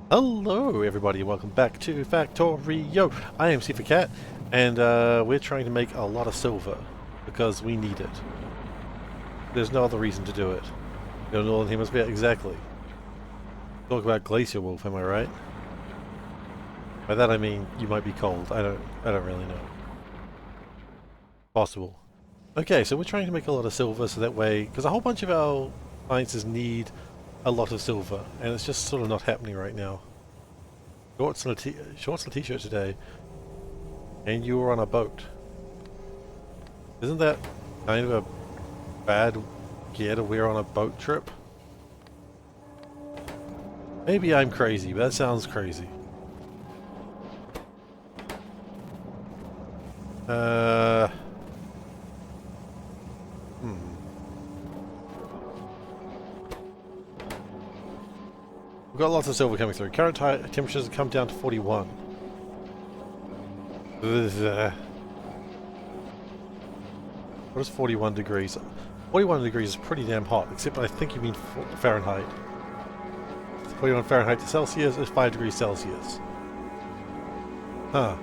Hello everybody, welcome back to Factorio. I am SeiferKatt, and we're trying to make a lot of silver because we need it. There's no other reason to do it. The Northern Hemisphere, exactly. Talk about glacier wolf, am I right? By that I mean you might be cold. I don't really know. Possible. Okay, so we're trying to make a lot of silver so that way, because a whole bunch of our sciences need a lot of silver, and it's just sort of not happening right now. Shorts and a t-shirt today, and you were on a boat. Isn't that kind of a bad gear to wear on a boat trip? Maybe I'm crazy, but that sounds crazy. We've got lots of silver coming through. Current temperatures have come down to 41. What is 41 degrees? 41 degrees is pretty damn hot, except I think you mean Fahrenheit. 41 Fahrenheit to Celsius is 5 degrees Celsius. Huh.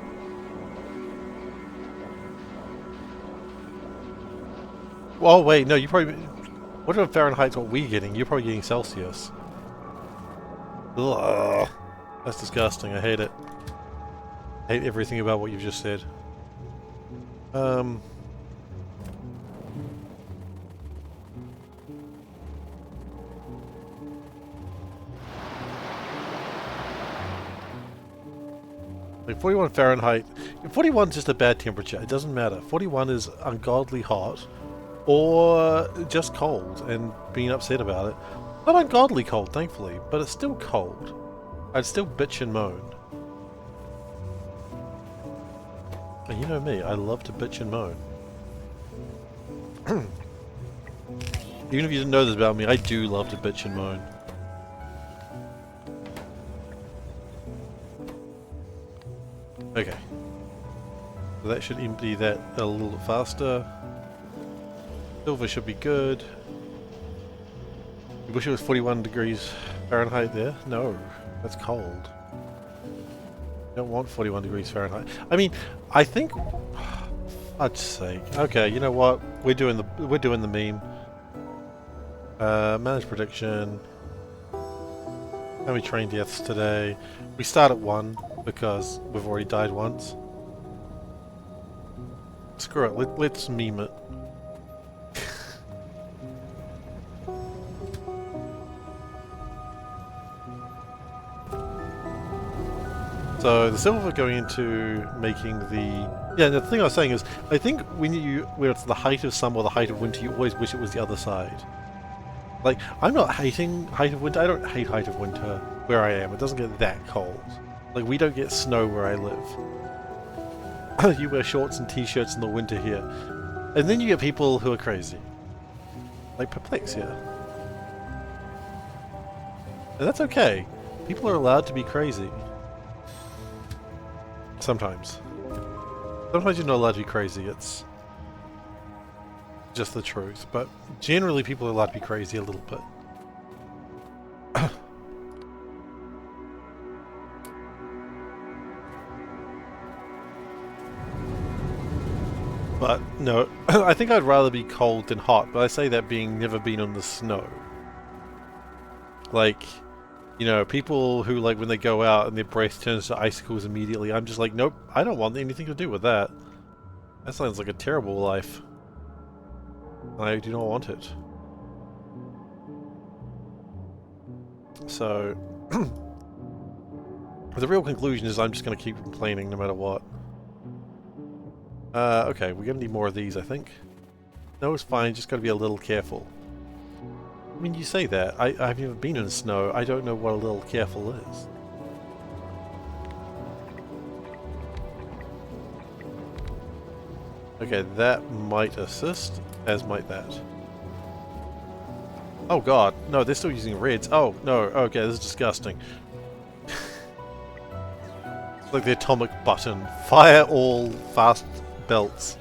Oh wait, no, you probably... What if Fahrenheit's what we're getting? You're probably getting Celsius. Ugh. That's disgusting, I hate it. I hate everything about what you've just said. Like 41 Fahrenheit, 41 is just a bad temperature, it doesn't matter. 41 is ungodly hot, or just cold, and being upset about it. Not ungodly cold, thankfully, but it's still cold. I'd still bitch and moan. And you know me, I love to bitch and moan. Even if you didn't know this about me, I do love to bitch and moan. Okay. So that should empty that a little bit faster. Silver should be good. You wish it was 41 degrees Fahrenheit there? No, that's cold. You don't want 41 degrees Fahrenheit. I mean, I think... Fudge's sake. Okay, you know what? We're doing the meme. Manage prediction. How many train deaths today? We start at 1 because we've already died once. Screw it, let's meme it. So the silver going into making the... Yeah, the thing I was saying is, I think where it's the height of summer or the height of winter, you always wish it was the other side. Like, I'm not hating height of winter, I don't hate height of winter where I am, it doesn't get that cold. Like, we don't get snow where I live. You wear shorts and t-shirts in the winter here. And then you get people who are crazy. Like Perplex here. And that's okay. People are allowed to be crazy. Sometimes. Sometimes you're not allowed to be crazy, it's just the truth. But generally people are allowed to be crazy a little bit. But no, I think I'd rather be cold than hot, but I say that being never been on the snow. Like, you know, people who, like, when they go out and their breath turns to icicles immediately, I'm just like, nope, I don't want anything to do with that. That sounds like a terrible life. I do not want it. So, the real conclusion is I'm just going to keep complaining no matter what. Okay, we're going to need more of these, I think. No, it's fine, just got to be a little careful. I mean, you say that. I've never been in snow. I don't know what a little careful is. Okay, that might assist, as might that. Oh god, no, they're still using reds. Oh, no, okay, this is disgusting. It's like the atomic button. Fire all fast belts.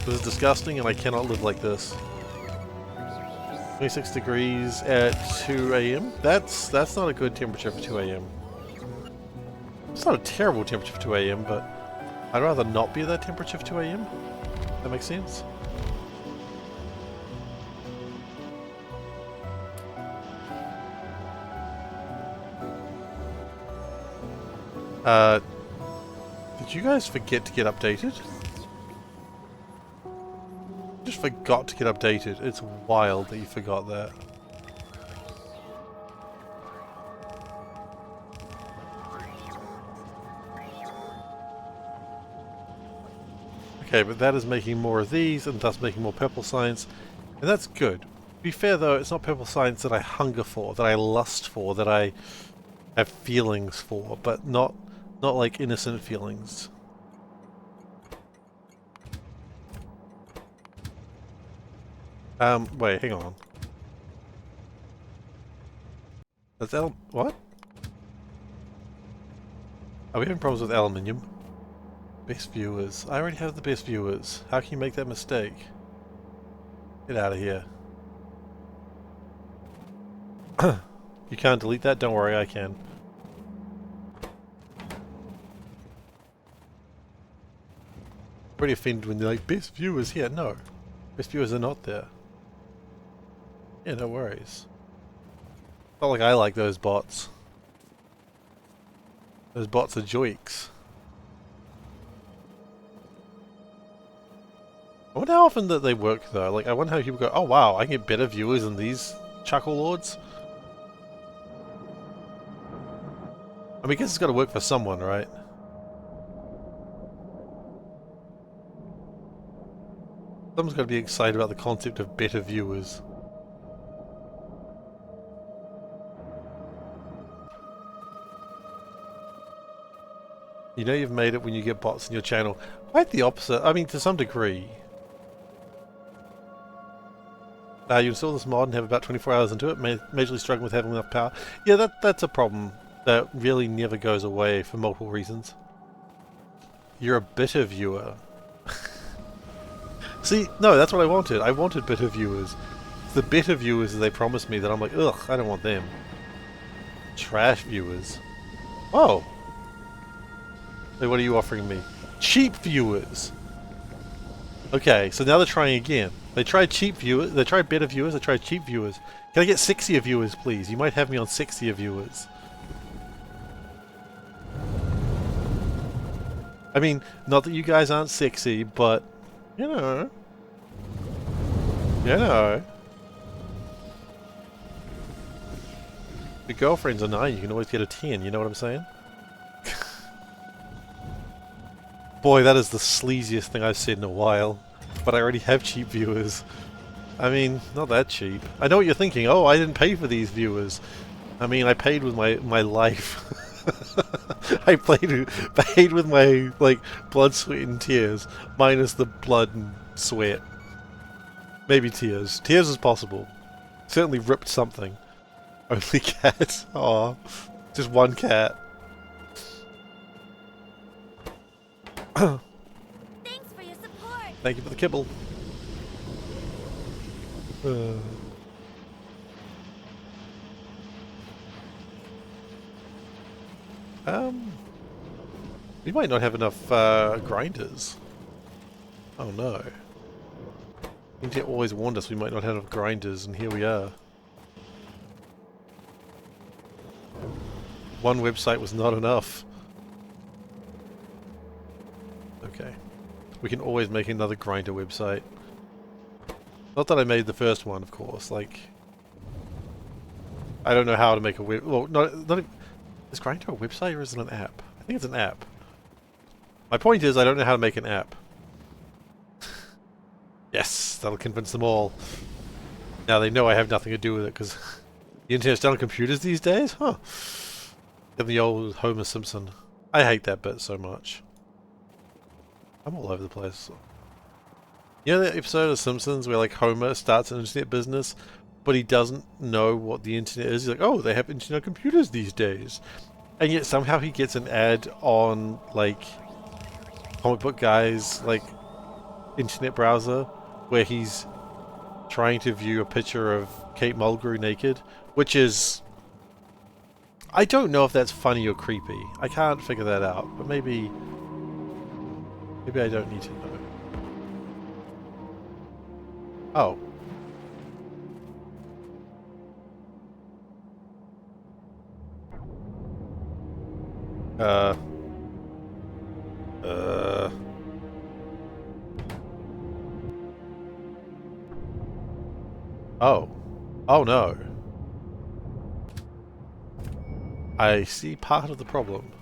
This is disgusting and I cannot live like this. 26 degrees at 2 a.m. That's not a good temperature for 2 a.m. It's not a terrible temperature for 2 a.m., but I'd rather not be at that temperature for 2 a.m. That makes sense? Did you guys forget to get updated? Just forgot to get updated. It's wild that you forgot that. Okay, but that is making more of these and thus making more purple signs, and that's good. To be fair though, it's not purple signs that I hunger for, that I lust for, that I have feelings for, but not like innocent feelings. Wait, hang on. That's what? Are we having problems with aluminium? Best viewers. I already have the best viewers. How can you make that mistake? Get out of here. You can't delete that? Don't worry, I can. Pretty offended when they're like, best viewers here. No. Best viewers are not there. Yeah, no worries. Not like I like those bots. Those bots are joiks. I wonder how often that they work though. Like, I wonder how people go, oh wow, I can get better viewers than these Chuckle Lords. I mean, I guess it's got to work for someone, right? Someone's got to be excited about the concept of better viewers. You know you've made it when you get bots in your channel. Quite the opposite. I mean, to some degree. You install this mod and have about 24 hours into it, majorly struggling with having enough power. Yeah, that's a problem that really never goes away for multiple reasons. You're a bitter viewer. See, no, that's what I wanted. I wanted bitter viewers. It's the bitter viewers that they promised me that I'm like, ugh, I don't want them. Trash viewers. Oh. Wait, what are you offering me? Cheap viewers! Okay, so now they're trying again. They tried cheap viewers, they tried better viewers, they tried cheap viewers. Can I get sexier viewers, please? You might have me on sexier viewers. I mean, not that you guys aren't sexy, but, you know. You know. If your girlfriend's a 9, you can always get a 10, you know what I'm saying? Boy, that is the sleaziest thing I've said in a while. But I already have cheap viewers. I mean, not that cheap. I know what you're thinking. Oh, I didn't pay for these viewers. I mean, I paid with my life. I paid with my, like, blood, sweat, and tears. Minus the blood and sweat. Maybe tears. Tears is possible. Certainly ripped something. Only cat. Aw. Just one cat. Thanks for your support. Thank you for the kibble. We might not have enough grinders. Oh no. Internet always warned us we might not have enough grinders, and here we are. One website was not enough. Okay. We can always make another grinder website. Not that I made the first one, of course. Like, I don't know how to make a web. Well, is Grindr a website or is it an app? I think it's an app. My point is, I don't know how to make an app. Yes, that'll convince them all. Now they know I have nothing to do with it because the internet's done on computers these days, huh? And the old Homer Simpson. I hate that bit so much. I'm all over the place. You know that episode of Simpsons where like Homer starts an internet business, but he doesn't know what the internet is? He's like, oh, they have internet computers these days. And yet somehow he gets an ad on like Comic Book Guy's like internet browser where he's trying to view a picture of Kate Mulgrew naked, which is... I don't know if that's funny or creepy. I can't figure that out, but maybe... Maybe I don't need to know. Oh. Uh... Oh. Oh no. I see part of the problem.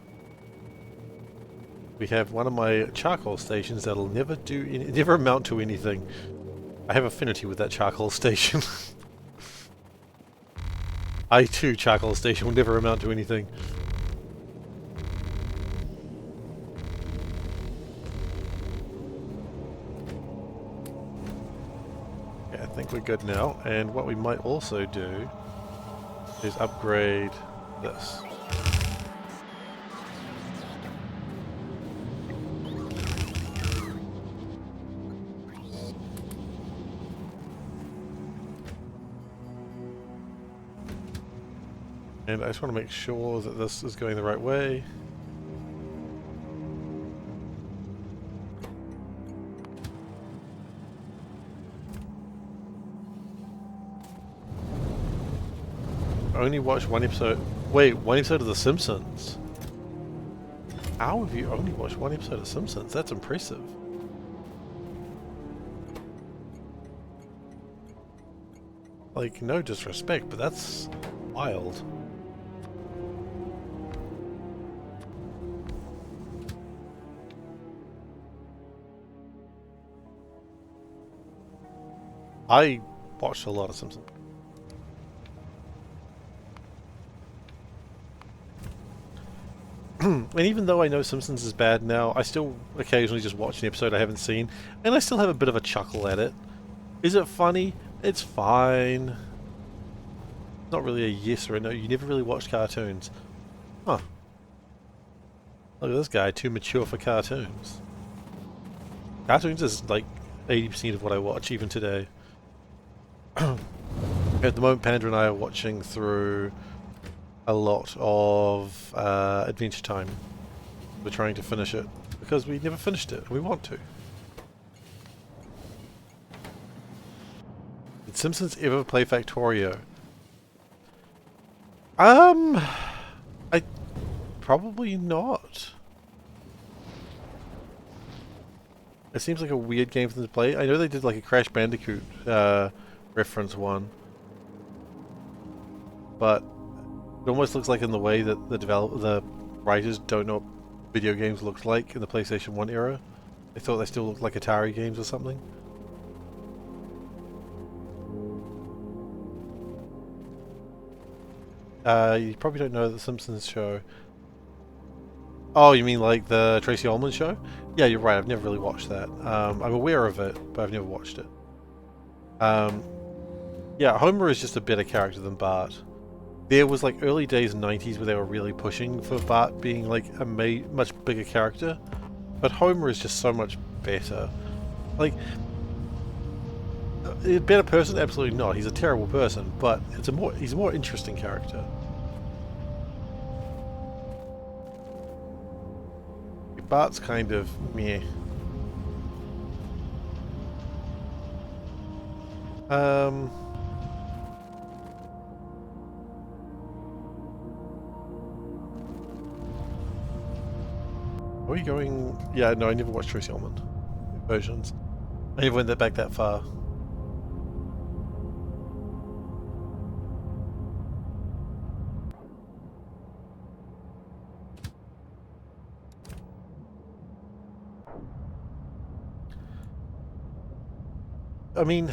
We have one of my charcoal stations that'll never never amount to anything. I have affinity with that charcoal station. I too, charcoal station will never amount to anything. Okay, I think we're good now. And what we might also do is upgrade this. And I just want to make sure that this is going the right way. Only watched one episode. Wait, one episode of The Simpsons? How have you only watched one episode of Simpsons? That's impressive. Like, no disrespect, but that's wild. I watched a lot of Simpsons. And even though I know Simpsons is bad now, I still occasionally just watch an episode I haven't seen, and I still have a bit of a chuckle at it. Is it funny? It's fine. Not really a yes or a no. You never really watched cartoons. Huh. Look at this guy, too mature for cartoons. Cartoons is like 80% of what I watch even today. At the moment, Panda and I are watching through a lot of Adventure Time. We're trying to finish it because we never finished it and we want to. Did Simpsons ever play Factorio? I probably not. It seems like a weird game for them to play. I know they did like a Crash Bandicoot reference one, but it almost looks like in the way that the writers don't know what video games looked like in the PlayStation 1 era. They thought they still looked like Atari games or something. You probably don't know the Simpsons show. Oh, you mean like the Tracy Ullman show? Yeah, you're right. I've never really watched that. I'm aware of it, but I've never watched it. Yeah, Homer is just a better character than Bart. There was like early days 90s where they were really pushing for Bart being like a much bigger character, but Homer is just so much better. Like, a better person? Absolutely not. He's a terrible person, but he's a more interesting character. Bart's kind of meh. Are we going... Yeah, no, I never watched Tracy Ullman versions. I never went back that far. I mean,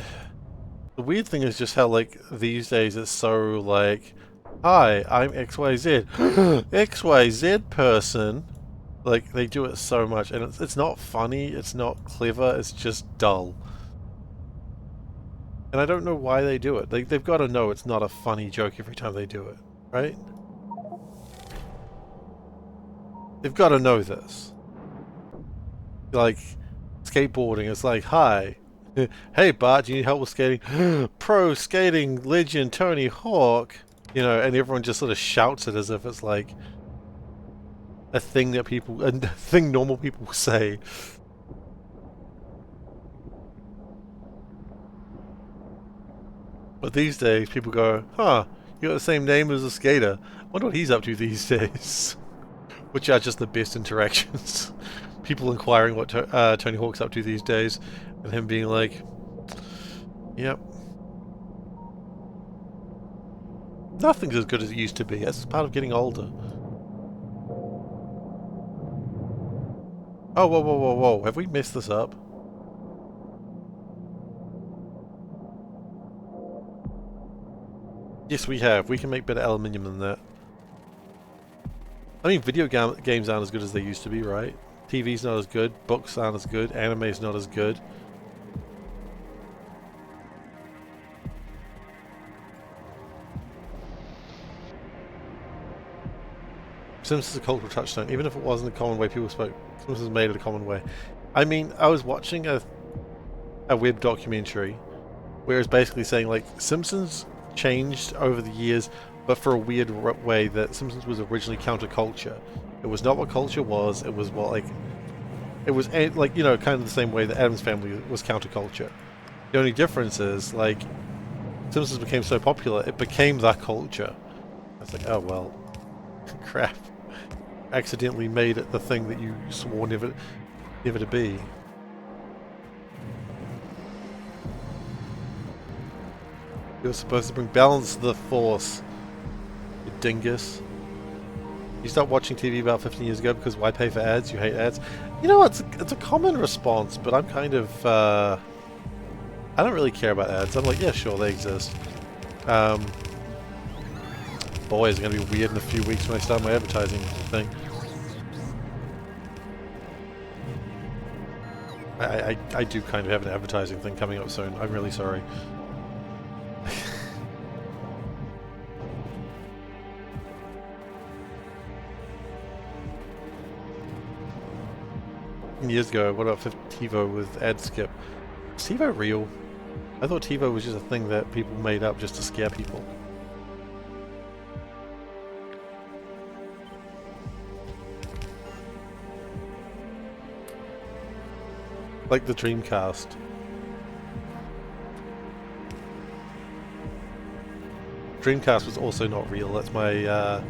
the weird thing is just how, like, these days it's so, like, hi, I'm XYZ. XYZ person. Like, they do it so much, and it's not funny, it's not clever, it's just dull. And I don't know why they do it. They've got to know it's not a funny joke every time they do it, right? They've got to know this. Like, skateboarding is like, hi, Hey Bart, do you need help with skating? Pro skating legend Tony Hawk! You know, and everyone just sort of shouts it as if it's like a thing that a thing normal people say. But these days, people go, huh, you got the same name as a skater. Wonder what he's up to these days. Which are just the best interactions. People inquiring what Tony Hawk's up to these days, and him being like, yep. Nothing's as good as it used to be. That's part of getting older. Oh, whoa, whoa, whoa, whoa. Have we messed this up? Yes, we have. We can make better aluminium than that. I mean, video games aren't as good as they used to be, right? TV's not as good, books aren't as good, anime's not as good. Simpsons is a cultural touchstone, even if it wasn't the common way people spoke. Simpsons made it a common way. I mean, I was watching a web documentary where it's basically saying, like, Simpsons changed over the years, but for a weird way that Simpsons was originally counterculture. It was not what culture was, it was what, like... It was, like, you know, kind of the same way that Addams Family was counterculture. The only difference is, like, Simpsons became so popular, it became that culture. I was like, oh, well, crap. Accidentally made it the thing that you swore never to be. You're supposed to bring balance to the Force, you dingus. You stopped watching TV about 15 years ago because why pay for ads? You hate ads? You know, it's a common response, but I'm kind of, I don't really care about ads. I'm like, yeah, sure, they exist. Boy, it's going to be weird in a few weeks when I start my advertising thing. I do kind of have an advertising thing coming up soon. I'm really sorry. Years ago, what about TiVo with ad skip? Is TiVo real? I thought TiVo was just a thing that people made up just to scare people. Like the Dreamcast. Dreamcast was also not real. That's my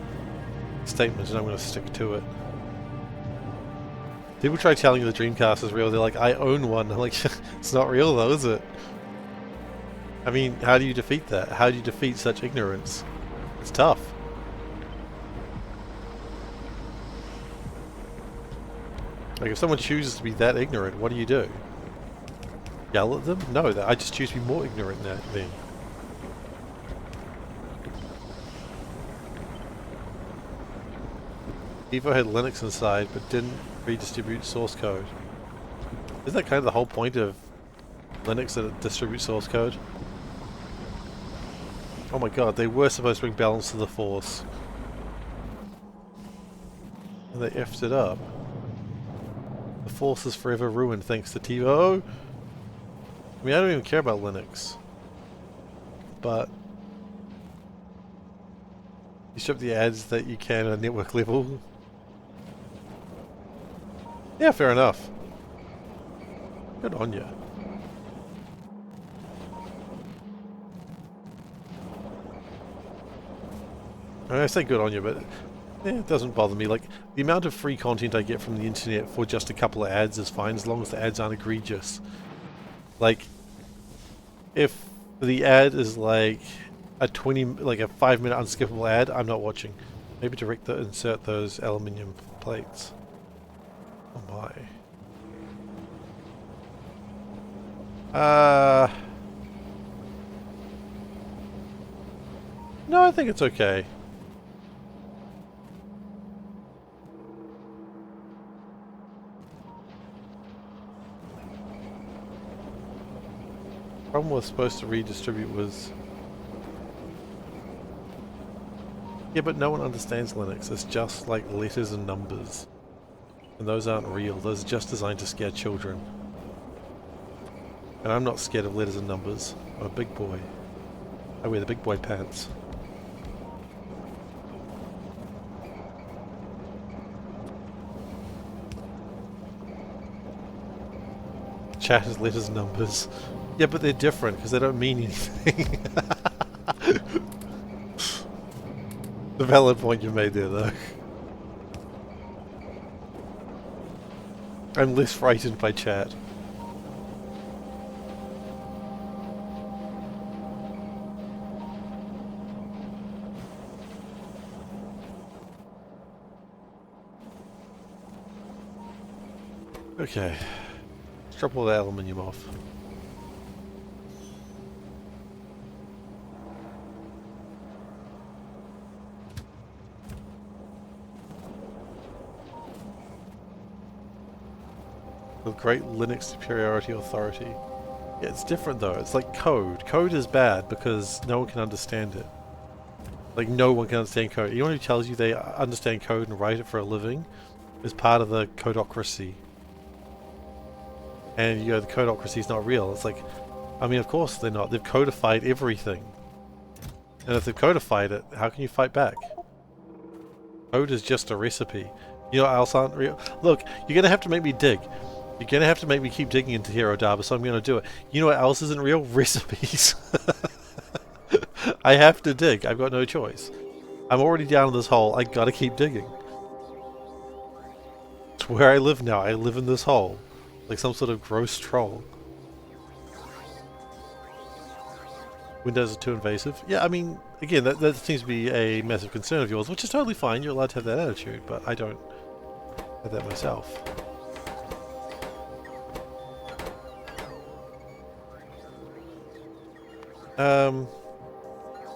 statement, and I'm going to stick to it. People try telling you the Dreamcast is real. They're like, I own one. I'm like, it's not real though, is it? I mean, how do you defeat that? How do you defeat such ignorance? It's tough. Like, if someone chooses to be that ignorant, what do you do? Yell at them? No, I just choose to be more ignorant than then. Evo had Linux inside, but didn't redistribute source code. Isn't that kind of the whole point of Linux, that it distributes source code? Oh my god, they were supposed to bring balance to the Force. And they effed it up. The Force is forever ruined thanks to TiVo. I mean, I don't even care about Linux. But you strip the ads that you can at a network level. Yeah, fair enough. Good on you. I mean, I say good on you, but it doesn't bother me. Like, the amount of free content I get from the internet for just a couple of ads is fine, as long as the ads aren't egregious. Like, if the ad is like a 5-minute unskippable ad, I'm not watching. Maybe insert those aluminium plates. Oh my. No, I think it's okay. The problem was supposed to redistribute was... Yeah, but no one understands Linux. It's just like letters and numbers. And those aren't real. Those are just designed to scare children. And I'm not scared of letters and numbers. I'm a big boy. I wear the big boy pants. Chat is letters and numbers. Yeah, but they're different because they don't mean anything. The valid point you made there, though. I'm less frightened by chat. Okay. Let's drop all the aluminium off. With great Linux superiority authority. Yeah, it's different though. It's like code. Code is bad because no one can understand it. Like no one can understand code. Anyone who tells you they understand code and write it for a living is part of the codocracy. And you know, the codocracy is not real. It's like, I mean, of course they're not. They've codified everything. And if they've codified it, how can you fight back? Code is just a recipe. You know what else aren't real? Look, you're going to have to make me dig. You're going to have to make me keep digging into Hero Data, so I'm going to do it. You know what else isn't real? Recipes. I have to dig. I've got no choice. I'm already down in this hole. I got to keep digging. It's where I live now. I live in this hole. Like some sort of gross troll. Windows are too invasive. Yeah, I mean, again, that seems to be a massive concern of yours, which is totally fine. You're allowed to have that attitude, but I don't have that myself.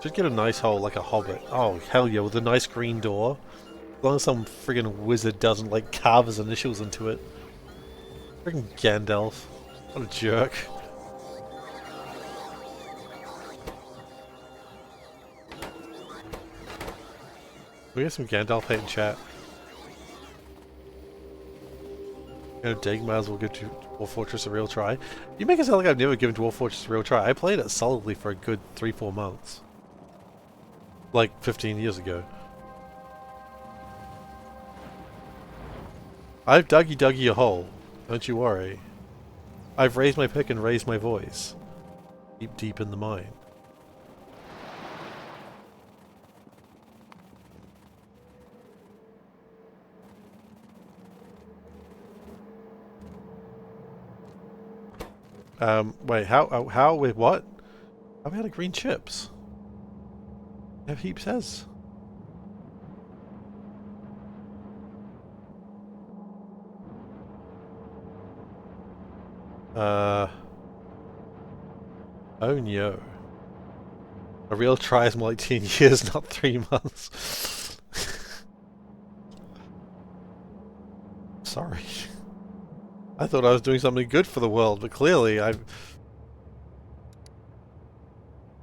Should get a nice hole like a hobbit. Oh, hell yeah, with a nice green door. As long as some friggin' wizard doesn't, like, carve his initials into it. Friggin' Gandalf. What a jerk. We get some Gandalf hate in chat. Dig, might as well give Dwarf Fortress a real try. You make it sound like I've never given Dwarf Fortress a real try. I played it solidly for a good 3-4 months. Like 15 years ago. I've duggy a hole. Don't you worry. I've raised my pick and raised my voice. Deep in the mine. Wait, wait, what? How we out of green chips? I have heaps as. Oh no. A real try is more like 10 years, not 3 months. Sorry. I thought I was doing something good for the world, but clearly I'm...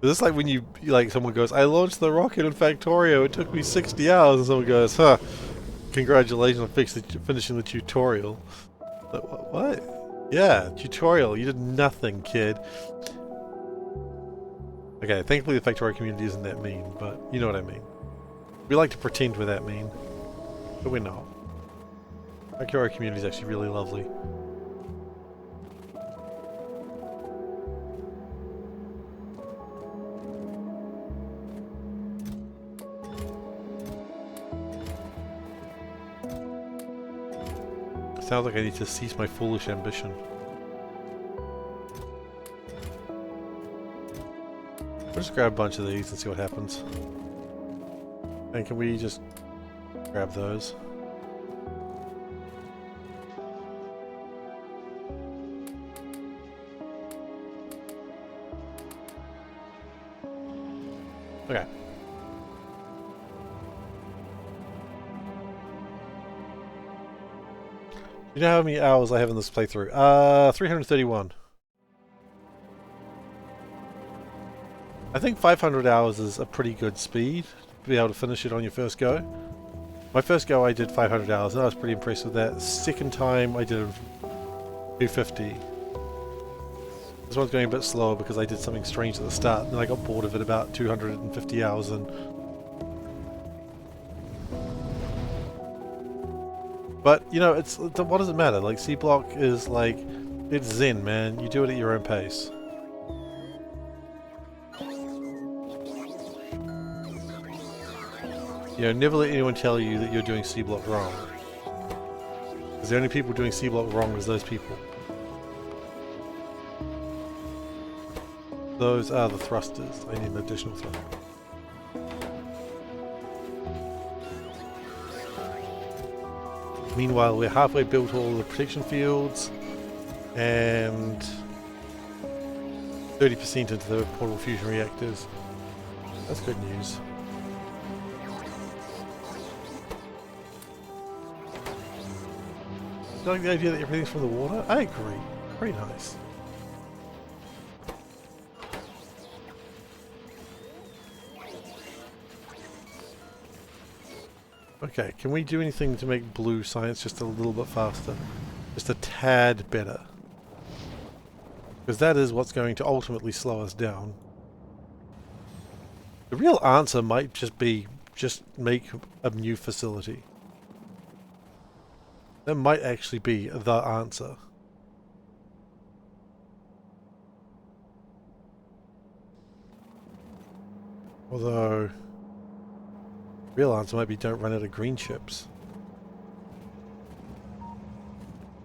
Is this like when you like someone goes, I launched the rocket in Factorio, it took me 60 hours, and someone goes, huh, congratulations on finishing the tutorial. But what? Yeah, tutorial, you did nothing, kid. Okay, thankfully the Factorio community isn't that mean, but you know what I mean. We like to pretend we're that mean, but we're not. Factorio community is actually really lovely. Sounds like I need to cease my foolish ambition. We'll just grab a bunch of these and see what happens. And can we just grab those? Okay. You know how many hours I have in this playthrough? 331. I think 500 hours is a pretty good speed to be able to finish it on your first go. My first go I did 500 hours and I was pretty impressed with that. Second time I did 250. This one's going a bit slower because I did something strange at the start, and then I got bored of it about 250 hours in. But, you know, what does it matter? Like, Seablock is like, it's zen, man. You do it at your own pace. You know, never let anyone tell you that you're doing Seablock wrong. Because the only people doing Seablock wrong is those people. Those are the thrusters. I need an additional thruster. Meanwhile, we're halfway built all the protection fields and 30% into the portable fusion reactors. That's good news. Do you like the idea that everything's from the water? I agree. Pretty nice. Okay, can we do anything to make blue science just a little bit faster? Just a tad better. Because that is what's going to ultimately slow us down. The real answer might just be, just make a new facility. That might actually be the answer. Although, real answer might be don't run out of green chips.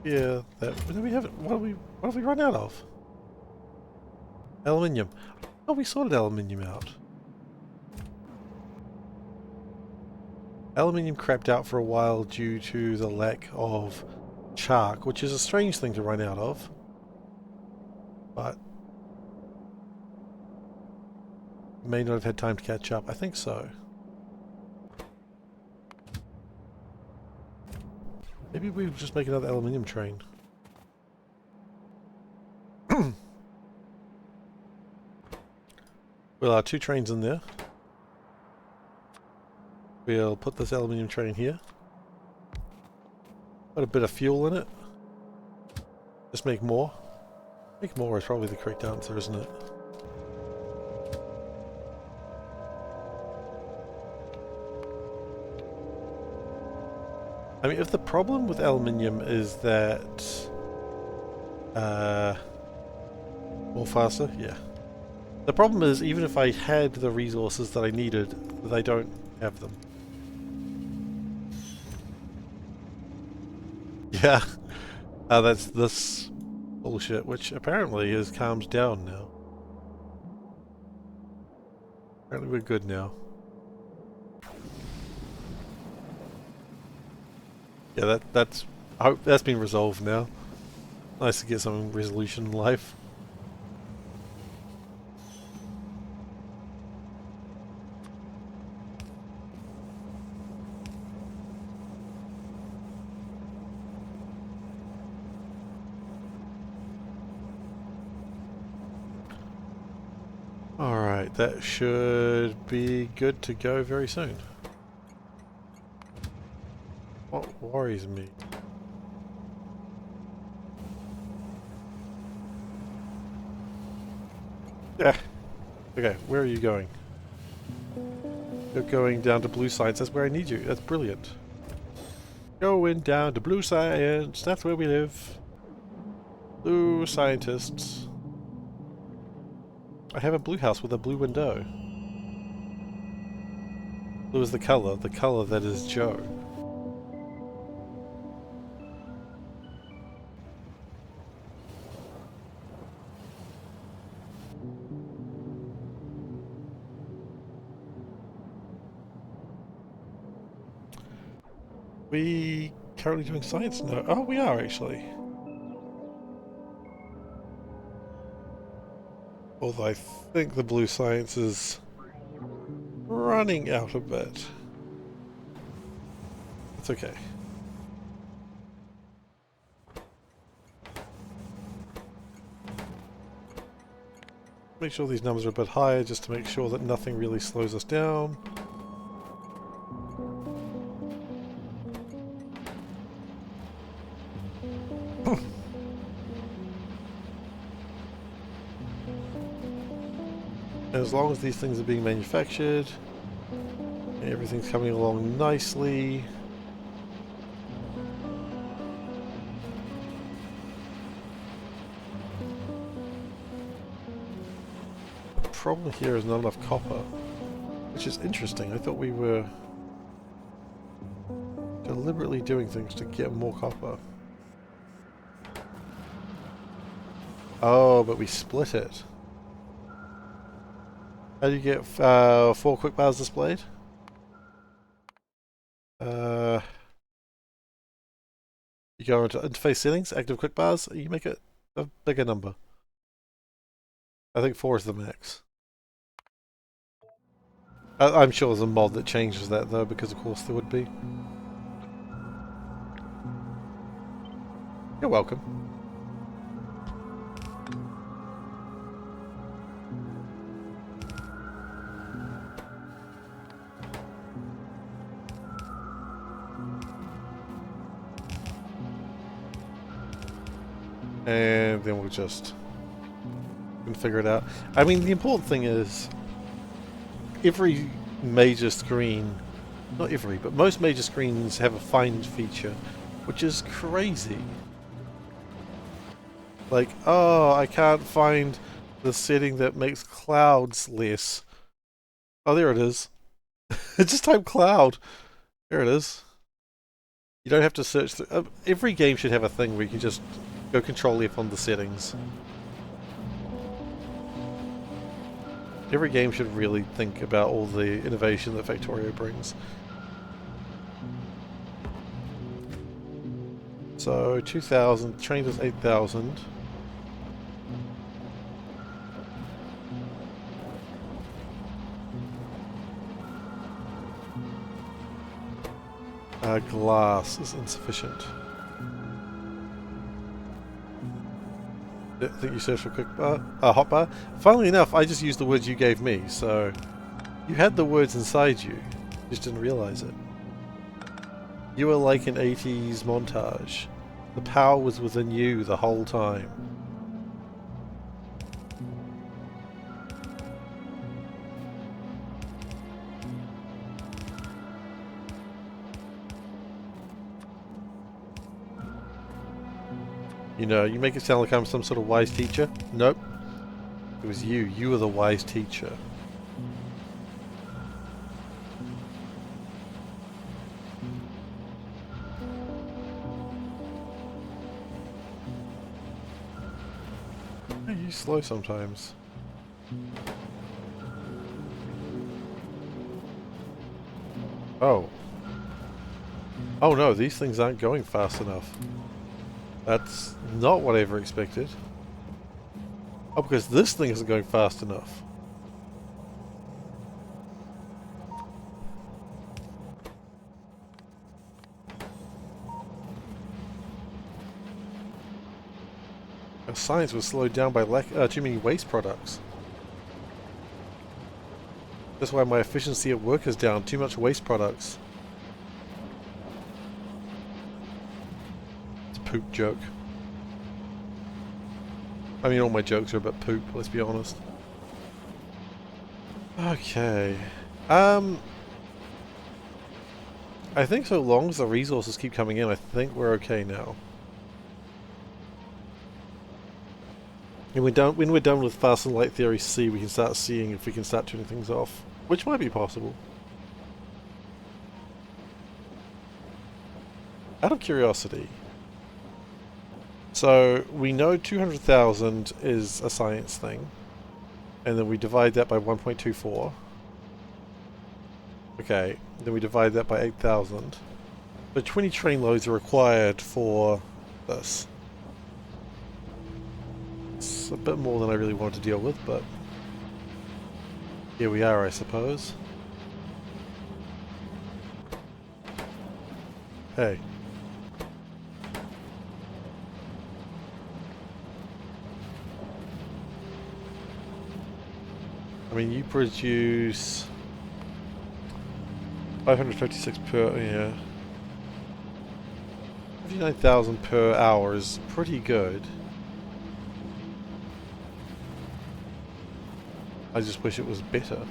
Yeah, that. Do we have? What have we run out of? Aluminium. Oh, we sorted aluminium out. Aluminium crapped out for a while due to the lack of chark, which is a strange thing to run out of. But may not have had time to catch up. I think so. Maybe we'll just make another aluminium train. Well, our 2 trains in there. We'll put this aluminium train here. Put a bit of fuel in it. Just make more. Make more is probably the correct answer, isn't it? I mean, if the problem with aluminium is that... more faster? Yeah. The problem is, even if I had the resources that I needed, that I don't have them. Yeah. That's this bullshit, which apparently has calmed down now. Apparently we're good now. Yeah, that's... I hope that's been resolved now. Nice to get some resolution in life. Alright, that should be good to go very soon. What worries me? Yeah. Okay, where are you going? You're going down to blue science. That's where I need you. That's brilliant. Going down to blue science. That's where we live. Blue scientists. I have a blue house with a blue window. Blue is the color that is Joe. We currently doing science now? Oh, we are actually. Although I think the blue science is running out a bit. It's okay. Make sure these numbers are a bit higher just to make sure that nothing really slows us down. And as long as these things are being manufactured, and everything's coming along nicely. The problem here is not enough copper, which is interesting. I thought we were deliberately doing things to get more copper. Oh, but we split it. How do you get 4 quick bars displayed? You go into interface settings, active quick bars, you make it a bigger number. I think 4 is the max. I'm sure there's a mod that changes that though, because of course there would be. You're welcome. And then we'll just figure it out. I mean, the important thing is every major screen, not every, but most major screens have a find feature, which is crazy. Like, oh, I can't find the setting that makes clouds less. Oh, there it is. Just type cloud. There it is. You don't have to search through. Every game should have a thing where you can just go Control F on the settings. Every game should really think about all the innovation that Factorio brings. So 2,000, trained is 8,000. Glass is insufficient. I think you searched for quick bar, hotbar. Funnily enough, I just used the words you gave me, so you had the words inside you, just didn't realize it. You were like an 80s montage. The power was within you the whole time. You know, you make it sound like I'm some sort of wise teacher. Nope. It was you. You were the wise teacher. You're slow sometimes. Oh. Oh no, these things aren't going fast enough. That's not what I ever expected. Oh, because this thing isn't going fast enough. Our science was slowed down by too many waste products. That's why my efficiency at work is down. Too much waste products. It's a poop joke. I mean, all my jokes are about poop, let's be honest. Okay. I think so long as the resources keep coming in, I think we're okay now. And when we're done with Fast and Light Theory C, we can start seeing if we can start turning things off. Which might be possible. Out of curiosity. So, we know 200,000 is a science thing. And then we divide that by 1.24. Okay, then we divide that by 8,000. But 20 train loads are required for this. It's a bit more than I really wanted to deal with, but here we are, I suppose. Hey. I mean, you produce 556 per, yeah. 59,000 per hour is pretty good. I just wish it was better.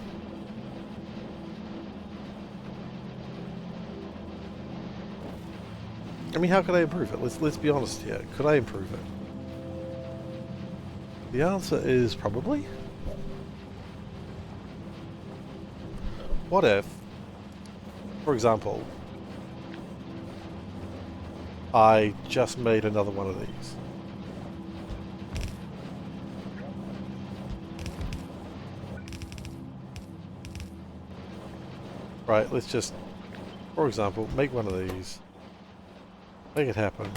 I mean, how could I improve it? Let's be honest here. Could I improve it? The answer is probably. What if, for example, I just made another one of these? Right, let's just, for example, make one of these. Make it happen.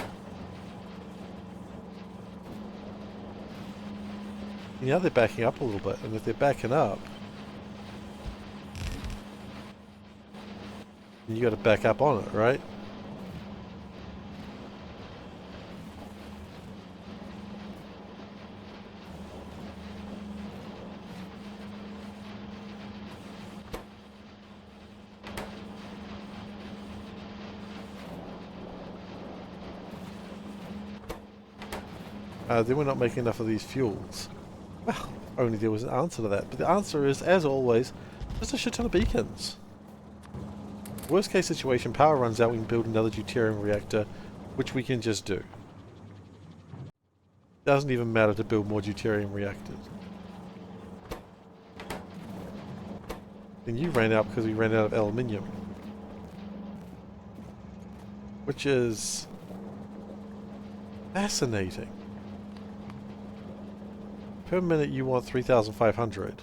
Now they're backing up a little bit, and if they're backing up, you got to back up on it, right? Then we're not making enough of these fuels. Well, only there was an answer to that. But the answer is, as always, just a shit ton of beacons. Worst case situation, power runs out, we can build another deuterium reactor, which we can just do. Doesn't even matter to build more deuterium reactors. And you ran out because we ran out of aluminium. Which is fascinating. Per minute you want 3,500.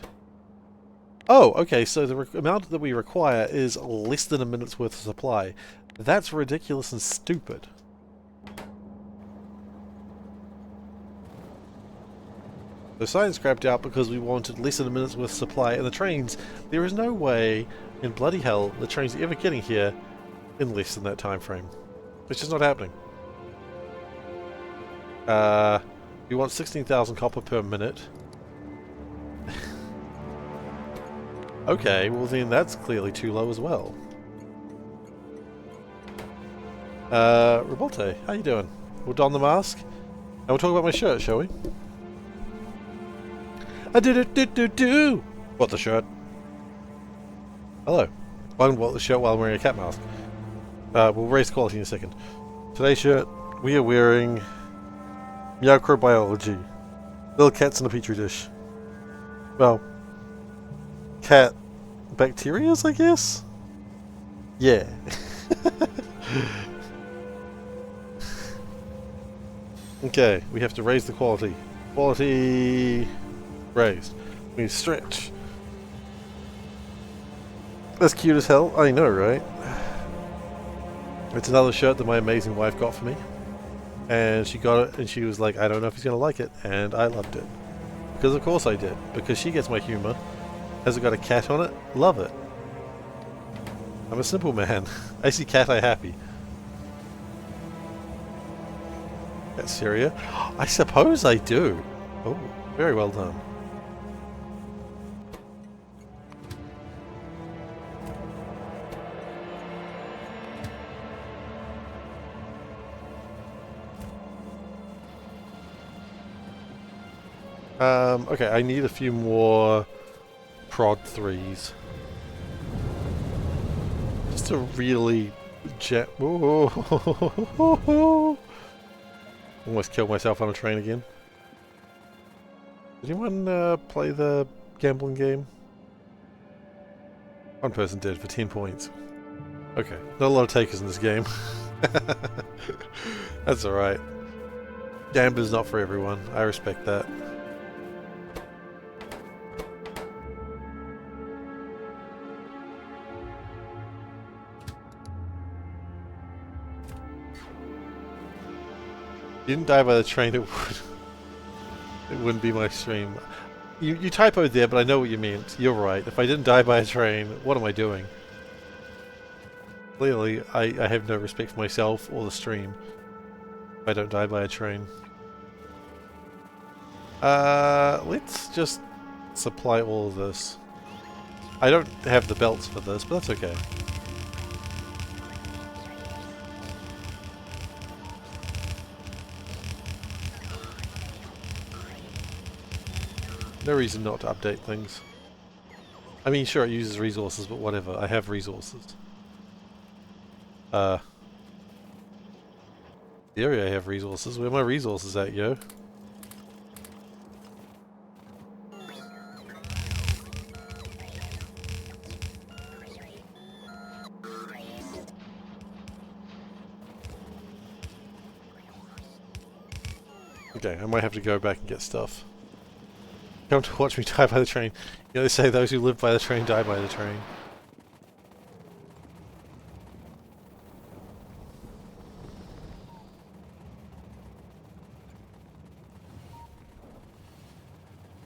Oh, okay, so the amount that we require is less than a minute's worth of supply. That's ridiculous and stupid. So science crapped out because we wanted less than a minute's worth of supply, and the trains, there is no way in bloody hell the trains are ever getting here in less than that time frame. It's just not happening. We want 16,000 copper per minute. Okay, well then that's clearly too low as well. Revolte, how you doing? We'll don the mask, and we'll talk about my shirt, shall we? Do. What the shirt? Hello. I can walk the shirt while I'm wearing a cat mask. We'll raise quality in a second. Today's shirt, we are wearing microbiology. Little cats in a petri dish. Well, cat bacterias, I guess? Yeah. Okay, we have to raise the quality. Quality raised. We stretch. That's cute as hell. I know, right? It's another shirt that my amazing wife got for me. And she got it and she was like, I don't know if he's going to like it. And I loved it. Because of course I did. Because she gets my humor. Has it got a cat on it? Love it. I'm a simple man. I see cat, I happy. That's Syria. I suppose I do. Oh, very well done. Okay, I need a few more prod 3s. Just to really jet. Almost killed myself on a train again. Did anyone play the gambling game? One person did for 10 points. Okay, not a lot of takers in this game. That's alright. Gambling's not for everyone. I respect that. You didn't die by the train, it wouldn't be my stream. You typoed there, but I know what you meant. You're right. If I didn't die by a train, what am I doing? Clearly, I have no respect for myself or the stream if I don't die by a train. Let's just supply all of this. I don't have the belts for this, but that's okay. No reason not to update things. I mean, sure, it uses resources, but whatever. I have resources. The area I have resources. Where are my resources at, yo? Okay, I might have to go back and get stuff. Come to watch me die by the train. You know, they say those who live by the train die by the train.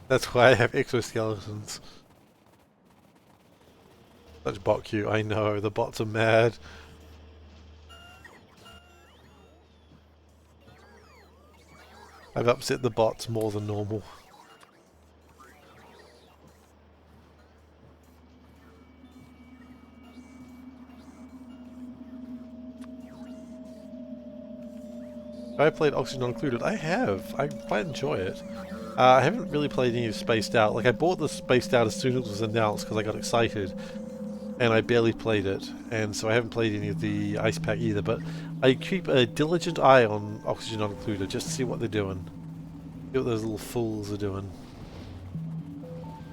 That's why I have exoskeletons. Such bot queue, I know, the bots are mad. I've upset the bots more than normal. I played Oxygen Not Included. I have. I quite enjoy it. I haven't really played any of Spaced Out. Like, I bought the Spaced Out as soon as it was announced because I got excited. And I barely played it. And so I haven't played any of the Ice Pack either. But I keep a diligent eye on Oxygen Not Included just to see what they're doing. See what those little fools are doing.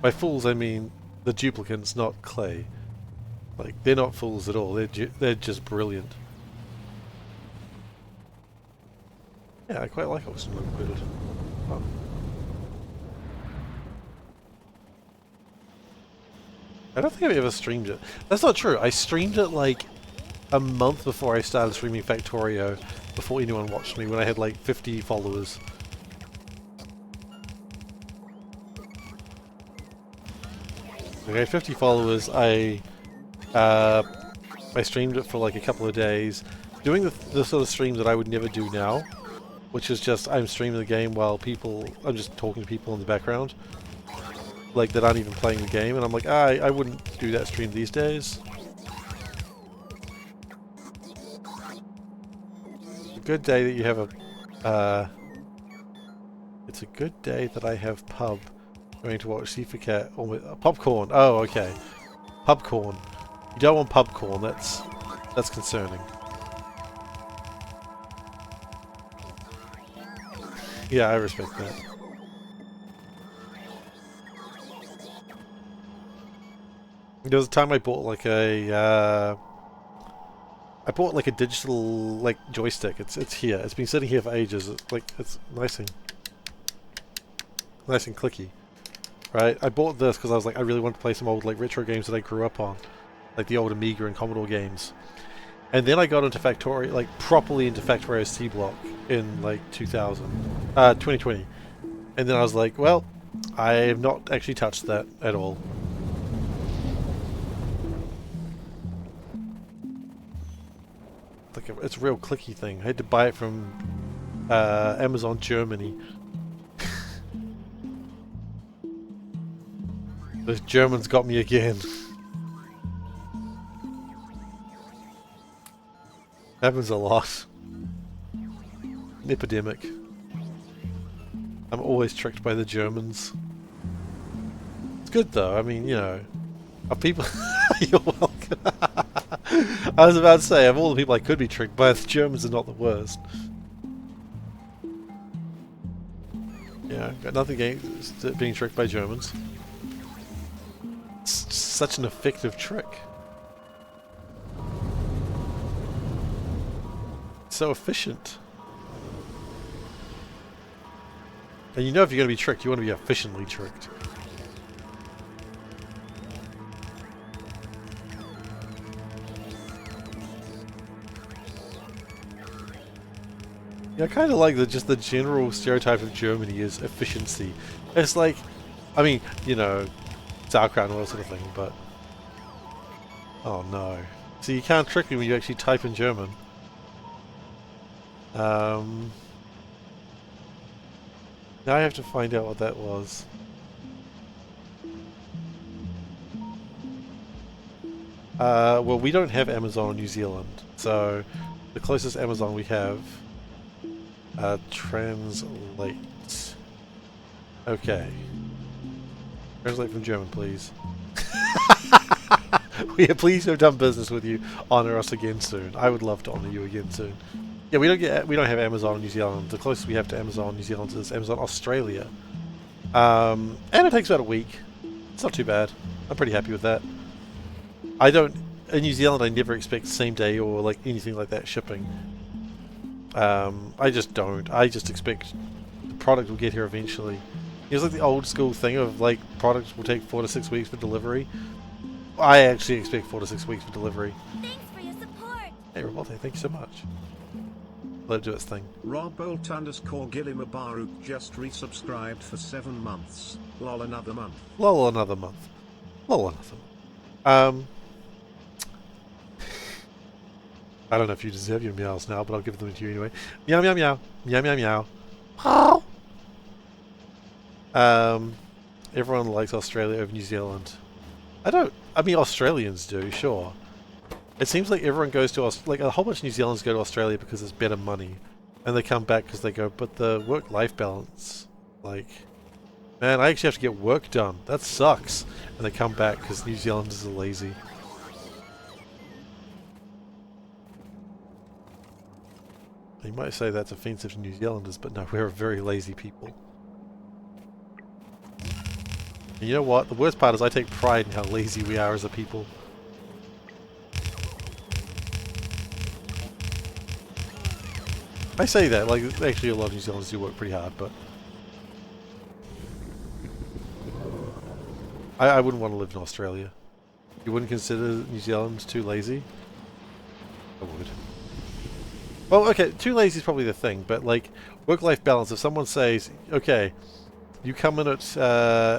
By fools, I mean the duplicants, not Clay. Like, they're not fools at all. They're just brilliant. Yeah, I quite like Oxygen Not Included. Oh. I don't think I've ever streamed it. That's not true. I streamed it like a month before I started streaming Factorio, before anyone watched me, when I had like 50 followers. When I had 50 followers, I streamed it for like a couple of days, doing the sort of stream that I would never do now, which is just I'm streaming the game while I'm just talking to people in the background, like that aren't even playing the game, and I'm like, I wouldn't do that stream these days. It's a good day that you have it's a good day that I have pub. Going to watch SeiferKatt or popcorn. Oh, okay. Pubcorn. You don't want pubcorn. That's concerning. Yeah, I respect that. There was a time I bought like a digital like joystick. It's here. It's been sitting here for ages. It's nice and clicky. Right? I bought this because I was like, I really want to play some old like retro games that I grew up on, like the old Amiga and Commodore games. And then I got into Factorio, like properly into Factorio Seablock in like 2020. And then I was like, well, I have not actually touched that at all. It's a real clicky thing. I had to buy it from Amazon Germany. The Germans got me again. Happens a lot. An epidemic. I'm always tricked by the Germans. It's good though, I mean, you know. Of people... You're welcome. I was about to say, of all the people I could be tricked by, the Germans are not the worst. Yeah, got nothing against being tricked by Germans. It's such an effective trick. So efficient. And you know if you're going to be tricked, you want to be efficiently tricked. Yeah, I kind of like just the general stereotype of Germany is efficiency. It's like, I mean, you know, sauerkraut and all that sort of thing, but... Oh no. So you can't trick me when you actually type in German. Now I have to find out what that was. Well, we don't have Amazon in New Zealand, so the closest Amazon we have... translate. Okay. Translate from German, please. We are pleased to have done business with you. Honor us again soon. I would love to honor you again soon. Yeah, we don't have Amazon in New Zealand. The closest we have to Amazon in New Zealand is Amazon Australia. And it takes about a week. It's not too bad. I'm pretty happy with that. I don't... In New Zealand, I never expect same day or like anything like that shipping. I just don't. I just expect the product will get here eventually. It's like the old school thing of like products will take 4 to 6 weeks for delivery. I actually expect 4 to 6 weeks for delivery. Thanks for your support. Hey, Revolte, thank you so much. Let it do its thing. Robolt_Gillimabaruk just resubscribed for 7 months. Lol, another month. Lol, another month. Lol, another month. I don't know if you deserve your meows now, but I'll give them to you anyway. Meow, meow, meow. Meow, meow, meow. Everyone likes Australia over New Zealand. I mean, Australians do, sure. It seems like everyone goes to like a whole bunch of New Zealanders go to Australia because it's better money, and they come back because they go, but the work-life balance, like, man, I actually have to get work done. That sucks. And they come back because New Zealanders are lazy. You might say that's offensive to New Zealanders, but no, we're a very lazy people. And you know what? The worst part is I take pride in how lazy we are as a people. I say that, like, actually a lot of New Zealanders do work pretty hard, but... I wouldn't want to live in Australia. You wouldn't consider New Zealand too lazy? I would. Well, okay, too lazy is probably the thing, but like, work-life balance, if someone says, okay, you come in at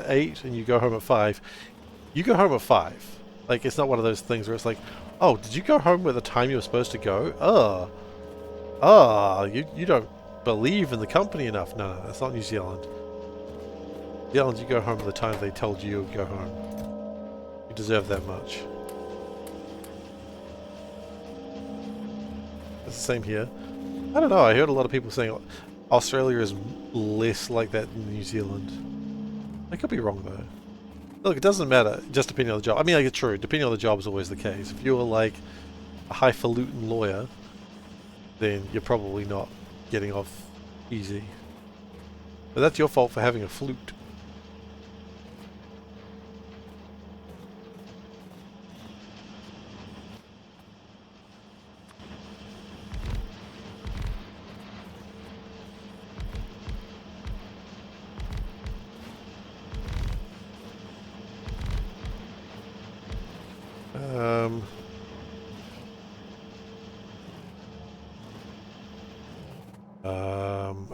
8 and you go home at 5, you go home at 5. Like, it's not one of those things where it's like, oh, did you go home at the time you were supposed to go? You don't believe in the company enough. No, that's not New Zealand. New Zealand, you go home at the time they told you to go home. You deserve that much. It's the same here. I don't know, I heard a lot of people saying Australia is less like that than New Zealand. I could be wrong though. Look, it doesn't matter, just depending on the job. I mean, like, it's true, depending on the job is always the case. If you're like a highfalutin lawyer, then you're probably not getting off easy. But that's your fault for having a flute.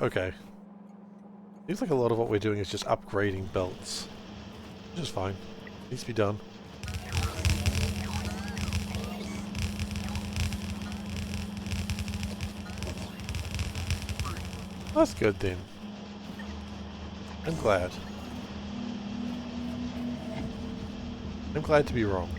Okay. Seems like a lot of what we're doing is just upgrading belts. Which is fine. Needs to be done. That's good then. I'm glad. I'm glad to be wrong.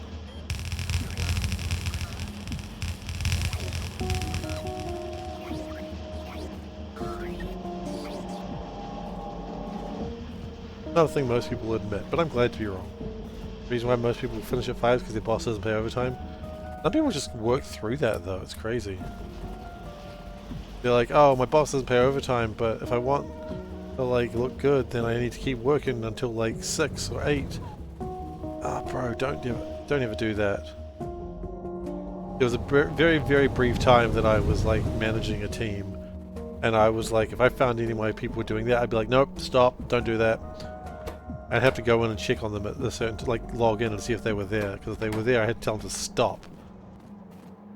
Not a thing most people admit, but I'm glad to be wrong. The reason why most people finish at 5 is because their boss doesn't pay overtime. Some people just work through that though, it's crazy. They're like, oh, my boss doesn't pay overtime, but if I want to like look good, then I need to keep working until like 6 or 8. Ah, bro, don't ever do that. There was a very, very brief time that I was like managing a team, and I was like, if I found any way people were doing that, I'd be like, nope, stop, don't do that. I'd have to go in and check on them at the certain, like log in and see if they were there, because if they were there I had to tell them to stop.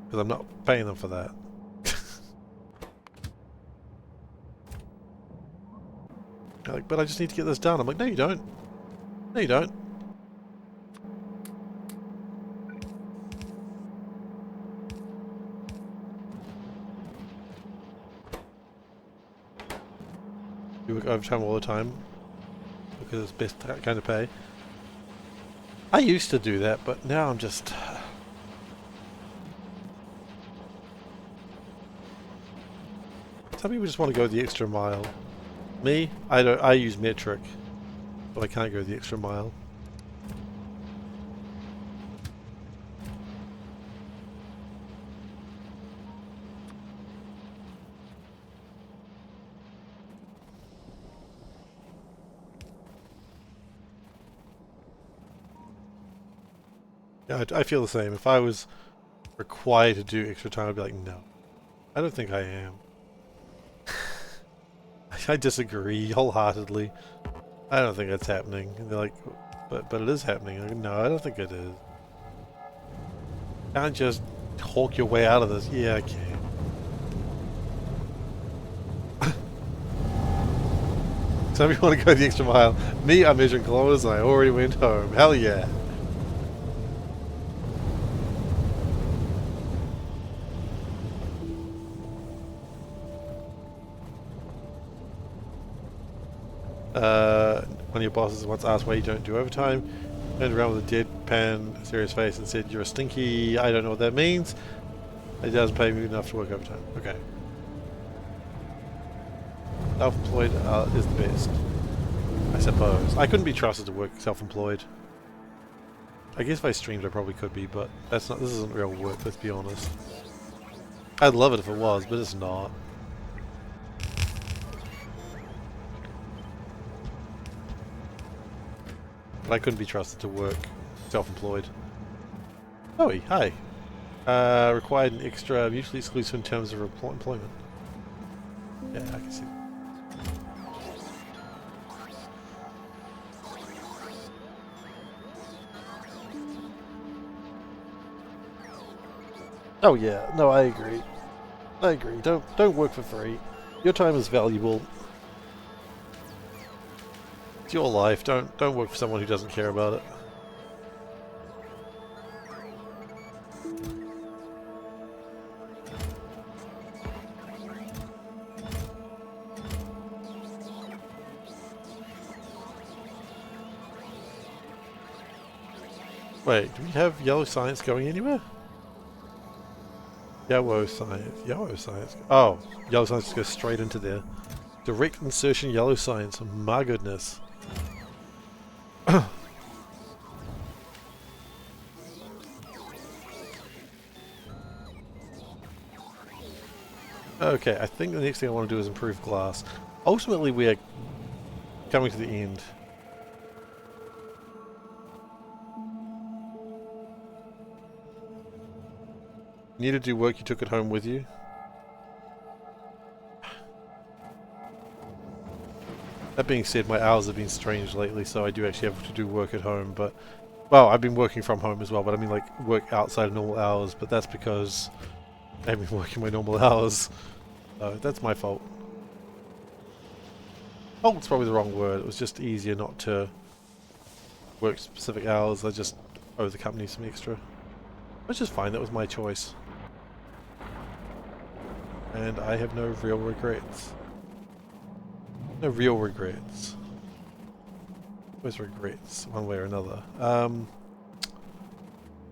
Because I'm not paying them for that. They're like, but I just need to get this done. I'm like, no you don't. No you don't. You work overtime all the time because it's best kind of pay. I used to do that, but now I'm just... Some people just want to go the extra mile. Me, I don't. I use metric, but I can't go the extra mile. Yeah, I feel the same. If I was required to do extra time, I'd be like, no. I don't think I am. I disagree wholeheartedly. I don't think that's happening. And they're like, but it is happening. I'm like, no, I don't think it is. Can't just hawk your way out of this. Yeah, I can. Some people want to go the extra mile. Me, I'm measuring kilometers and I already went home. Hell yeah. One of your bosses once asked why you don't do overtime. Turned around with a deadpan, serious face and said, "You're a stinky, I don't know what that means. It doesn't pay me enough to work overtime." Okay. Self-employed is the best, I suppose. I couldn't be trusted to work self-employed. I guess if I streamed I probably could be, but that's not. This isn't real work, let's be honest. I'd love it if it was, but it's not. But I couldn't be trusted to work self-employed. Oh, hi. Required an extra mutually exclusive in terms of employment. Yeah, I can see. Oh yeah, no, I agree. I agree. Don't work for free. Your time is valuable. It's your life. Don't work for someone who doesn't care about it. Wait, do we have yellow science going anywhere? Yellow science. Yellow science. Oh, yellow science goes straight into there. Direct insertion yellow science. My goodness. Okay, I think the next thing I want to do is improve glass. Ultimately, we are coming to the end. You need to do work you took at home with you. That being said, my hours have been strange lately, so I do actually have to do work at home, but... Well, I've been working from home as well, but I mean like work outside of normal hours, but that's because I've been working my normal hours. So that's my fault. Fault's probably the wrong word. It was just easier not to work specific hours. I just owe the company some extra. Which is fine, that was my choice. And I have no real regrets. No real regrets. Always regrets, one way or another.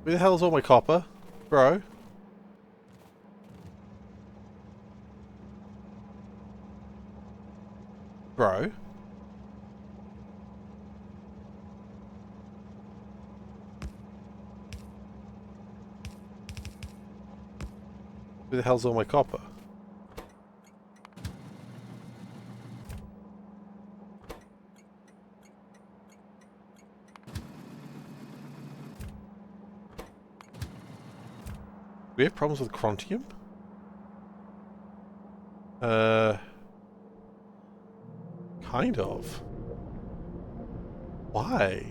Where the hell is all my copper? Bro? Bro? Where the hell's all my copper? Do we have problems with Chrontium? Kind of. Why?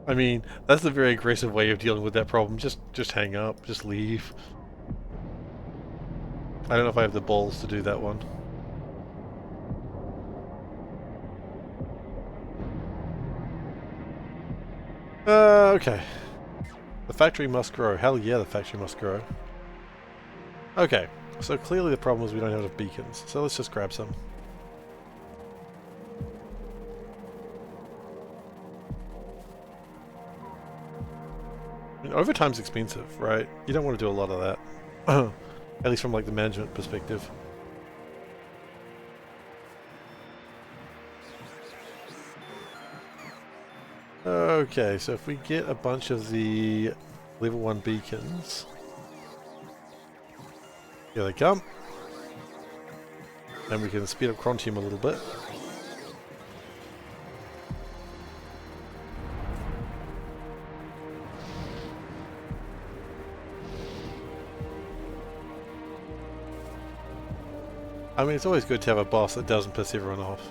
I mean, that's a very aggressive way of dealing with that problem. Just hang up, just leave. I don't know if I have the balls to do that one. Okay. The factory must grow. Hell yeah, the factory must grow. Okay, so clearly the problem is we don't have enough beacons, so let's just grab some. I mean, overtime's expensive, right? You don't want to do a lot of that. At least from like the management perspective. Okay, so if we get a bunch of the Level 1 beacons. Here they come. And we can speed up Crontium a little bit. I mean, it's always good to have a boss that doesn't piss everyone off.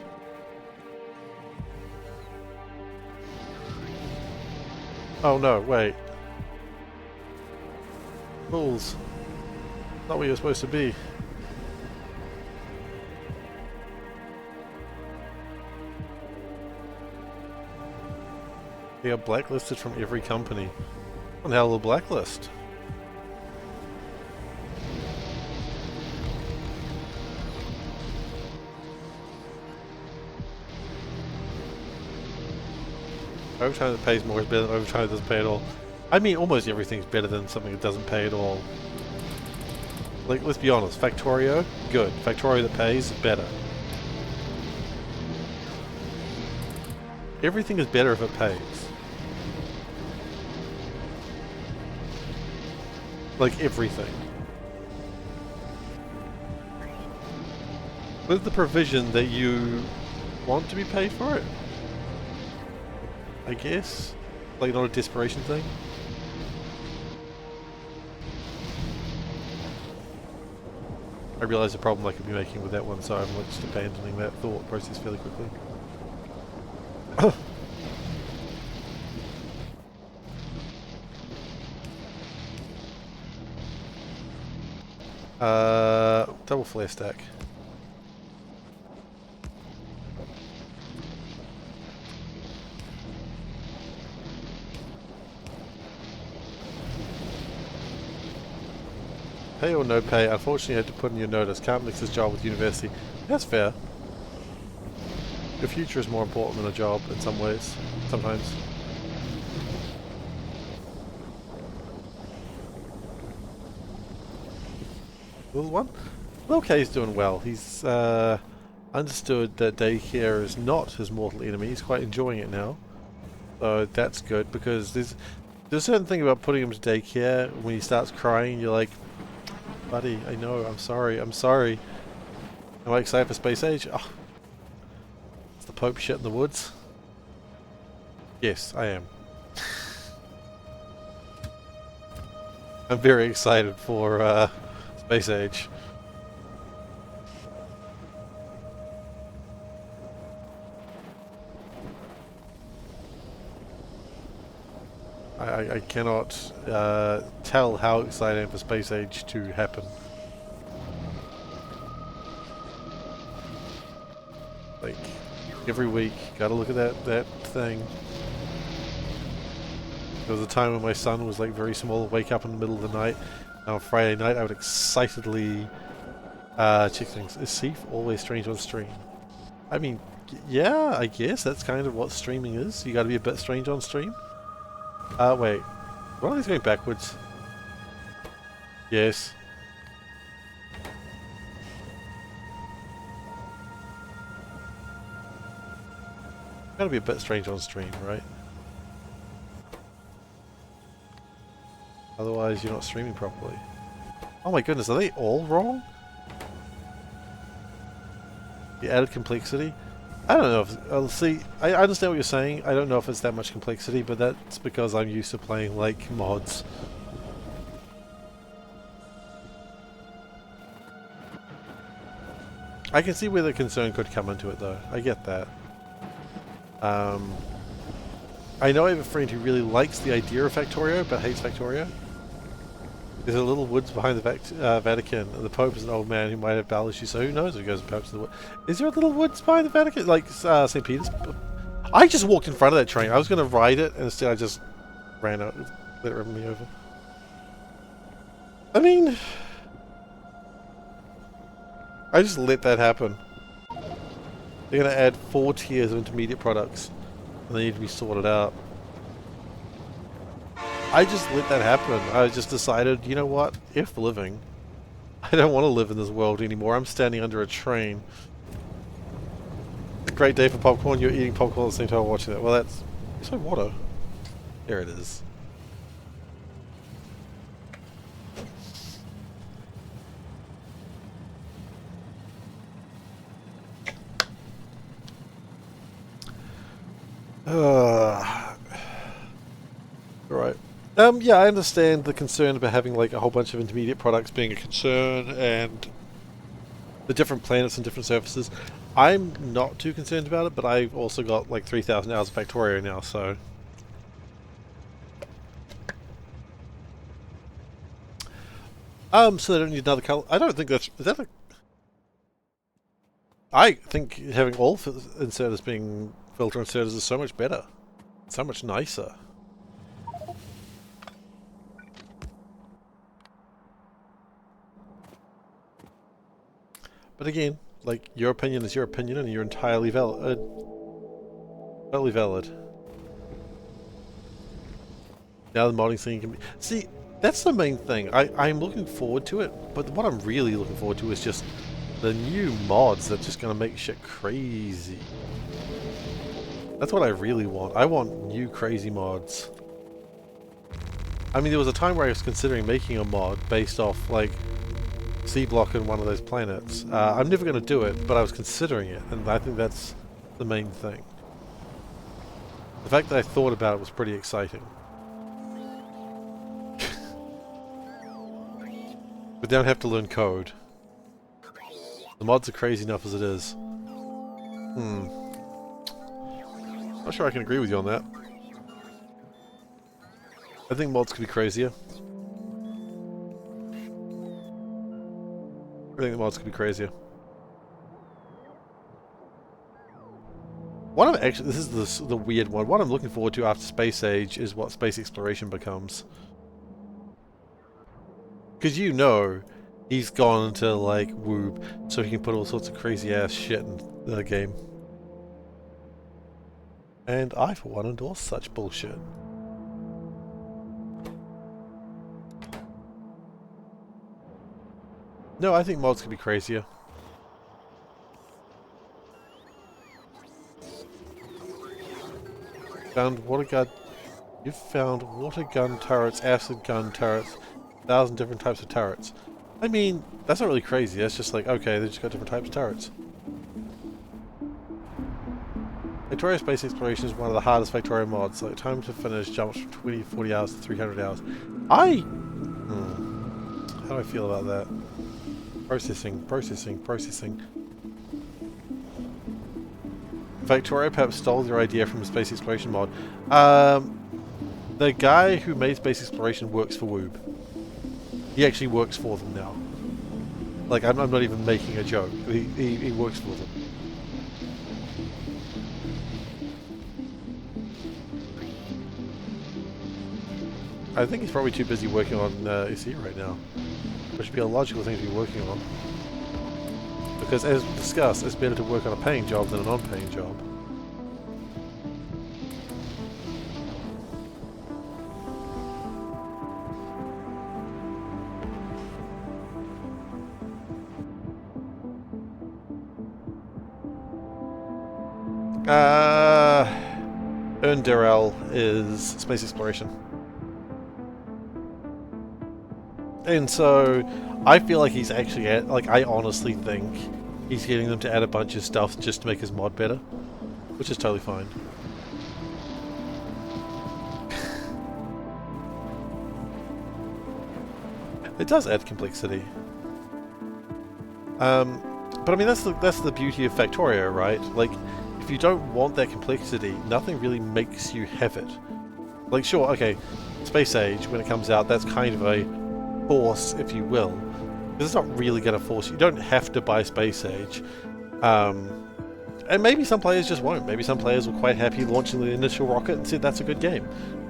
Oh no, wait. Fools. Not where you're supposed to be. They are blacklisted from every company. What the hell of a blacklist? Overtime that pays more is better than overtime that doesn't pay at all. I mean, almost everything's better than something that doesn't pay at all. Like, let's be honest, Factorio, good. Factorio that pays, better. Everything is better if it pays. Like, everything. With the provision that you want to be paid for it, I guess. Like, not a desperation thing. I realise the problem I could be making with that one, so I'm just abandoning that thought process fairly quickly. Double flare stack. Pay or no pay, unfortunately you had to put in your notice. Can't mix this job with university. That's fair. Your future is more important than a job in some ways. Sometimes. Little one? Lil K's doing well. He's understood that daycare is not his mortal enemy. He's quite enjoying it now. So that's good, because there's a certain thing about putting him to daycare. When he starts crying, you're like, buddy, I know, I'm sorry. Am I excited for Space Age? Oh. It's the Pope shit in the woods. Yes, I am. I'm very excited for Space Age. I cannot tell how excited I am for Space Age to happen. Like, every week, gotta look at that thing. There was a time when my son was like very small, wake up in the middle of the night, and on Friday night I would excitedly check things. Is Seif always strange on stream? I mean, yeah, I guess that's kind of what streaming is. You gotta be a bit strange on stream. Wait. One of these going backwards? Yes. Gotta be a bit strange on stream, right? Otherwise you're not streaming properly. Oh my goodness, are they all wrong? The added complexity? I don't know if... see, I understand what you're saying. I don't know if it's that much complexity, but that's because I'm used to playing, like, mods. I can see where the concern could come into it, though. I get that. I know I have a friend who really likes the idea of Factorio, but hates Factorio. There's a little woods behind the Vatican, and the Pope is an old man who might have bowel issues, so who knows if he goes and pokes in the wood. Is there a little woods behind the Vatican? Like, St. Peter's? I just walked in front of that train. I was going to ride it, and instead I just ran out, let it run me over. I mean... I just let that happen. They're going to add 4 tiers of intermediate products, and they need to be sorted out. I just let that happen. I just decided, you know what? If living. I don't want to live in this world anymore. I'm standing under a train. A great day for popcorn. You're eating popcorn at the same time watching that. Well, that's... Where's my water? There it is. Alright. Yeah, I understand the concern about having like a whole bunch of intermediate products being a concern and the different planets and different surfaces. I'm not too concerned about it, but I've also got like 3,000 hours of Factorio now, so... so they don't need another color. I don't think that's... Is that a... I think having all inserters being filter inserters is so much better. So much nicer. But again, like, your opinion is your opinion and you're entirely valid. Totally valid. Now the modding scene can be... See, that's the main thing. I'm looking forward to it, but what I'm really looking forward to is just the new mods that's just going to make shit crazy. That's what I really want. I want new crazy mods. I mean, there was a time where I was considering making a mod based off, like, Seablock in one of those planets. I'm never going to do it, but I was considering it, and I think that's the main thing. The fact that I thought about it was pretty exciting. But they don't have to learn code. The mods are crazy enough as it is. Not sure I can agree with you on that. I think mods could be crazier. I think the mods could be crazier. What I'm actually... This is the weird one. What I'm looking forward to after Space Age is what space exploration becomes. Because you know, he's gone into, like, Woob, so he can put all sorts of crazy-ass shit in the game. And I, for one, endorse such bullshit. No, I think mods could be crazier. Found water gun... You've found water gun turrets, acid gun turrets, 1,000 different types of turrets. I mean, that's not really crazy. That's just like, okay, they just got different types of turrets. Factorio Space Exploration is one of the hardest Factorio mods. Like, time to finish jumps from 20 to 40 hours to 300 hours. How do I feel about that? Processing. Factorio perhaps stole their idea from the Space Exploration mod. The guy who made Space Exploration works for Woob. He actually works for them now. Like, I'm not even making a joke. He works for them. I think he's probably too busy working on SE right now. Which would be a logical thing to be working on. Because as discussed, it's better to work on a paying job than a non-paying job. Ernderel is space exploration. And so, I feel like he's actually I honestly think he's getting them to add a bunch of stuff just to make his mod better. Which is totally fine. It does add complexity. But I mean, that's the beauty of Factorio, right? Like, if you don't want that complexity, nothing really makes you have it. Like, sure, okay, Space Age, when it comes out, that's kind of a force, if you will. Because it's not really going to force you. You don't have to buy Space Age. And maybe some players just won't. Maybe some players were quite happy launching the initial rocket and said, that's a good game.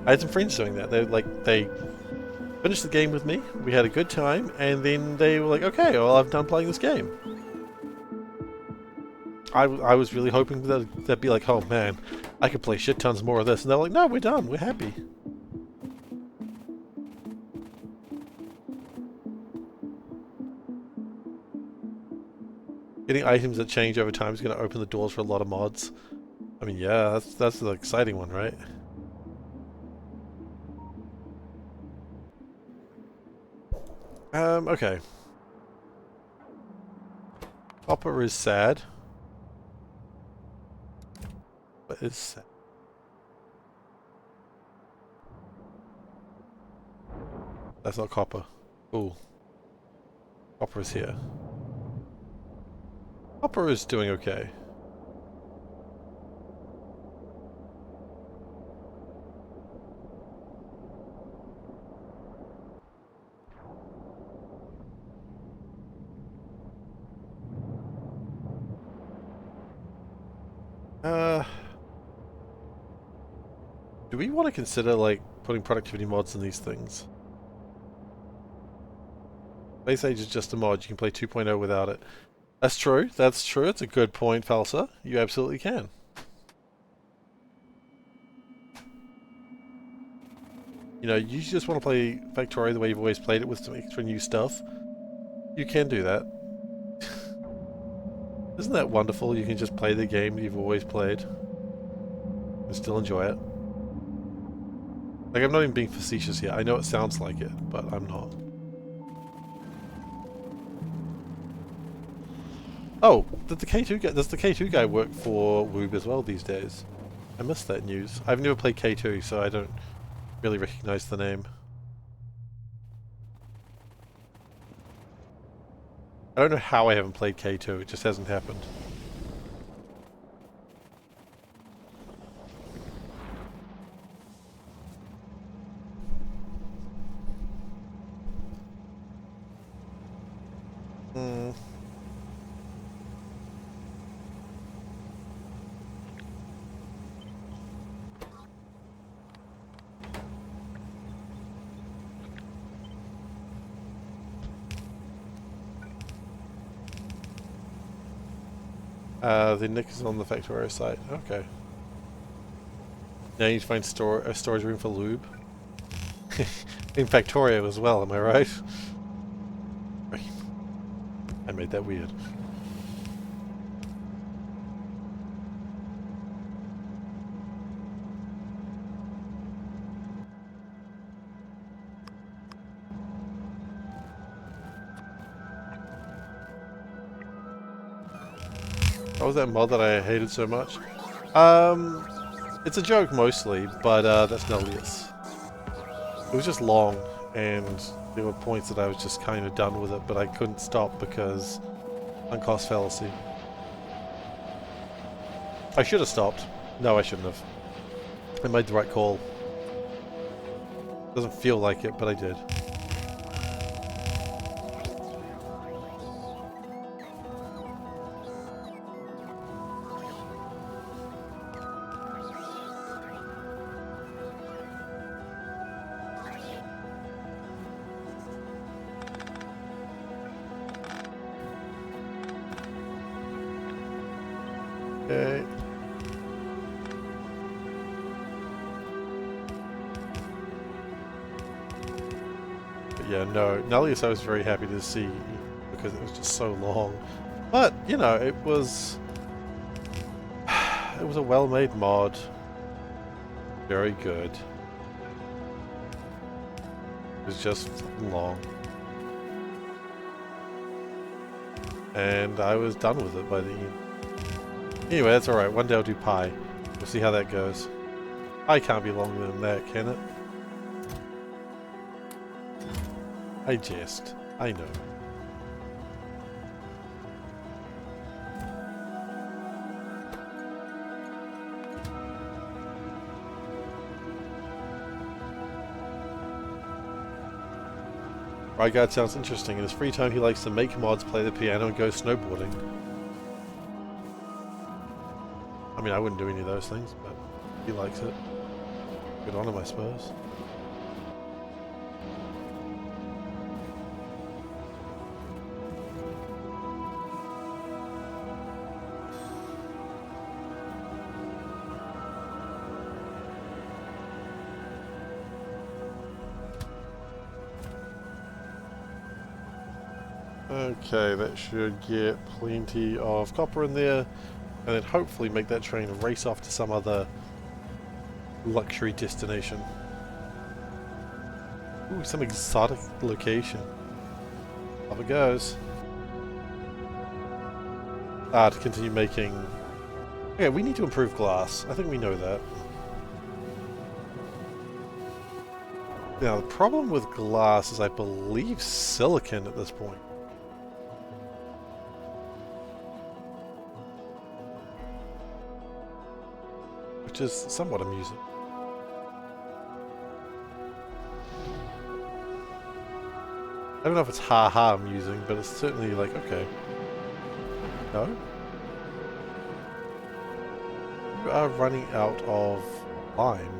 I had some friends doing that. They finished the game with me, we had a good time, and then they were like, okay, well, I'm done playing this game. I was really hoping that they'd be like, oh man, I could play shit tons more of this. And they're like, no, we're done, we're happy. Getting items that change over time is going to open the doors for a lot of mods. I mean, yeah, that's the exciting one, right? Okay. Copper is sad. What is sad? That's not copper. Ooh. Copper is here. Copper is doing okay. Do we want to consider, like, putting productivity mods in these things? Space Age is just a mod. You can play 2.0 without it. That's true. That's true. It's a good point, Falsa. You absolutely can. You know, you just want to play Factorio the way you've always played it with some extra new stuff. You can do that. Isn't that wonderful? You can just play the game you've always played and still enjoy it. Like, I'm not even being facetious here. I know it sounds like it, but I'm not. Oh, does the K2 guy work for Woob as well these days? I missed that news. I've never played K2, so I don't really recognize the name. I don't know how I haven't played K2, it just hasn't happened. The Nick is on the Factorio site. Okay. Now you need to find a storage room for lube. In Factorio as well, am I right? I made that weird. What was that mod that I hated so much? It's a joke mostly, but that's Nellius. It was just long, and there were points that I was just kind of done with it, but I couldn't stop because uncost fallacy. I should have stopped. No, I shouldn't have. I made the right call. Doesn't feel like it, but I did. Okay. But yeah, no. Nellius I was very happy to see because it was just so long. But, you know, it was a well-made mod. Very good. It was just long. And I was done with it by the end. Anyway, that's alright. One day I'll do pi. We'll see how that goes. Pi can't be longer than that, can it? I jest. I know. Ryguard sounds interesting. In his free time he likes to make mods, play the piano, and go snowboarding. I mean, I wouldn't do any of those things, but he likes it. Good on him, I suppose. Okay, that should get plenty of copper in there. And then hopefully make that train race off to some other luxury destination. Ooh, some exotic location. Off it goes. To continue making... Okay, we need to improve glass. I think we know that. Now, the problem with glass is I believe silicon at this point. Which is somewhat amusing. I don't know if it's ha-ha amusing, but it's certainly like, okay. No? You are running out of lime.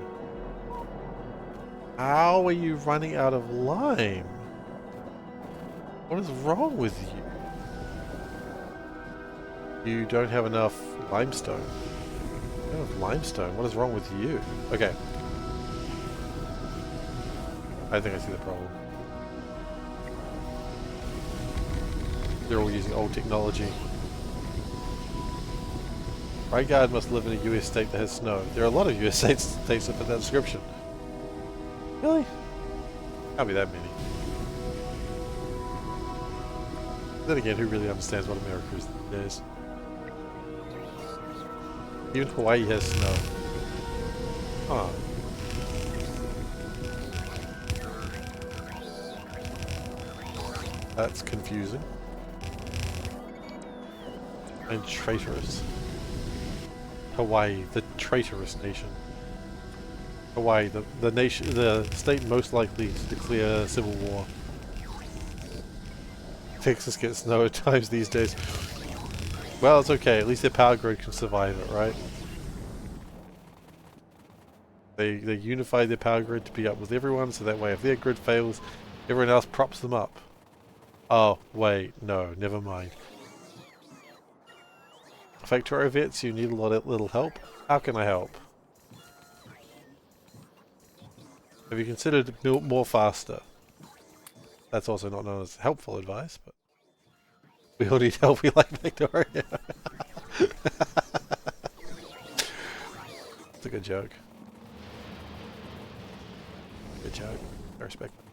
How are you running out of lime? What is wrong with you? You don't have enough limestone. You don't have limestone. What is wrong with you? Okay. I think I see the problem. They're all using old technology. Ryguard must live in a US state that has snow. There are a lot of US states that fit that description. Really? Can't be that many. Then again, who really understands what America is these days? Even Hawaii has snow. Huh. That's confusing. And traitorous. Hawaii, the traitorous nation. Hawaii, the nation, the state most likely to declare civil war. Texas gets snow at times these days. Well, it's okay. At least their power grid can survive it, right? They unify their power grid to be up with everyone, so that way if their grid fails, everyone else props them up. Oh, wait, no, never mind. Factorio vets, you need a little help. How can I help? Have you considered build more faster? That's also not known as helpful advice, but we all need help. We like Factorio. It's a good joke. Good joke. I respect it.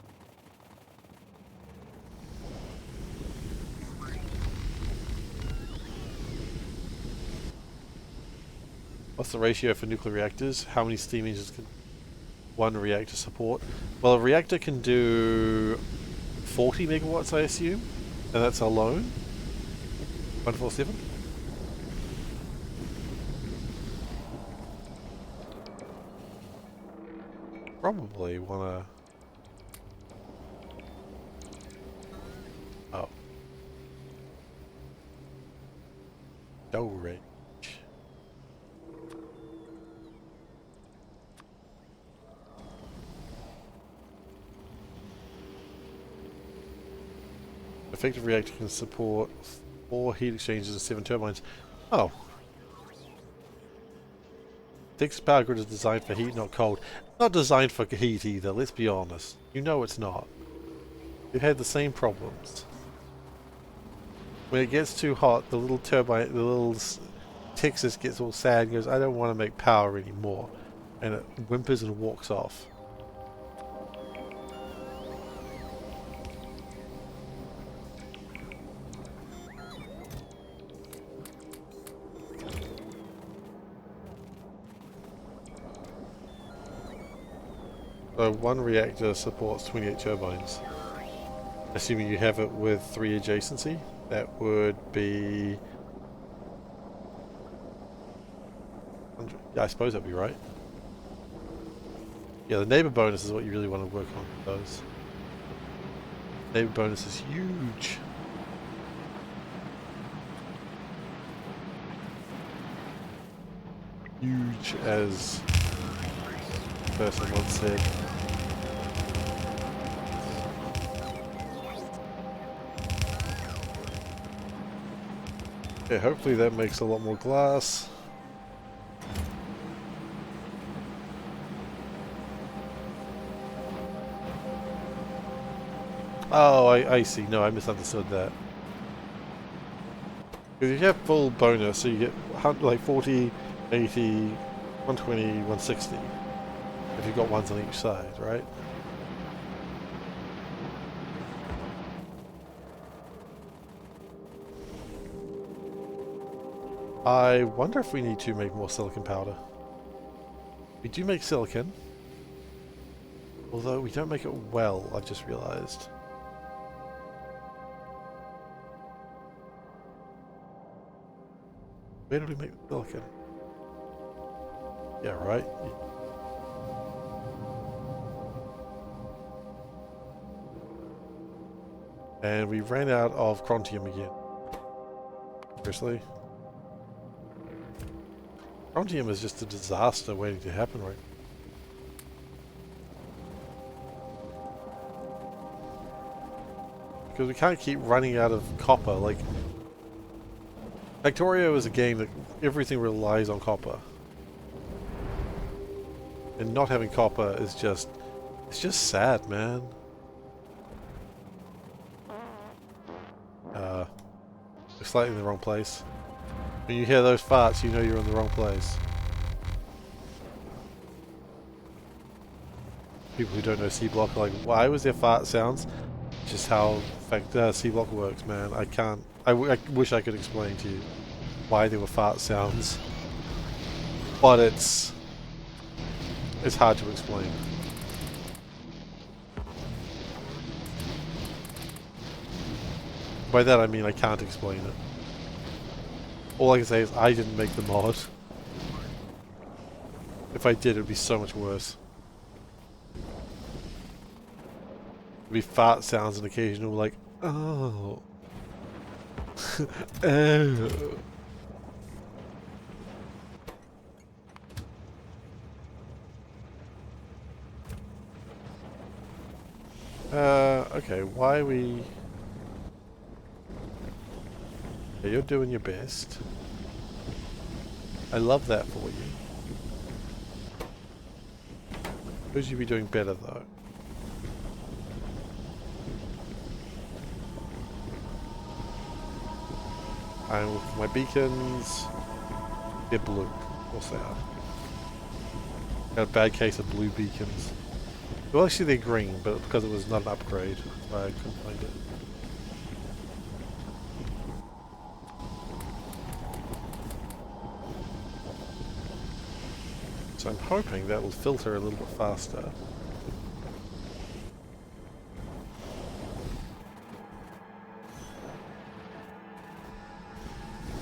What's the ratio for nuclear reactors? How many steam engines can one reactor support? Well, a reactor can do 40 megawatts, I assume, and that's alone. 147. Probably wanna. Oh. Dough range. Effective reactor can support 4 heat exchangers and 7 turbines. Oh. Texas power grid is designed for heat, not cold. Not designed for heat either, let's be honest. You know it's not. We've had the same problems. When it gets too hot, the little turbine, the little Texas gets all sad and goes, I don't want to make power anymore. And it whimpers and walks off. So one reactor supports 28 turbines. Assuming you have it with 3 adjacency, that would be... Yeah, I suppose that'd be right. Yeah, the neighbor bonus is what you really want to work on with those. Neighbor bonus is huge. Huge, as the person once said. Okay, hopefully that makes a lot more glass. Oh, I see. No, I misunderstood that. Because if you have full bonus, so you get like 40, 80, 120, 160. If you've got ones on each side, right? I wonder if we need to make more silicon powder. We do make silicon. Although we don't make it well, I've just realised. Where did we make the silicon? Yeah, right. And we ran out of Chrontium again. Seriously? Chrontium is just a disaster waiting to happen right now. Because we can't keep running out of copper. Like, Factorio is a game that everything relies on copper. And not having copper is just... it's just sad, man. We're slightly in the wrong place. When you hear those farts, you know you're in the wrong place. People who don't know Seablock are like, why was there fart sounds? Just how Seablock works, man. I can't... I wish I could explain to you why there were fart sounds. But it's hard to explain. By that I mean I can't explain it. All I can say is I didn't make the mod. If I did, it would be so much worse. There'd be fart sounds and occasional like, oh. Oh. Okay, why are we... yeah, you're doing your best. I love that for you. Could you be doing better though? And with my beacons, they're blue. Of course they are. Got a bad case of blue beacons. Well, actually they're green, but because it was not an upgrade, that's why I couldn't find it. So I'm hoping that will filter a little bit faster.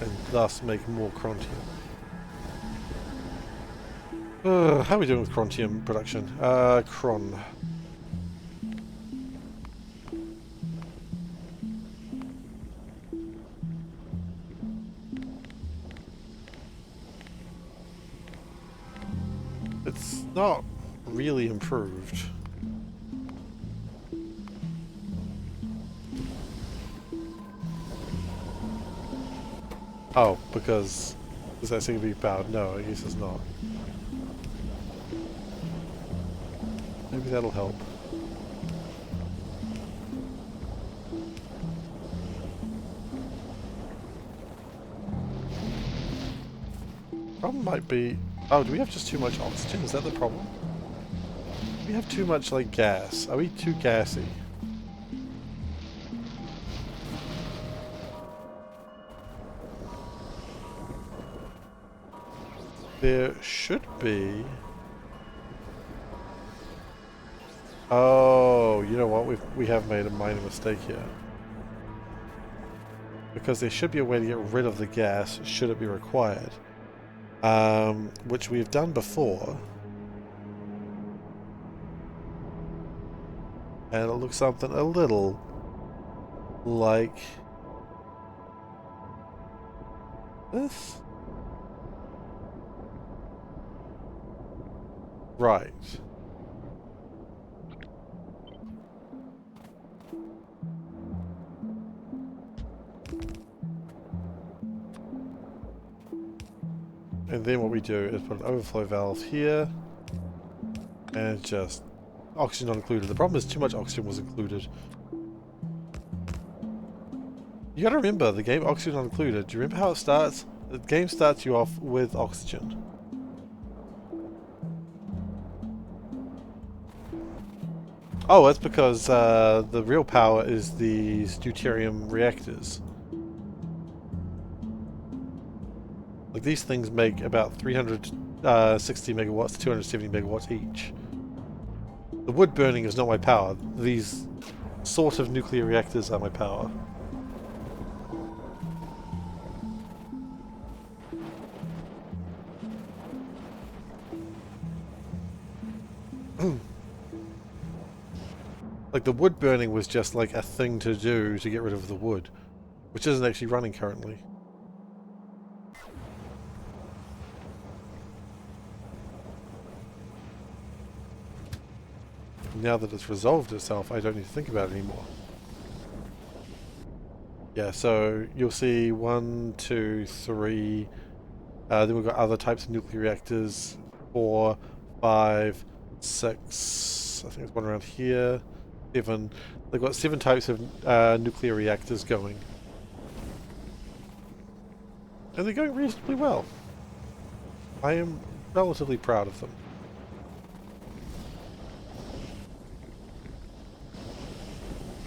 And thus make more Chrontium. How are we doing with Chrontium production? Chron. It's not really improved. Oh, because is that going to be powered? No, I guess it's not. Maybe that'll help. Problem might be... oh, do we have just too much oxygen? Is that the problem? We have too much, like, gas. Are we too gassy? There should be... oh, you know what? We have made a minor mistake here. Because there should be a way to get rid of the gas, should it be required. Which we've done before. And it looks something a little like this. Right. And then what we do is put an overflow valve here, and just oxygen not included. The problem is too much oxygen was included. You gotta remember, the game oxygen not included. Do you remember how it starts? The game starts you off with oxygen. Oh, that's because the real power is these deuterium reactors. Like, these things make about 360 megawatts to 270 megawatts each. The wood burning is not my power. These sort of nuclear reactors are my power. Like, the wood burning was just like a thing to do to get rid of the wood, which isn't actually running currently. Now that it's resolved itself, I don't need to think about it anymore. Yeah, so you'll see 1, 2, 3. Then we've got other types of nuclear reactors. 4, 5, 6. I think there's one around here. 7. They've got 7 types of nuclear reactors going. And they're going reasonably well. I am relatively proud of them.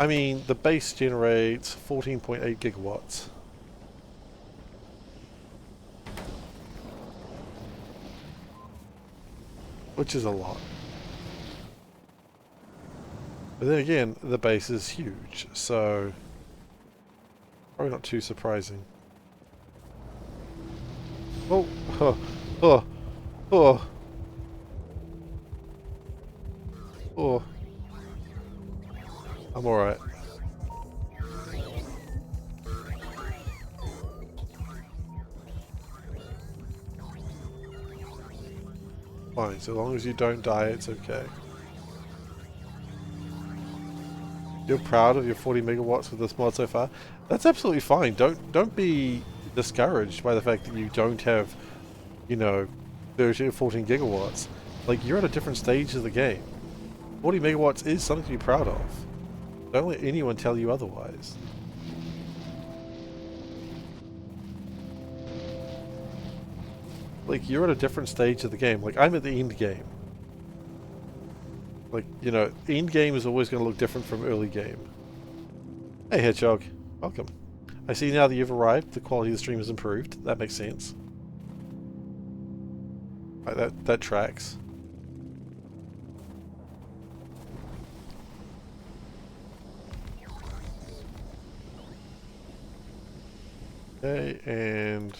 I mean, the base generates 14.8 gigawatts. Which is a lot. But then again, the base is huge, so probably not too surprising. Oh, oh, oh, oh, oh. I'm alright. Fine, so long as you don't die, it's okay. You're proud of your 40 megawatts with this mod so far? That's absolutely fine. Don't be discouraged by the fact that you don't have, you know, 13 or 14 gigawatts. Like, you're at a different stage of the game. 40 megawatts is something to be proud of. Don't let anyone tell you otherwise. Like, you're at a different stage of the game. Like, I'm at the end game. Like, you know, end game is always going to look different from early game. Hey, Hedgehog. Welcome. I see now that you've arrived, the quality of the stream has improved. That makes sense. Right, that tracks. Okay, and...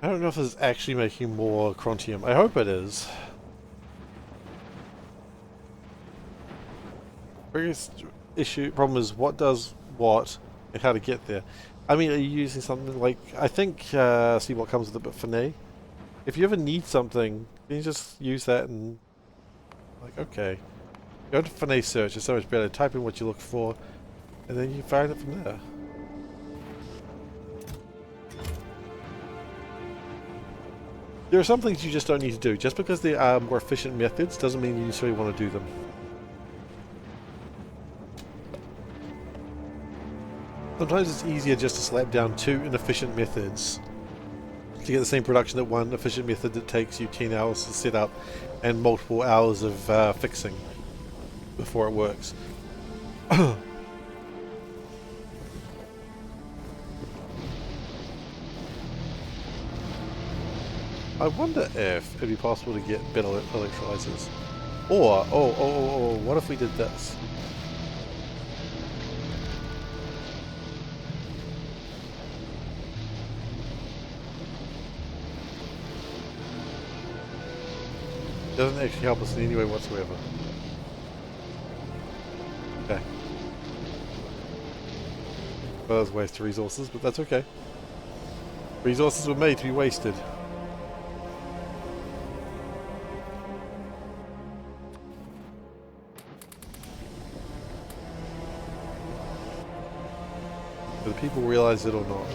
I don't know if this is actually making more Crontium. I hope it is. Biggest problem is what does what and how to get there. I mean, are you using something like... I think Seablock comes with it, but Finay. If you ever need something, you just use that and... Like, okay. Go to Finay search, it's so much better. Type in what you look for, and then you find it from there. There are some things you just don't need to do. Just because they are more efficient methods doesn't mean you necessarily want to do them. Sometimes it's easier just to slap down 2 inefficient methods to get the same production that one efficient method that takes you 10 hours to set up and multiple hours of fixing before it works. I wonder if it'd be possible to get better electrolyzers. Or, what if we did this? Doesn't actually help us in any way whatsoever. Okay. Well, that's waste of resources, but that's okay. Resources were made to be wasted. Do the people realize it or not?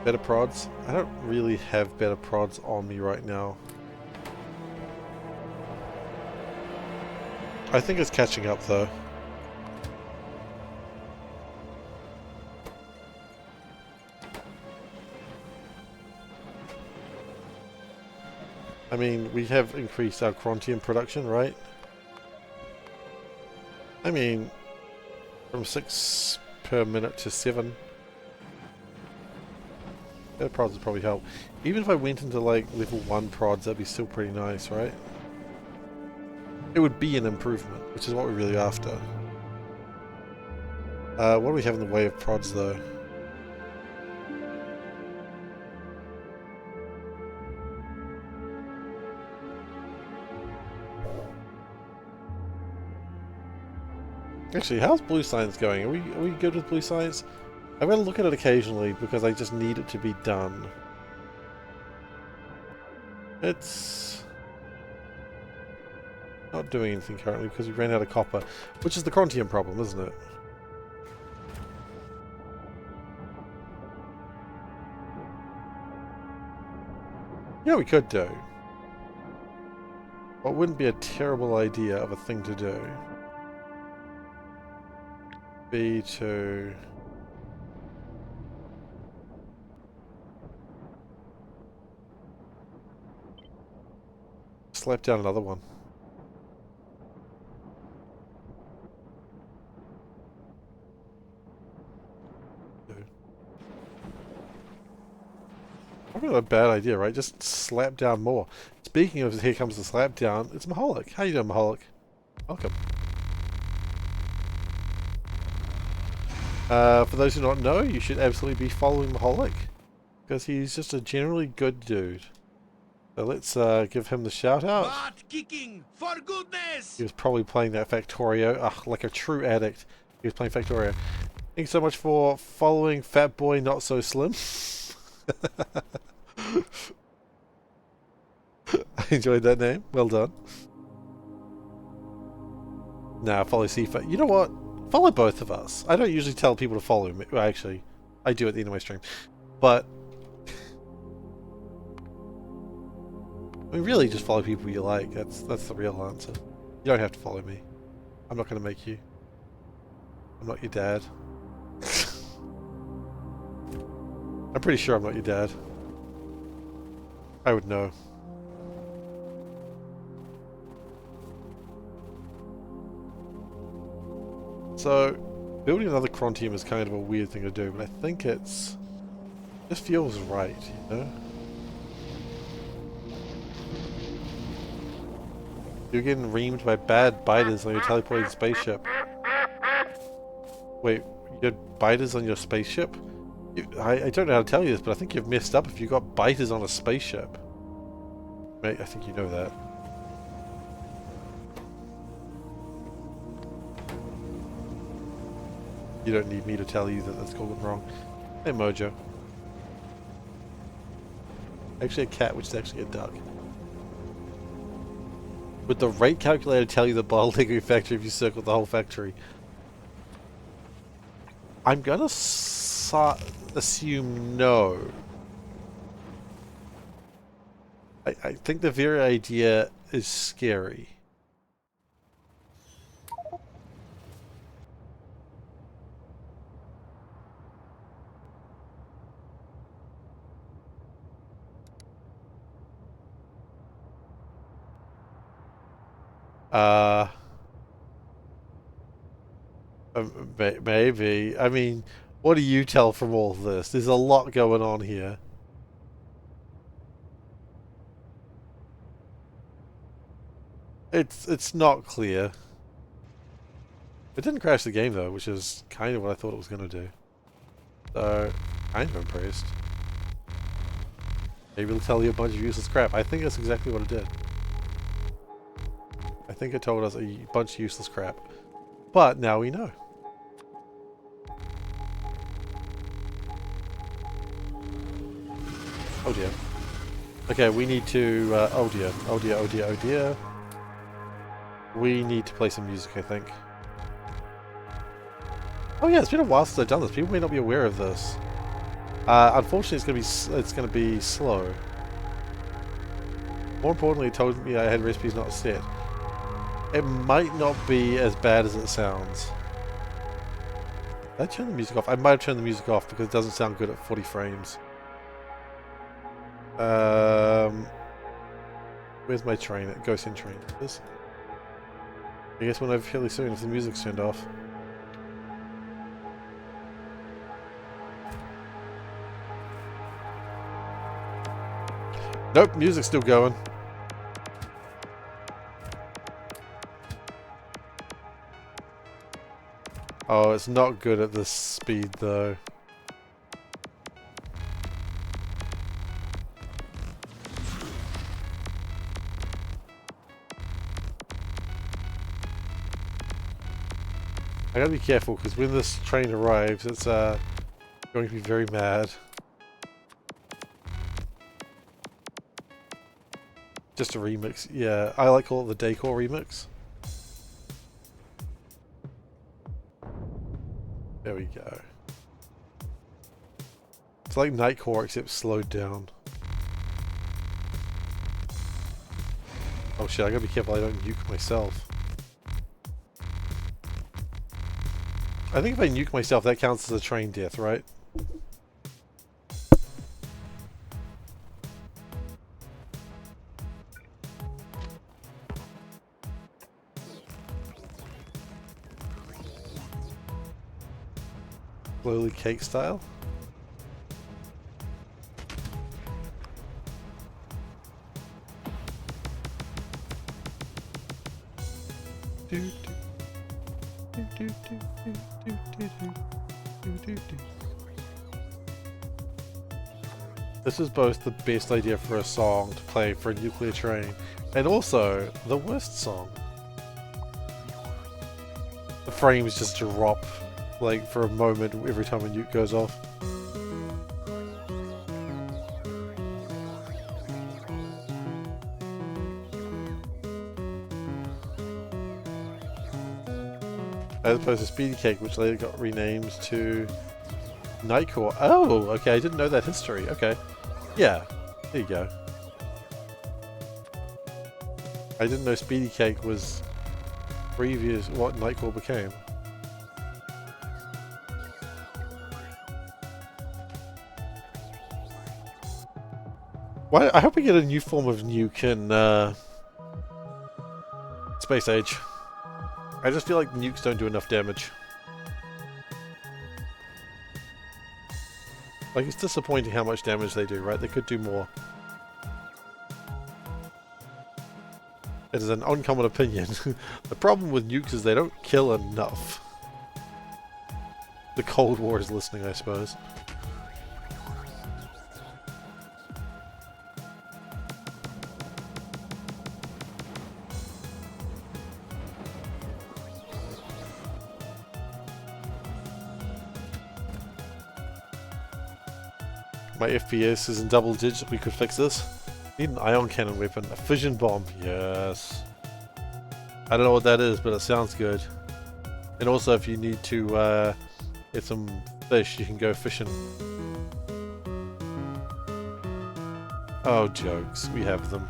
Better prods? I don't really have better prods on me right now. I think it's catching up though. I mean, we have increased our Crontium production, right? I mean, from 6 per minute to 7. That prods would probably help. Even if I went into like level 1 prods, that'd be still pretty nice, right? It would be an improvement, which is what we're really after. What do we have in the way of prods though? Actually, how's blue science going? Are we good with blue science? I'm gonna look at it occasionally because I just need it to be done. It's not doing anything currently because we ran out of copper, which is the Crontium problem, isn't it? You know what we could do? What wouldn't be a terrible idea of a thing to do? Be to... slap down another one. Probably not a bad idea, right? Just slap down more. Speaking of here comes the slap down, it's Maholic. How you doing, Maholic? Welcome. For those who don't know, you should absolutely be following Maholic, because he's just a generally good dude. So let's give him the shout out. Butt kicking, for goodness! He was probably playing that Factorio. Ugh, like a true addict. He was playing Factorio. Thanks so much for following Fat Boy Not So Slim. I enjoyed that name. Well done. Nah, follow Seafer. You know what? Follow both of us. I don't usually tell people to follow me. Well, actually, I do at the end of my stream. But I mean, really, just follow people you like. That's the real answer. You don't have to follow me. I'm not going to make you. I'm not your dad. I'm pretty sure I'm not your dad. I would know. So, building another Crontium is kind of a weird thing to do, but I think it's... just feels right, you know? You're getting reamed by bad biters on your teleporting spaceship. Wait, you had biters on your spaceship? I don't know how to tell you this, but I think you've messed up if you got biters on a spaceship. Mate, I think you know that. You don't need me to tell you that that's called wrong. Hey, Mojo. Actually a cat, which is actually a duck. Would the rate calculator tell you the bottlenecking factor if you circled the whole factory? I'm gonna assume no. I think the very idea is scary. Maybe. I mean, what do you tell from all this? There's a lot going on here. It's not clear. It didn't crash the game though, which is kind of what I thought it was going to do. So, kind of impressed. Maybe it'll tell you a bunch of useless crap. I think that's exactly what it did. I think it told us a bunch of useless crap. But now we know. Oh dear. Okay, we need to... oh dear. Oh dear, oh dear, oh dear. We need to play some music, I think. Oh yeah, it's been a while since I've done this. People may not be aware of this. Unfortunately, it's gonna be slow. More importantly, it told me I had recipes not set. It might not be as bad as it sounds. Did I turn the music off? I might have turned the music off because it doesn't sound good at 40 frames. Where's my train? Ghost in train. This. I guess when over fairly soon if the music's turned off. Nope, music's still going. Oh, it's not good at this speed though. I gotta be careful because when this train arrives, it's going to be very mad. Just a remix, yeah. I like call it the Decor remix. There we go. It's like Nightcore except slowed down. Oh shit, I gotta be careful I don't nuke myself. I think if I nuke myself, that counts as a train death, right? Slowly cake style. This is both the best idea for a song to play for a nuclear train, and also the worst song. The frames just drop, like, for a moment every time a nuke goes off. As opposed to Speedy Cake, which later got renamed to Nightcore. Oh, okay, I didn't know that history. Okay. Yeah, there you go. I didn't know Speedy Cake was previous what Nightcore became. Why? I hope we get a new form of nuke in Space Age. I just feel like nukes don't do enough damage. Like, it's disappointing how much damage they do, right? They could do more. It is an uncommon opinion. The problem with nukes is they don't kill enough. The Cold War is listening, I suppose. My FPS is in double digits. We could fix this. Need an ion cannon weapon. A fission bomb. Yes. I don't know what that is, but it sounds good. And also, if you need to get some fish, you can go fishing. Oh, jokes. We have them.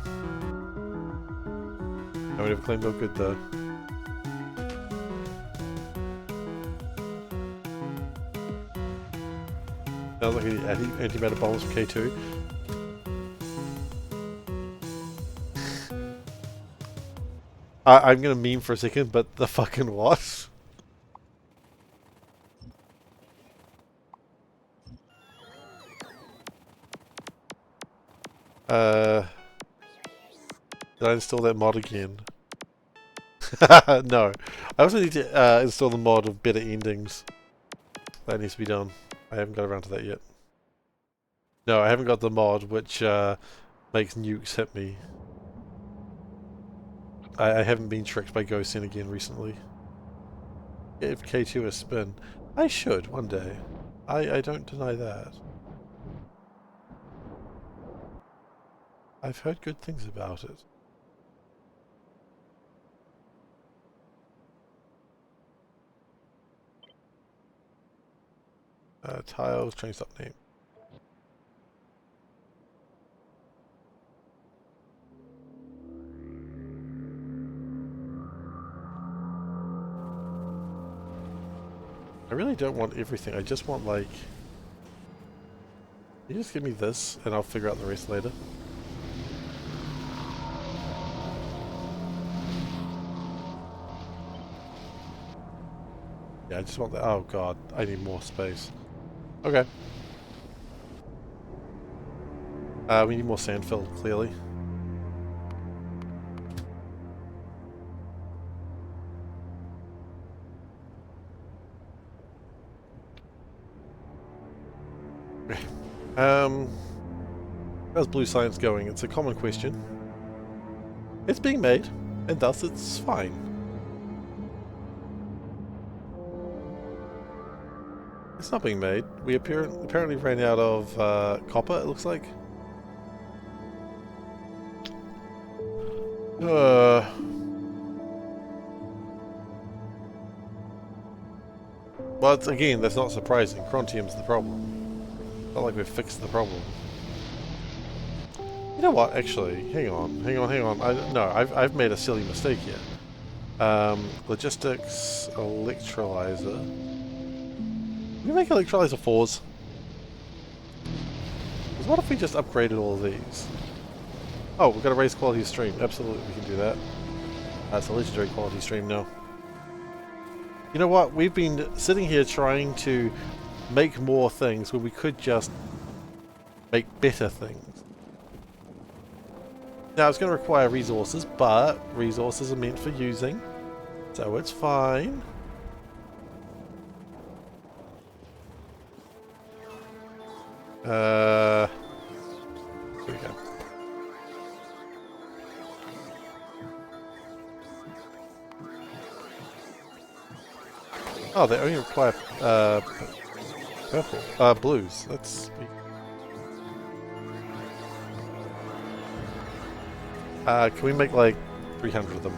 I would have claimed they're good, though. Sounds like antimatter bombs from K2. I'm gonna meme for a second, but the fucking what? Did I install that mod again? No. I also need to install the mod of better endings. That needs to be done. I haven't got around to that yet. No, I haven't got the mod which makes nukes hit me. I haven't been tricked by Ghost in again recently. Give K2 a spin. I should one day. I don't deny that. I've heard good things about it. Tiles, train stop name. I really don't want everything. I just want, like... You just give me this, and I'll figure out the rest later. Yeah, I just want that. Oh god, I need more space. Okay. We need more sand filled, clearly. How's blue science going? It's a common question. It's being made, and thus it's fine. It's not being made. We apparently ran out of copper, it looks like. But again, that's not surprising. Chrontium's the problem. Not like we've fixed the problem. You know what? Actually, hang on. I've made a silly mistake here. Logistics, electrolyzer. Can we make electrolyzer 4s? Because what if we just upgraded all of these? Oh, we've got to raise quality of stream. Absolutely, we can do that. That's a legendary quality stream now. You know what? We've been sitting here trying to make more things when we could just make better things. Now, it's going to require resources, but resources are meant for using, so it's fine. Here we go. Oh, they only require purple, blues. Let's. Can we make like 300 of them?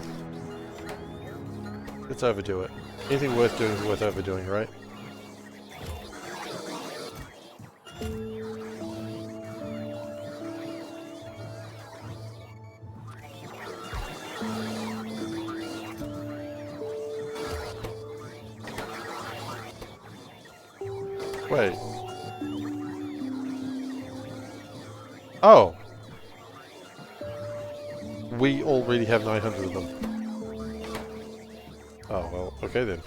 Let's overdo it. Anything worth doing is worth overdoing, right? Wait. Oh. We already have 900 of them. Oh, well, okay then.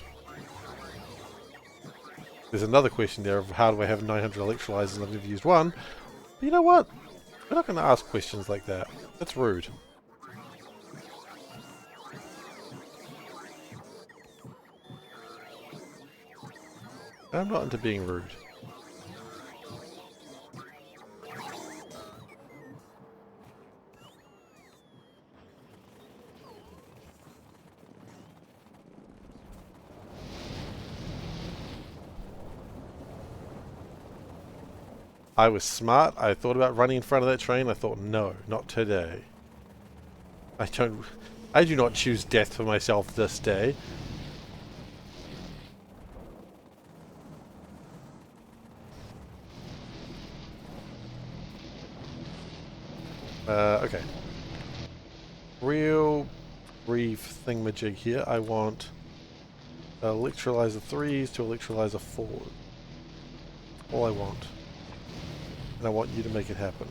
There's another question there of how do I have 900 electrolyzers and I've never used one. But you know what? We're not going to ask questions like that. That's rude. I'm not into being rude. I was smart. I thought about running in front of that train. I thought, no, not today. I do not choose death for myself this day. Okay. Real brief thingamajig here. I want electrolyzer 3s to electrolyzer 4s. All I want. And I want you to make it happen.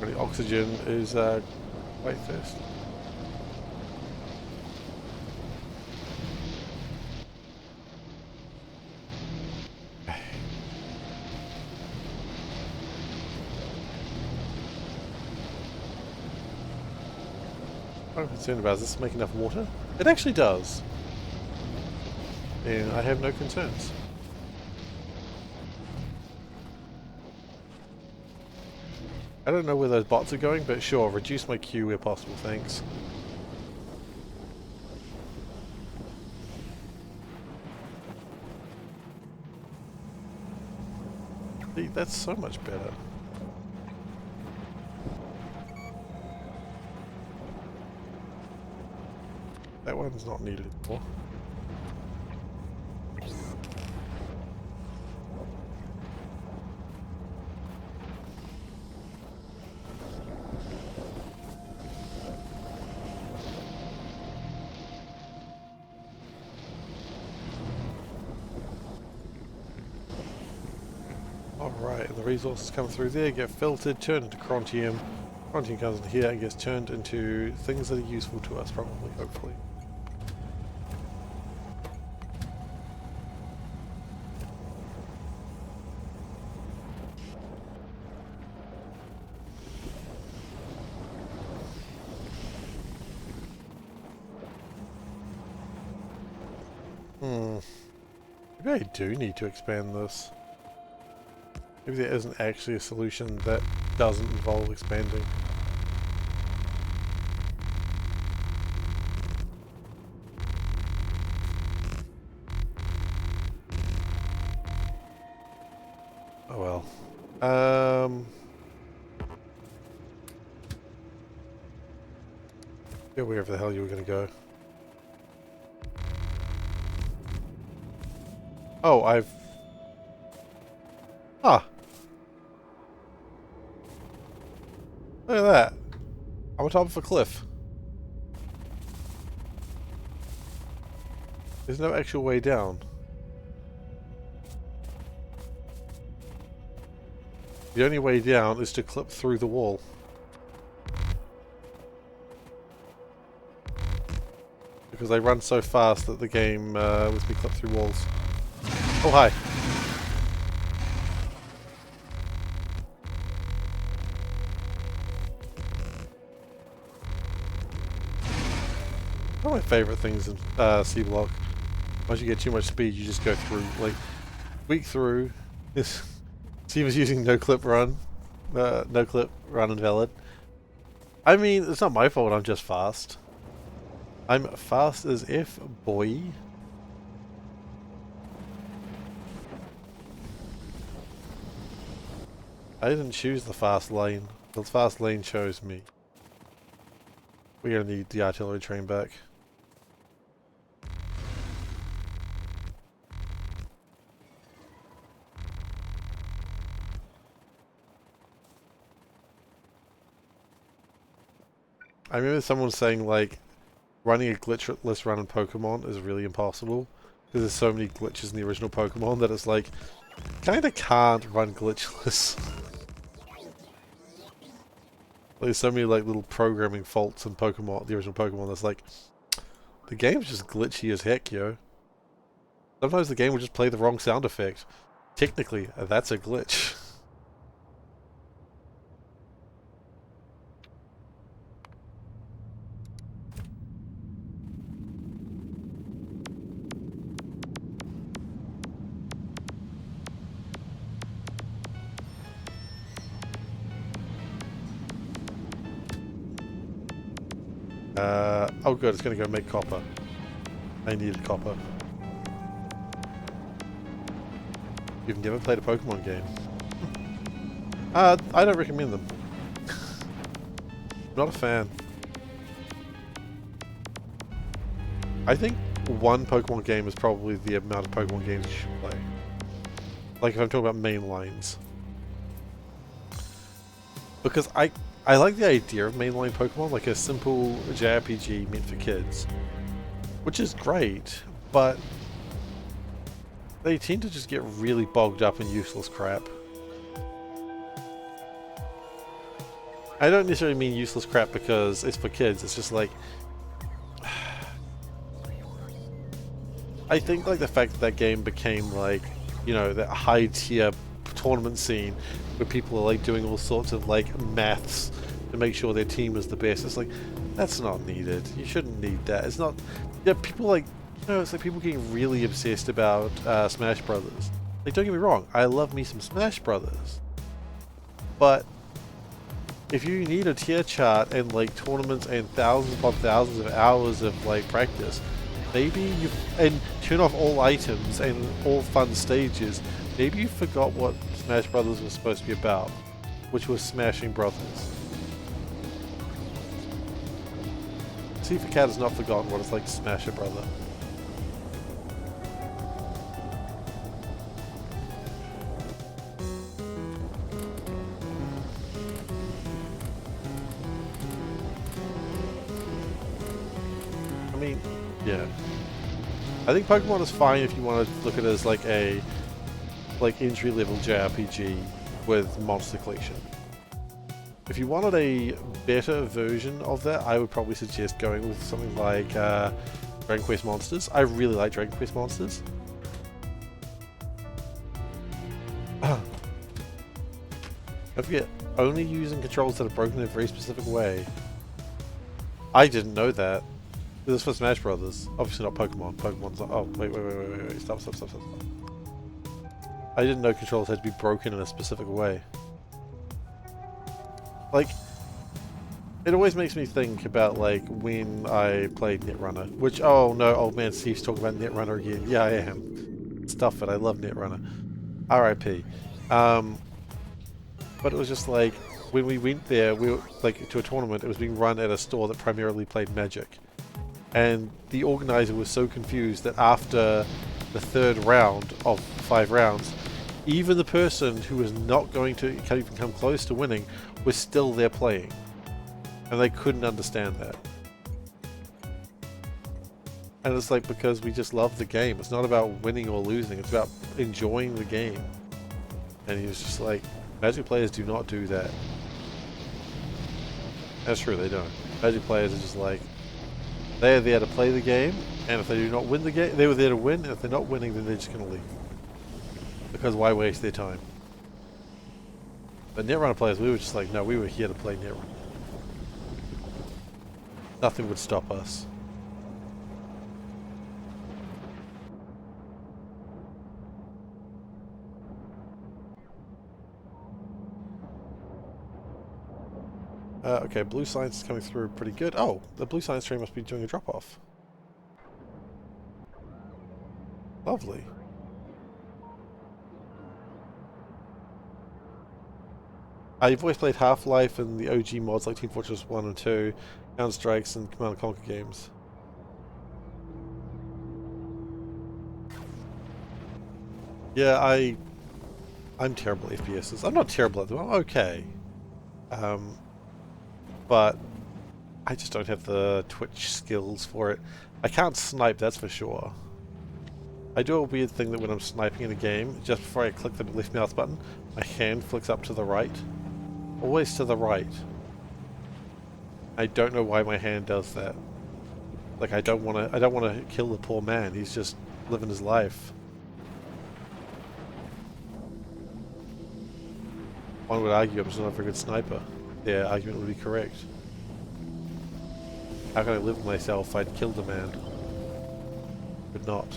The oxygen is quite fast. What I'm concerned about is this make enough water? It actually does. And I have no concerns. I don't know where those bots are going, but sure, reduce my queue where possible, thanks. See, that's so much better. That one's not needed anymore. Right, and the resources come through there, get filtered, turned into Chrontium. Chrontium comes in here and gets turned into things that are useful to us, probably, hopefully. Maybe I do need to expand this. Maybe there isn't actually a solution that doesn't involve expanding. Oh well. Go wherever the hell you were gonna go. Oh, Ah! Look at that! I'm on top of a cliff. There's no actual way down. The only way down is to clip through the wall. Because I run so fast that the game lets me clip through walls. Oh, hi. One of my favourite things in Seablock. Once you get too much speed, you just go through, like, week through. This Steve is using no clip run invalid. I mean, it's not my fault, I'm just fast. I'm fast as F, boy. I didn't choose the fast lane. The fast lane chose me. We're gonna need the artillery train back. I remember someone saying, like, running a glitchless run in Pokemon is really impossible. Because there's so many glitches in the original Pokemon that it's like, kinda can't run glitchless. There's so many, like, little programming faults in Pokemon, the original Pokemon, that's like, the game's just glitchy as heck, yo. Sometimes the game will just play the wrong sound effect. Technically, that's a glitch. Oh good, it's gonna go make copper. I needed copper. You've never played a Pokemon game? I don't recommend them. Not a fan. I think one Pokemon game is probably the amount of Pokemon games you should play. Like if I'm talking about main lines. Because I like the idea of mainline Pokemon, like a simple JRPG meant for kids. Which is great, but they tend to just get really bogged up in useless crap. I don't necessarily mean useless crap because it's for kids, it's just like... I think like the fact that that game became like, you know, that high tier tournament scene where people are like doing all sorts of like maths to make sure their team is the best. It's like, that's not needed. You shouldn't need that. It's not... Yeah, people like, you know, it's like people getting really obsessed about Smash Brothers. Like, don't get me wrong, I love me some Smash Brothers. But if you need a tier chart and like tournaments and thousands upon thousands of hours of like practice, maybe you and turn off all items and all fun stages, maybe you forgot what Smash Brothers was supposed to be about, which was smashing brothers. SeiferKatt has not forgotten what it's like to smash a brother. I mean, yeah. I think Pokemon is fine if you want to look at it as like a like entry-level JRPG with Monster Collection. If you wanted a better version of that, I would probably suggest going with something like Dragon Quest Monsters. I really like Dragon Quest Monsters. Don't forget, only using controls that are broken in a very specific way. I didn't know that. This is for Smash Brothers. Obviously not Pokemon. Pokemon's not. Oh, wait. Stop. I didn't know controls had to be broken in a specific way. Like, it always makes me think about, like, when I played Netrunner. Which, oh no, old man Steve's talking about Netrunner again. Yeah, I am. Stuff it. I love Netrunner. R.I.P. But it was just like, when we went there, we were, like, to a tournament, it was being run at a store that primarily played Magic. And the organizer was so confused that after the third round of 5 rounds, even the person who was not going to even come close to winning was still there playing. And they couldn't understand that. And it's like, because we just love the game. It's not about winning or losing, it's about enjoying the game. And he was just like, Magic players do not do that. That's true, they don't. Magic players are just like, they are there to play the game, and if they do not win the game, they were there to win, and if they're not winning, then they're just going to leave. Because why waste their time? But Netrunner players, we were just like, no, we were here to play Netrunner. Nothing would stop us. Okay, blue science is coming through pretty good. Oh, the blue science train must be doing a drop-off. Lovely. You've always played Half-Life and the OG mods like Team Fortress 1 and 2, Counter-Strikes and Command & Conquer games. Yeah, I'm terrible at FPSs. I'm not terrible at them, I'm okay. But I just don't have the Twitch skills for it. I can't snipe, that's for sure. I do a weird thing that when I'm sniping in a game, just before I click the left mouse button, my hand flicks up to the right. Always to the right. I don't know why my hand does that. Like, I don't want to kill the poor man. He's just living his life. One would argue I'm just not a very good sniper. Their argument would be correct. How can I live with myself if I'd killed a man? Could not.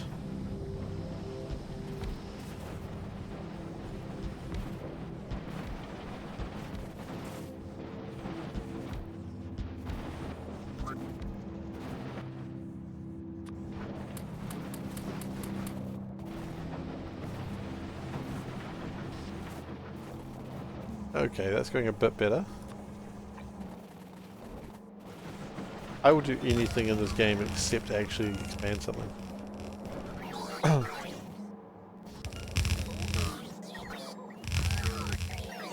Okay, that's going a bit better. I would do anything in this game except actually expand something.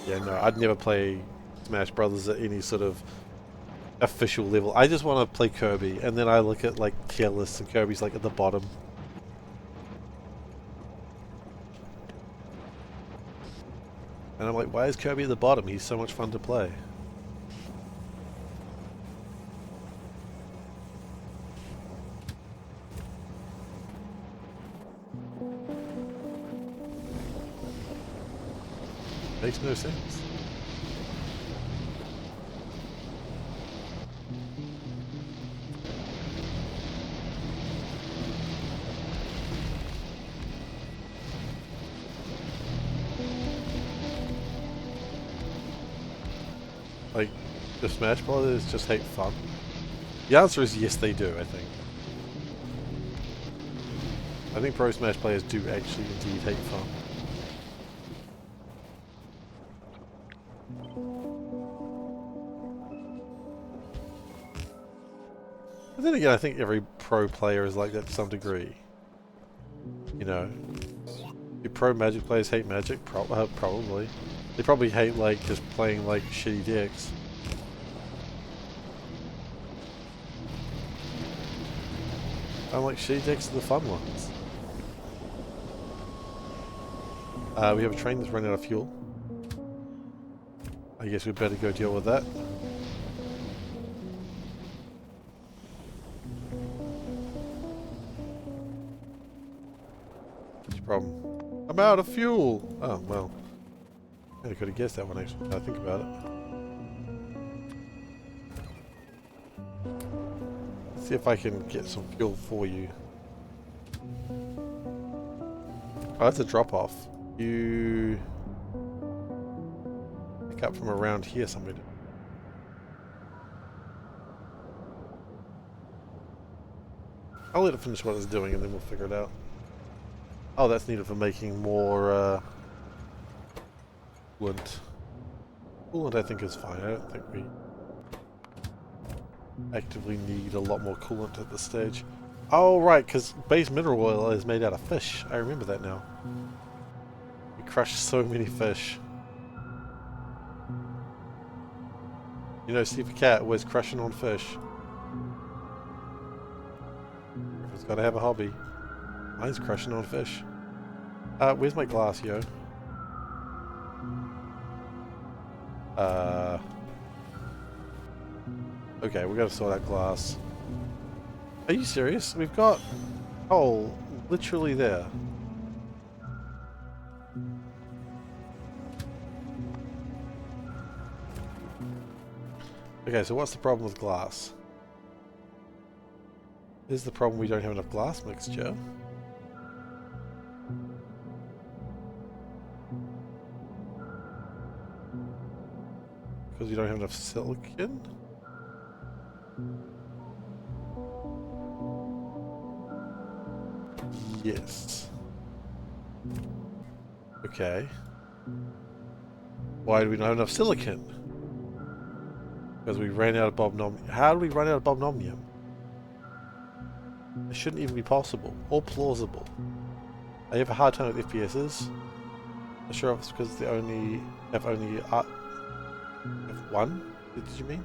Yeah, no, I'd never play Smash Brothers at any sort of official level. I just want to play Kirby, and then I look at like tier lists and Kirby's like at the bottom. And I'm like, why is Kirby at the bottom? He's so much fun to play. Makes no sense. Like, do Smash Brothers just hate fun? The answer is yes, they do, I think. I think pro Smash players do actually indeed hate fun. But then again, I think every pro player is like that to some degree. You know, do pro Magic players hate Magic? Probably. They probably hate like just playing like shitty decks. I'm like, shitty decks are the fun ones. We have a train that's running out of fuel. I guess we better go deal with that. What's your problem? I'm out of fuel! Oh, well. I could have guessed that one actually, now I think about it. Let's see if I can get some fuel for you. Oh, that's a drop off. You pick up from around here somewhere. I'll let it finish what it's doing and then we'll figure it out. Oh, that's needed for making more coolant. Coolant I think is fine. I don't think we actively need a lot more coolant at this stage. Oh right, because base mineral oil is made out of fish. I remember that now. We crush so many fish. You know, SeiferKatt was crushing on fish. Everyone's got to have a hobby. Mine's crushing on fish. Where's my glass, yo? Okay, we got to sort out glass. Are you serious? We've got coal literally there. Okay, so what's the problem with glass? Is the problem we don't have enough glass mixture? Because we don't have enough silicon? Yes. Okay. Why do we not have enough silicon? Because we ran out of bobnomnium. How do we run out of bobnomnium? It shouldn't even be possible or plausible. I have a hard time with FPSs. Not sure if it's because they only have F1? Did you mean?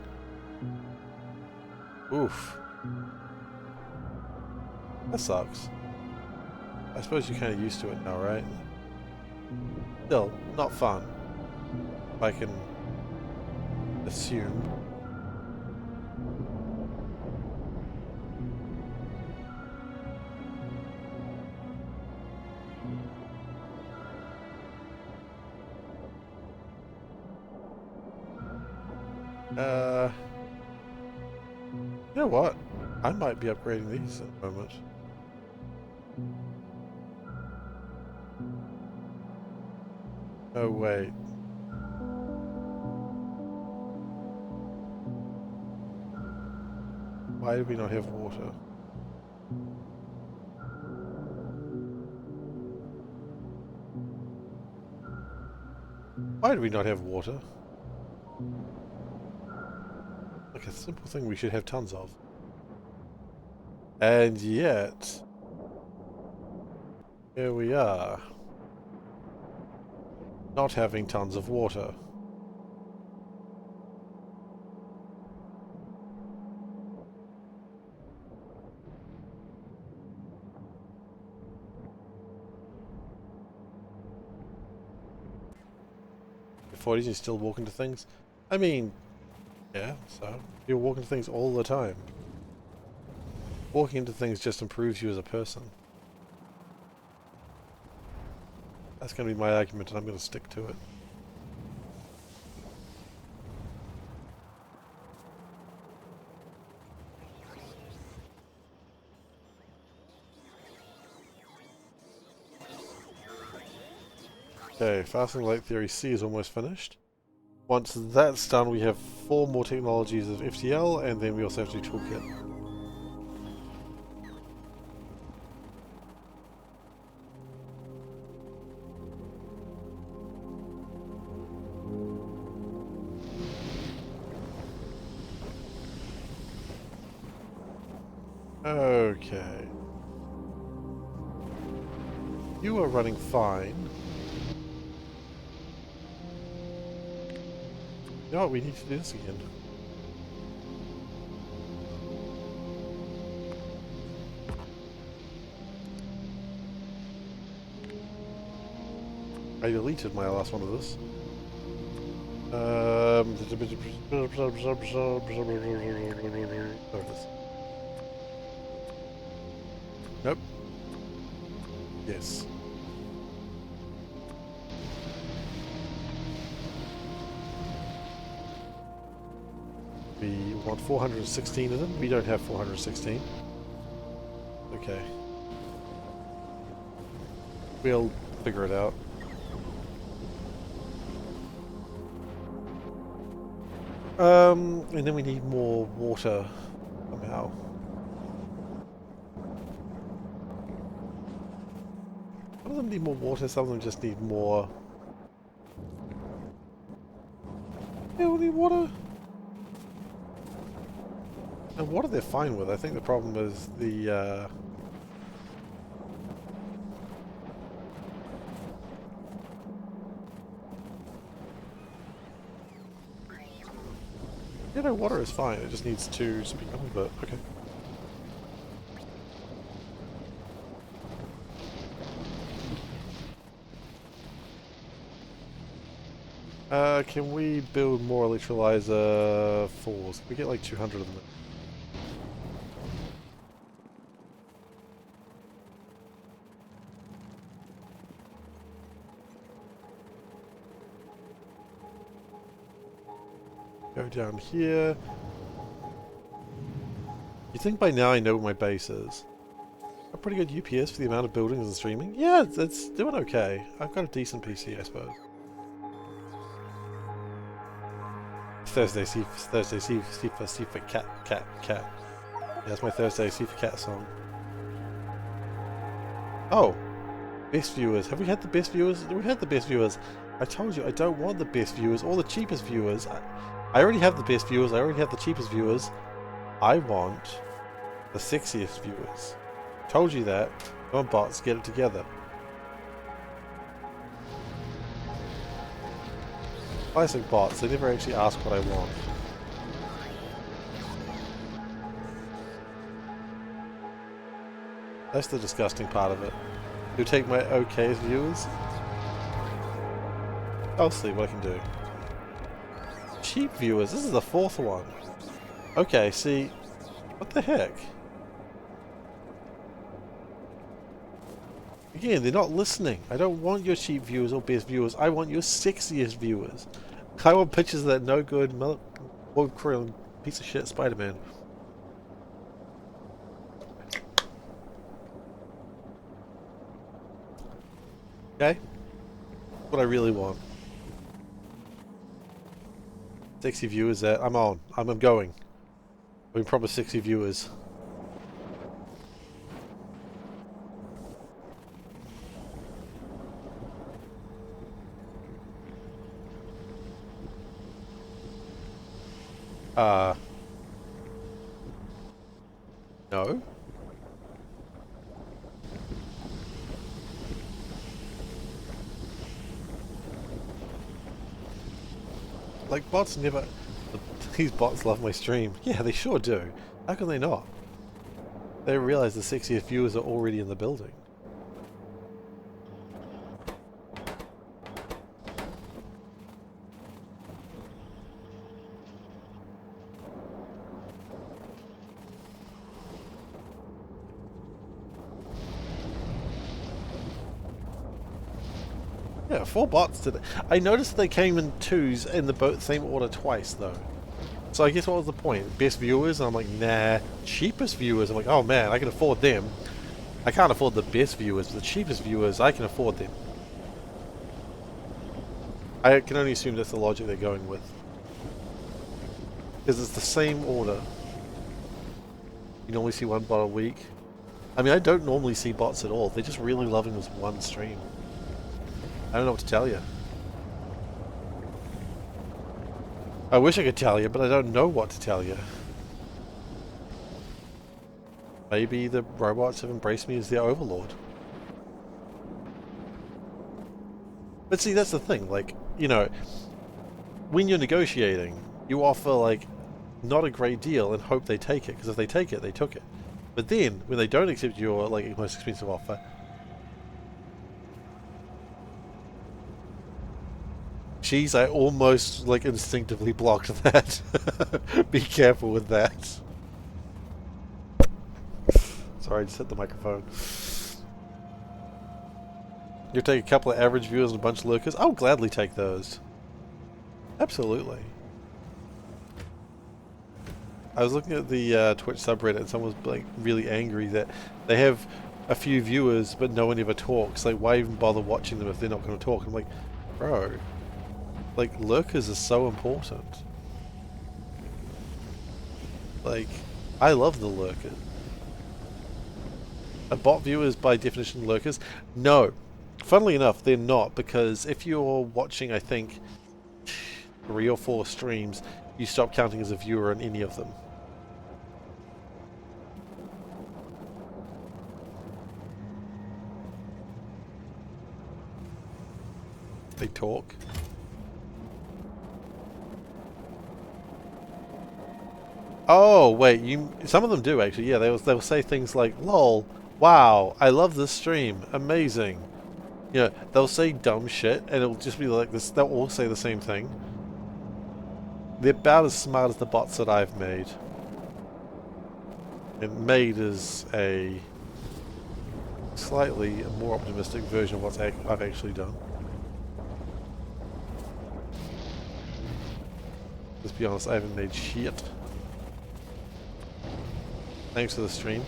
Oof. That sucks. I suppose you're kind of used to it now, right? Still, not fun. I can assume. You know what? I might be upgrading these at the moment. Oh wait. Why do we not have water? Why do we not have water? Like a simple thing we should have tons of. And yet, here we are, not having tons of water. Before you still walk into things? I mean, yeah, so you're walking into things all the time. Walking into things just improves you as a person. That's going to be my argument and I'm going to stick to it. Okay, Fasting Light Theory C is almost finished. Once that's done, we have 4 more technologies of FTL, and then we also have to do Toolkit. Okay. You are running fine. You know what, we need to do this again. I deleted my last one of this. There it is. Nope. Yes. We want 416 of them. We don't have 416. Okay. We'll figure it out. And then we need more water somehow. Some of them need more water, some of them just need more. They all need water. And water they're fine with. I think the problem is the yeah, no, water is fine. It just needs to speed up a bit. Okay. Can we build more electrolyzer 4s? Can we get like 200 of them? Go down here. You think by now I know where my base is? A pretty good UPS for the amount of buildings and streaming? Yeah, it's doing okay. I've got a decent PC, I suppose. SeiferKatt. Yeah, that's my Thursday SeiferKatt song. Oh, best viewers. Have we had the best viewers? We've had the best viewers. I told you I don't want the best viewers or the cheapest viewers. I already have the best viewers. I already have the cheapest viewers. I want the sexiest viewers. Told you that. Come on, bots, get it together. Classic bots. They never actually ask what I want. That's the disgusting part of it. You take my okay as viewers. I'll see what I can do. Cheap viewers. This is the 4th one. Okay, see. What the heck? Again, they're not listening. I don't want your cheap viewers or best viewers. I want your sexiest viewers. I want pictures of that no good, piece of shit Spider-Man. Okay? What I really want. Sexy viewers there. I'm on. I'm going. I've been promised 60 viewers. No. Like, bots never... These bots love my stream. Yeah, they sure do. How can they not? They realize the sexiest viewers are already in the building. Yeah, 4 bots today. I noticed they came in 2s in the same order twice, though. So I guess what was the point? Best viewers? And I'm like, nah. Cheapest viewers? I'm like, oh man, I can afford them. I can't afford the best viewers, but the cheapest viewers, I can afford them. I can only assume that's the logic they're going with. Because it's the same order. You normally see 1 bot a week. I mean, I don't normally see bots at all. They're just really loving this one stream. I don't know what to tell you. I wish I could tell you, but I don't know what to tell you. Maybe the robots have embraced me as their overlord. But see, that's the thing, like, you know, when you're negotiating, you offer, like, not a great deal and hope they take it, because if they take it, they took it. But then, when they don't accept your, like, most expensive offer, Jeez, I almost like instinctively blocked that. Be careful with that. Sorry, I just hit the microphone. You take a couple of average viewers and a bunch of lurkers. I'll gladly take those. Absolutely. I was looking at the Twitch subreddit and someone was like really angry that they have a few viewers but no one ever talks. Like, why even bother watching them if they're not going to talk? I'm like, bro, like, lurkers are so important. Like, I love the lurkers. Are bot viewers by definition lurkers? No. Funnily enough, they're not, because if you're watching, I think, 3 or 4 streams, you stop counting as a viewer on any of them. They talk. Oh, wait, some of them do actually. Yeah, they'll say things like, "Lol, wow, I love this stream, amazing." You know, they'll say dumb shit and it'll just be like this. They'll all say the same thing. They're about as smart as the bots that I've made. And made is a slightly more optimistic version of what I've actually done. Let's be honest, I haven't made shit. Thanks for the stream.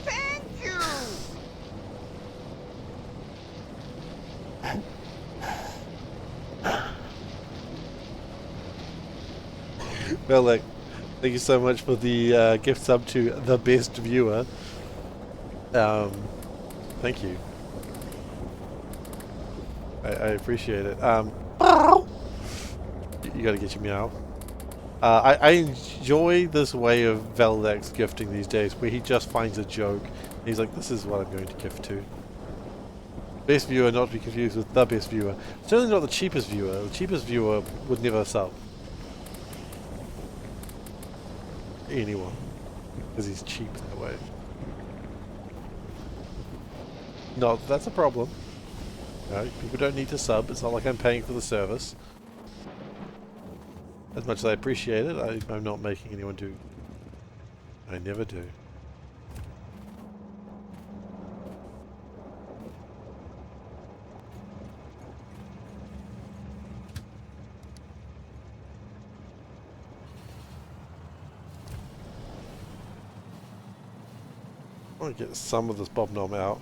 Thank you! Well, like, thank you so much for the gift sub to the best viewer. Thank you. I appreciate it. You gotta get your meow. I enjoy this way of Veldex gifting these days, where he just finds a joke. And he's like, this is what I'm going to gift to. Best viewer, not to be confused with the best viewer. Certainly not the cheapest viewer. The cheapest viewer would never sub. Anyone. Because he's cheap that way. No, that's a problem. No, people don't need to sub. It's not like I'm paying for the service. As much as I appreciate it, I'm not making anyone do. I never do. I want to get some of this Bob Nom out.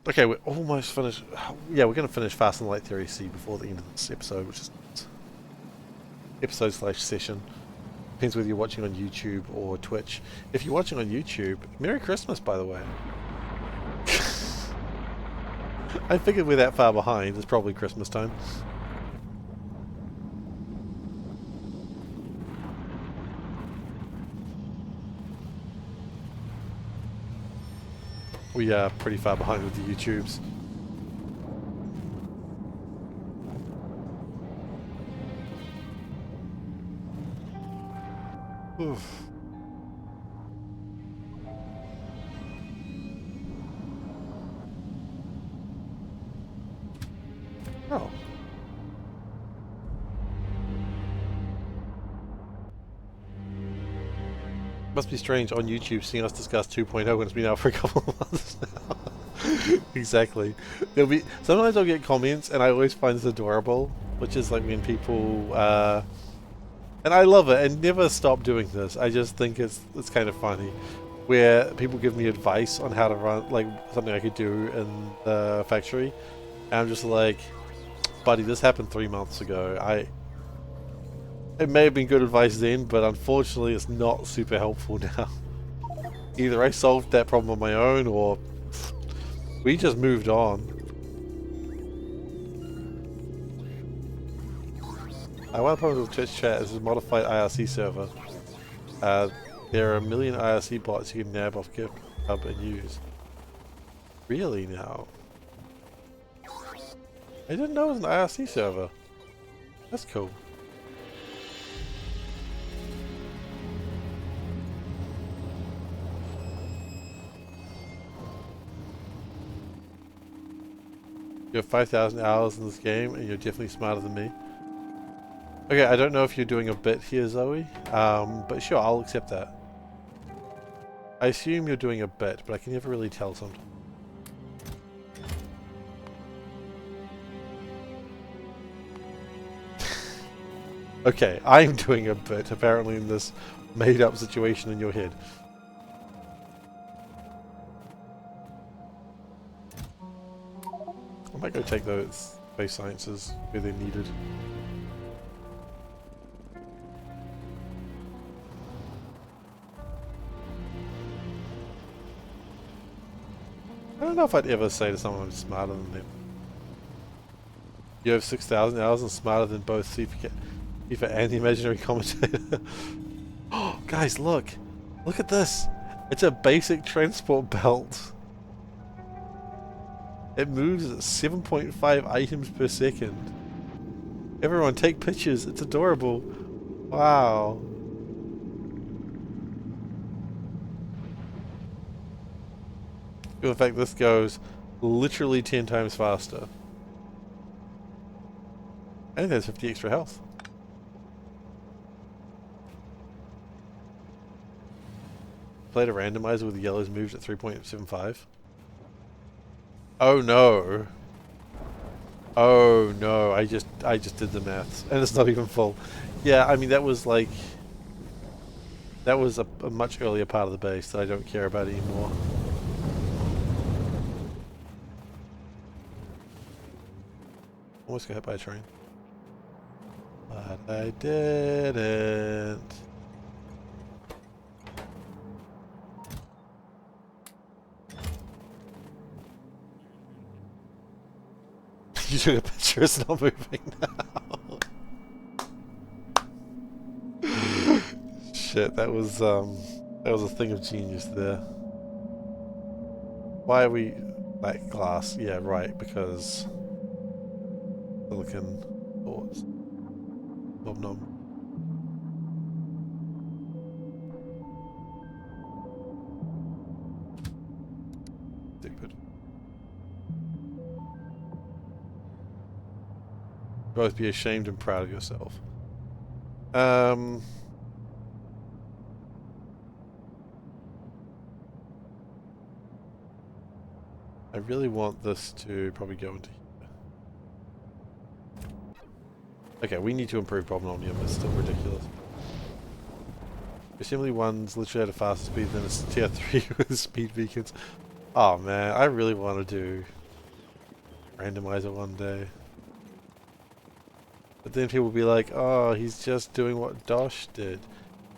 Okay, we're almost finished. Yeah, we're going to finish Fast and Light Theory C before the end of this episode, which is episode/session. Depends whether you're watching on YouTube or Twitch. If you're watching on YouTube, Merry Christmas, by the way. I figured we're that far behind. It's probably Christmas time. We are pretty far behind with the YouTubes. Oof. Oh. Must be strange on YouTube seeing us discuss 2.0 when it's been out for a couple of months now. Exactly. There'll be sometimes I'll get comments and I always find this adorable, which is like when people and I love it and never stop doing this. I just think it's kind of funny where people give me advice on how to run like something I could do in the factory and I'm just like, buddy, this happened 3 months ago. It may have been good advice then, but unfortunately it's not super helpful now. Either I solved that problem on my own, or we just moved on. One problem with Twitch chat is a modified IRC server. There are a million IRC bots you can nab off GitHub and use. Really now? I didn't know it was an IRC server. That's cool. You have 5,000 hours in this game, and you're definitely smarter than me. Okay, I don't know if you're doing a bit here, Zoe, but sure, I'll accept that. I assume you're doing a bit, but I can never really tell sometimes. Okay, I'm doing a bit, apparently, in this made-up situation in your head. I might go take those space sciences where they're needed. I don't know if I'd ever say to someone I'm smarter than them. You have 6,000 hours and smarter than both SeiferKatt and the imaginary commentator. Oh, guys, look! Look at this! It's a basic transport belt. It moves at 7.5 items per second. Everyone take pictures, it's adorable. Wow. In fact, this goes literally 10 times faster. And there's 50 extra health. Played a randomizer with the yellows moved at 3.75. Oh no. Oh no, I just did the maths. And it's not even full. Yeah, I mean that was like that was a much earlier part of the base that I don't care about anymore. Almost got hit by a train. But I didn't. You took a picture, it's not moving now. Shit, that was a thing of genius there. Why are we like glass? Yeah, right, because silicon thoughts. Nom nom. Stupid. Both be ashamed and proud of yourself. I really want this to probably go into here. Okay, we need to improve problem omnium, it's still ridiculous. Assembly 1's literally at a faster speed than a tier 3 with speed beacons. Oh man, I really want to do randomizer one day. But then people will be like, oh, he's just doing what Dosh did.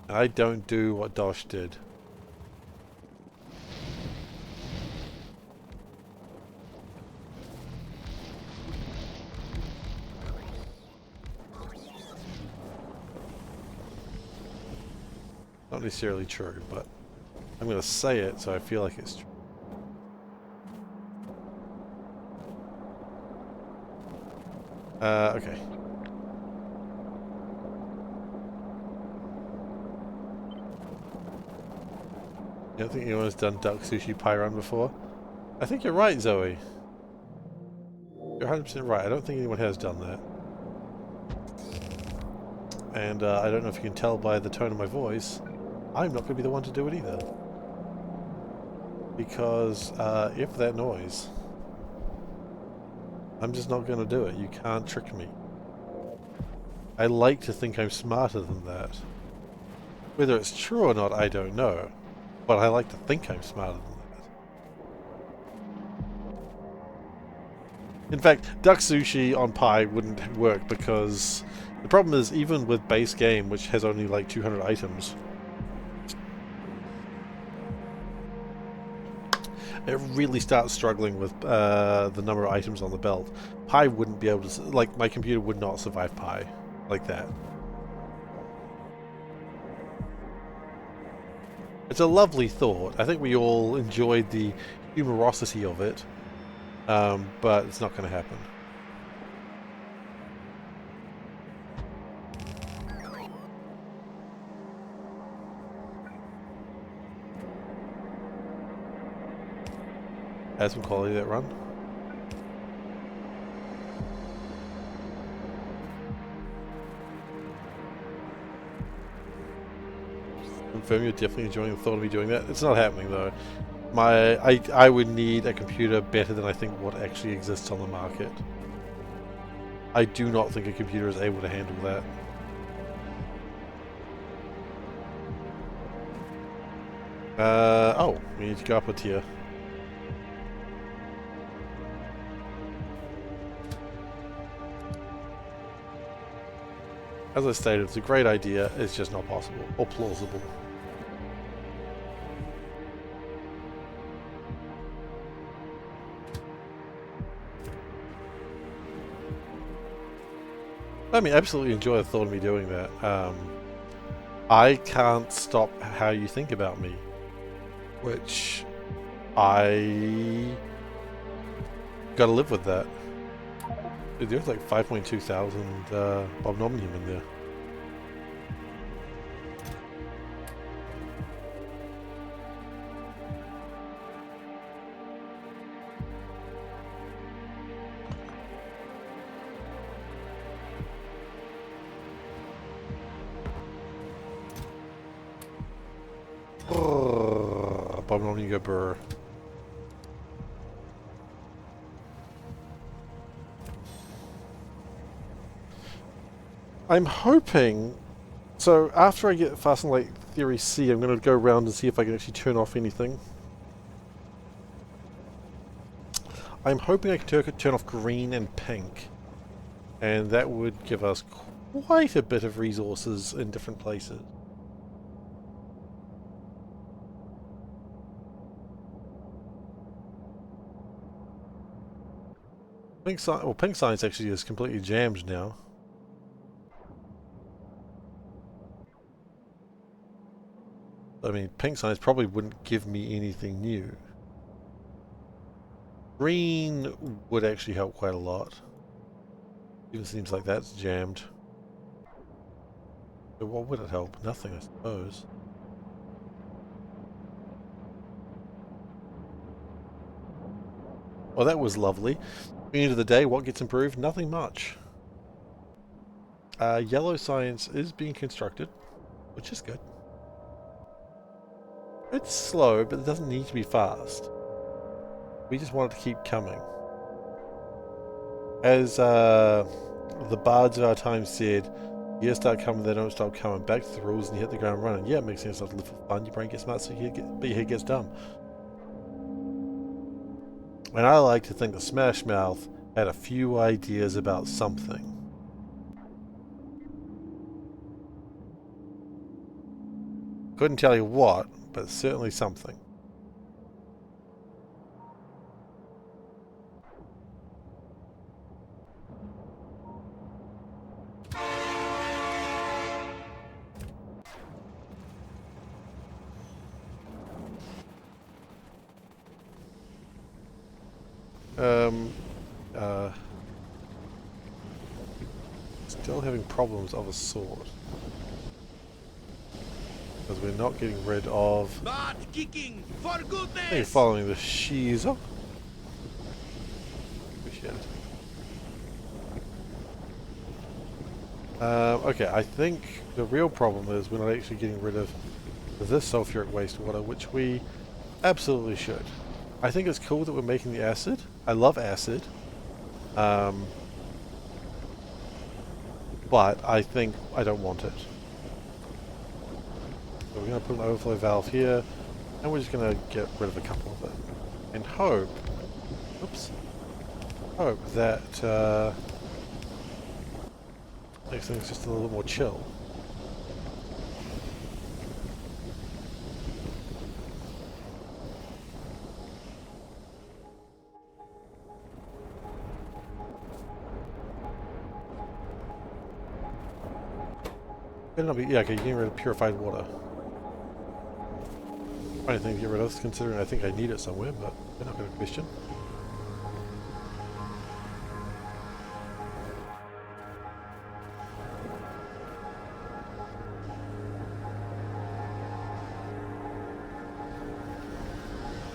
And I don't do what Dosh did. Not necessarily true, but I'm going to say it so I feel like it's true. Okay. I don't think anyone's done duck sushi pie run before. I think you're right, Zoe. You're 100% right. I don't think anyone has done that. And I don't know if you can tell by the tone of my voice, I'm not going to be the one to do it either. Because if that noise, I'm just not going to do it. You can't trick me. I like to think I'm smarter than that. Whether it's true or not, I don't know. But I like to think I'm smarter than that. In fact, duck sushi on pie wouldn't work because the problem is even with base game, which has only like 200 items, it really starts struggling with the number of items on the belt. Pie wouldn't be able to, like, my computer would not survive pie like that. It's a lovely thought. I think we all enjoyed the humorosity of it, but it's not going to happen. Had some quality that run. confirm you're definitely enjoying the thought of me doing that. It's not happening though. I would need a computer better than I think what actually exists on the market. I do not think a computer is able to handle that. Oh, we need to go up a tier. As I stated, it's a great idea, it's just not possible, or plausible. I mean, absolutely enjoy the thought of me doing that. I can't stop how you think about me, which I gotta live with that. Dude, there's like 5.2 thousand Bobnomnium in there. Bobnomnium go burr. I'm hoping, so after I get Fast and Late Theory C, I'm going to go around and see if I can actually turn off anything. I'm hoping I can turn off green and pink, and that would give us quite a bit of resources in different places. Pink science actually is completely jammed now. I mean, pink science probably wouldn't give me anything new. Green would actually help quite a lot. Even seems like that's jammed. So what would it help? Nothing, I suppose. Well, that was lovely. At the end of the day, what gets improved? Nothing much. Yellow science is being constructed, which is good. It's slow, but it doesn't need to be fast. We just want it to keep coming. As the bards of our time said, you start coming, they don't stop coming. Back to the rules and you hit the ground running. Yeah, it makes sense not to live for fun. Your brain gets smart, so but your head gets dumb. And I like to think that Smash Mouth had a few ideas about something. Couldn't tell you what, but certainly something. Still having problems of a sort. Because we're not getting rid of... Not kicking, for goodness! Hey, following the Shiza. Appreciate it. Okay, I think the real problem is we're not actually getting rid of this sulfuric wastewater, which we absolutely should. I think it's cool that we're making the acid. I love acid. But I think I don't want it. So we're going to put an overflow valve here, and we're just going to get rid of a couple of it. And hope that makes things just a little more chill. Yeah, okay, getting rid of purified water. Funny thing to get rid of, considering I think I need it somewhere, but we're not going to question.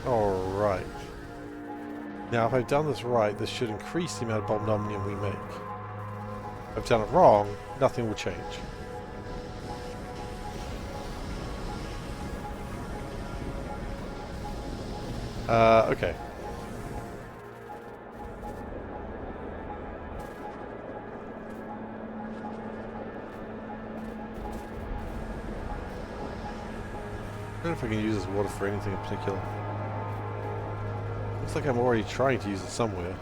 Alright. Now, if I've done this right, this should increase the amount of Bobnomnium we make. If I've done it wrong, nothing will change. Okay. I don't know if I can use this water for anything in particular. Looks like I'm already trying to use it somewhere.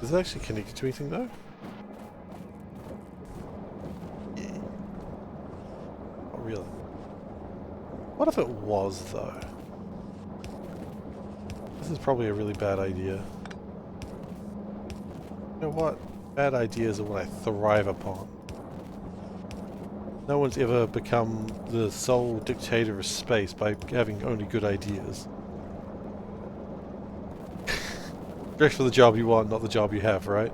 Is it actually connected to anything though? Yeah. Not really. What if it was though? This is probably a really bad idea. You know what? Bad ideas are what I thrive upon. No one's ever become the sole dictator of space by having only good ideas. Dress for the job you want, not the job you have, right?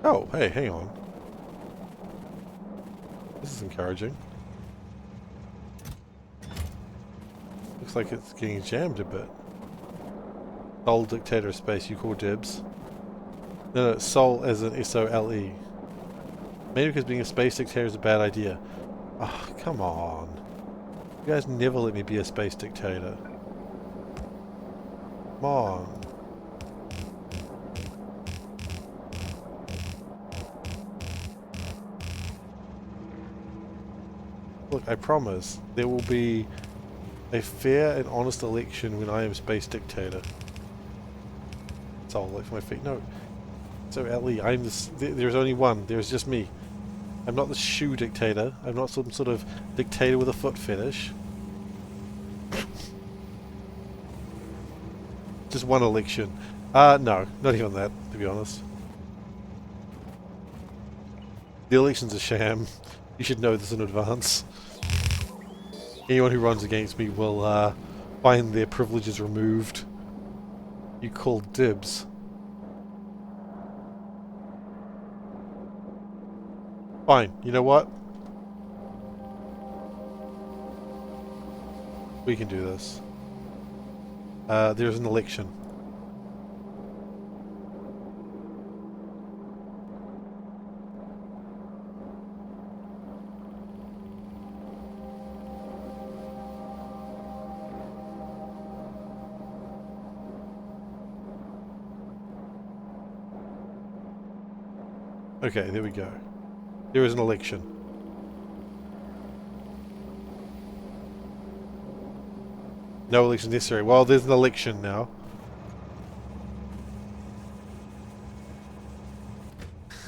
Oh, hey, hang on. This is encouraging. Looks like it's getting jammed a bit. Sole dictator of space, you call dibs. No, Sol as in S-O-L-E. Maybe because being a space dictator is a bad idea. Oh, come on. You guys never let me be a space dictator. Come on. Look, I promise, there will be a fair and honest election when I am space dictator. Sol, like for my feet. No. So L-E, I'm this, there's only one. There's just me. I'm not the shoe dictator. I'm not some sort of dictator with a foot fetish. Just one election. No, not even that, to be honest. The election's a sham. You should know this in advance. Anyone who runs against me will find their privileges removed. You call dibs. Fine, you know what? We can do this. There's an election. Okay, there we go. There is an election. No election necessary. Well, there's an election now.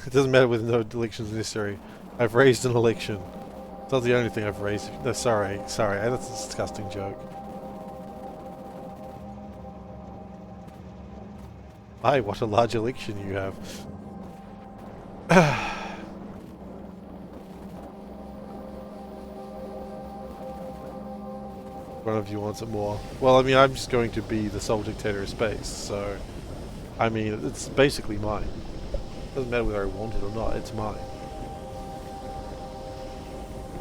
It doesn't matter whether no elections necessary. I've raised an election. It's not the only thing I've raised. No, sorry. That's a disgusting joke. Hi, what a large election you have. One of you wants it more. Well, I mean, I'm just going to be the sole dictator of space, so... I mean, it's basically mine. Doesn't matter whether I want it or not, it's mine.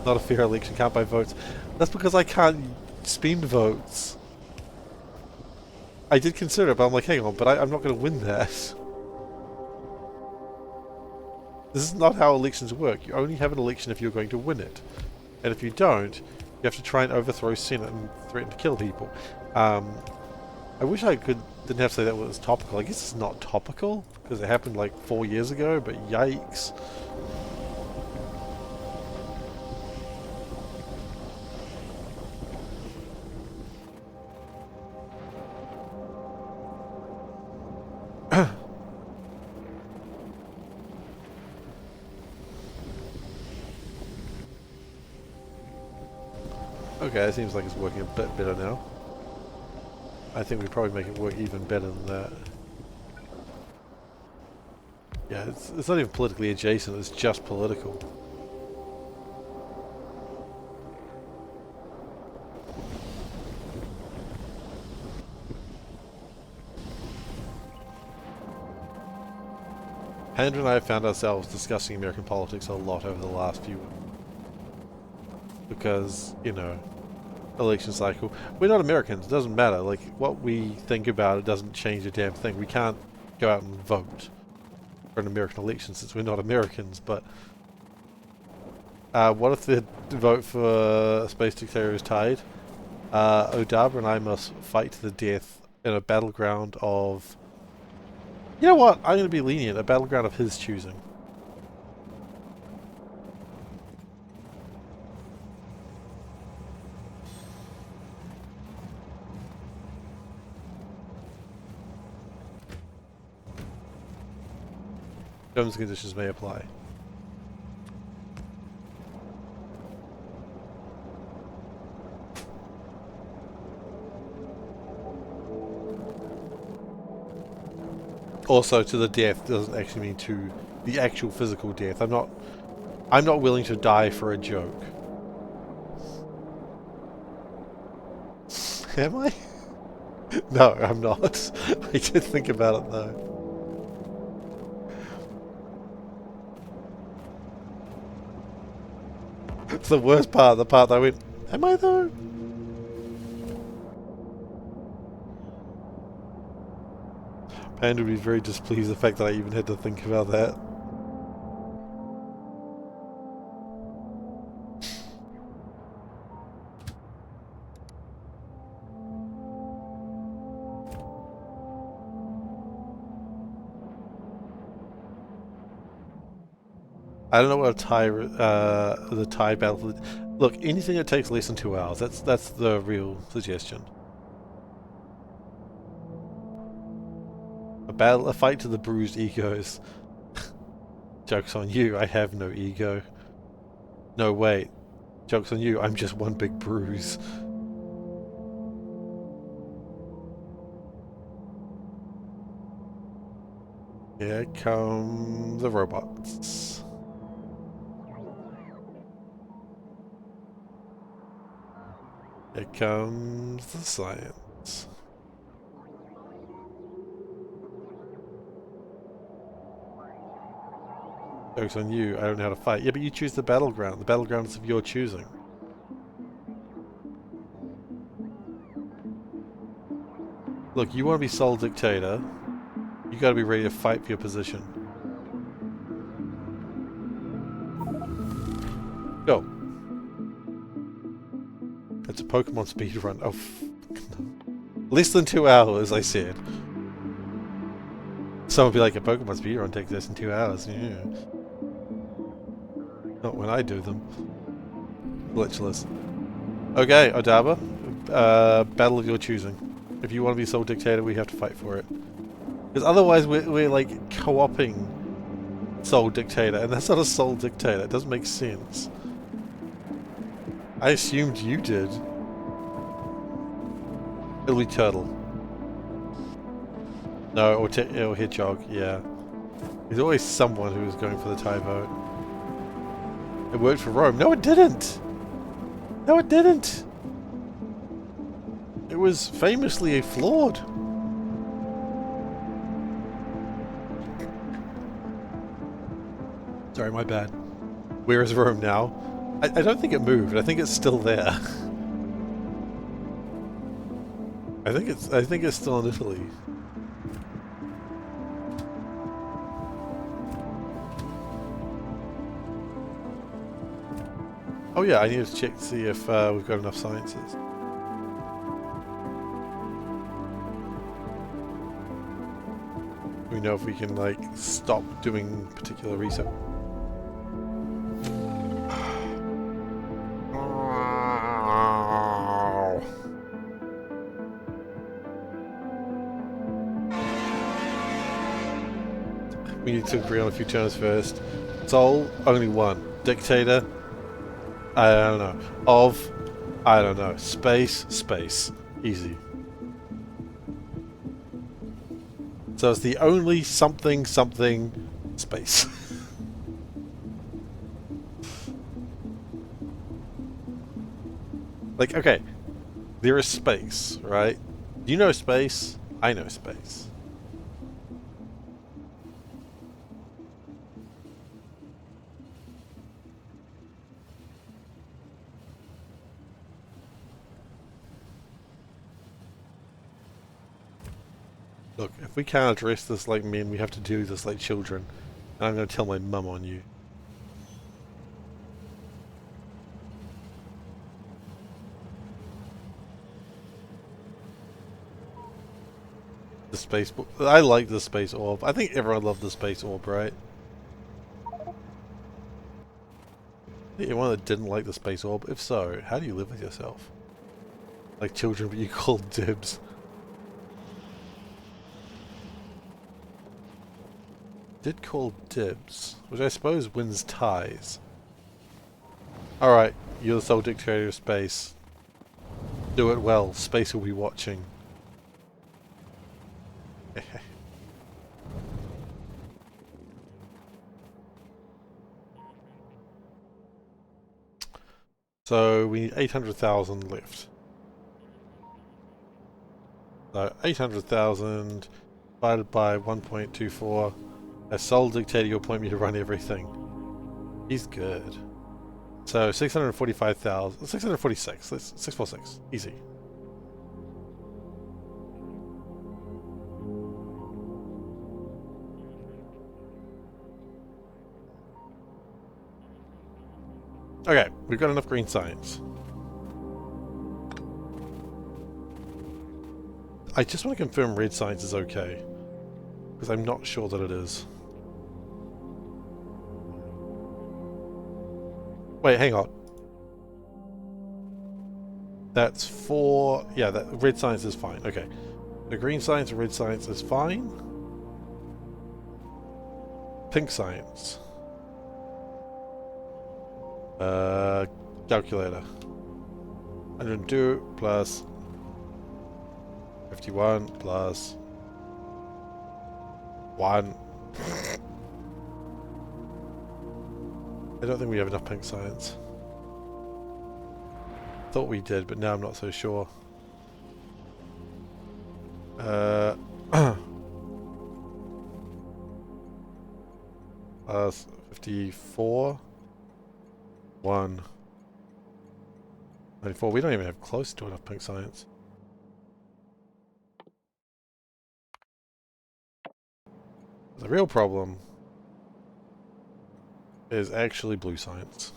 Not a fair election, can't buy votes. That's because I can't spend votes. I did consider it, but I'm like, hang on, but I'm not going to win that. This is not how elections work. You only have an election if you're going to win it. And if you don't, you have to try and overthrow Senate and threaten to kill people. I wish I didn't have to say that was topical. I guess it's not topical, because it happened like 4 years ago, but yikes. Okay, it seems like it's working a bit better now. I think we probably make it work even better than that. Yeah, it's not even politically adjacent, it's just political. Andrew and I have found ourselves discussing American politics a lot over the last few weeks. Because, you know, election cycle. We're not Americans. It doesn't matter. Like, what we think about it doesn't change a damn thing. We can't go out and vote for an American election since we're not Americans. But what if the vote for a space dictator is tied? Odaba and I must fight to the death in a battleground of... You know what? I'm going to be lenient. A battleground of his choosing. Terms and conditions may apply. Also, to the death doesn't actually mean to the actual physical death. I'm not willing to die for a joke. Am I? No, I'm not. I did think about it though. It's the worst part, the part that I went, am I though? Panda would be very displeased the fact that I even had to think about that. I don't know what a tie, the tie battle. Look, anything that takes less than 2 hours. That's the real suggestion. A fight to the bruised egos. Joke's on you. I have no ego. No, wait. Joke's on you. I'm just one big bruise. Here come the robots. Here comes the science. Joke's on you, I don't know how to fight. Yeah, but you choose the battleground. The battleground is of your choosing. Look, you want to be sole dictator. You gotta be ready to fight for your position. Go. It's a Pokemon speedrun. Oh, less than 2 hours, I said. Someone would be like, a Pokemon speedrun takes less than 2 hours. Yeah. Not when I do them. Glitchless. Okay, Odaba. Battle of your choosing. If you want to be sole dictator, we have to fight for it. Because otherwise we're like co-oping sole dictator, and that's not a sole dictator. It doesn't make sense. I assumed you did. It'll be Turtle. No, or Hedgehog, yeah. There's always someone who is going for the tie vote. It worked for Rome. No, it didn't! No, it didn't! It was famously flawed. Sorry, my bad. Where is Rome now? I don't think it moved. I think it's still there. I think it's still in Italy. Oh yeah, I need to check to see if we've got enough sciences. We know if we can like stop doing particular research. We need to agree on a few terms first. Soul, only one. Dictator, I don't know. Of, I don't know. Space, space. Easy. So it's the only something something space. Like, okay. There is space, right? You know space, I know space. if we can't address this like men, we have to do this like children. And I'm going to tell my mum on you. The space... I like the space orb. I think everyone loved the space orb, right? Anyone that didn't like the space orb? If so, how do you live with yourself? Like children, but you call dibs. Did call dibs, which I suppose wins ties. Alright, you're the sole dictator of space. Do it well, space will be watching. So we need 800,000 left. So 800,000 divided by 1.24. A sole dictator, you'll appoint me to run everything. He's good. So 645,000, 646. Let's 646. Easy. Okay, we've got enough green science. I just want to confirm red science is okay, because I'm not sure that it is. Wait, hang on. That's 4... Yeah, that red science is fine. Okay. The green science and red science is fine. Pink science. Calculator. 102 plus 51 plus 1. I don't think we have enough pink science. Thought we did, but now I'm not so sure. Plus 54. 1. 94. We don't even have close to enough pink science. The real problem is actually blue science.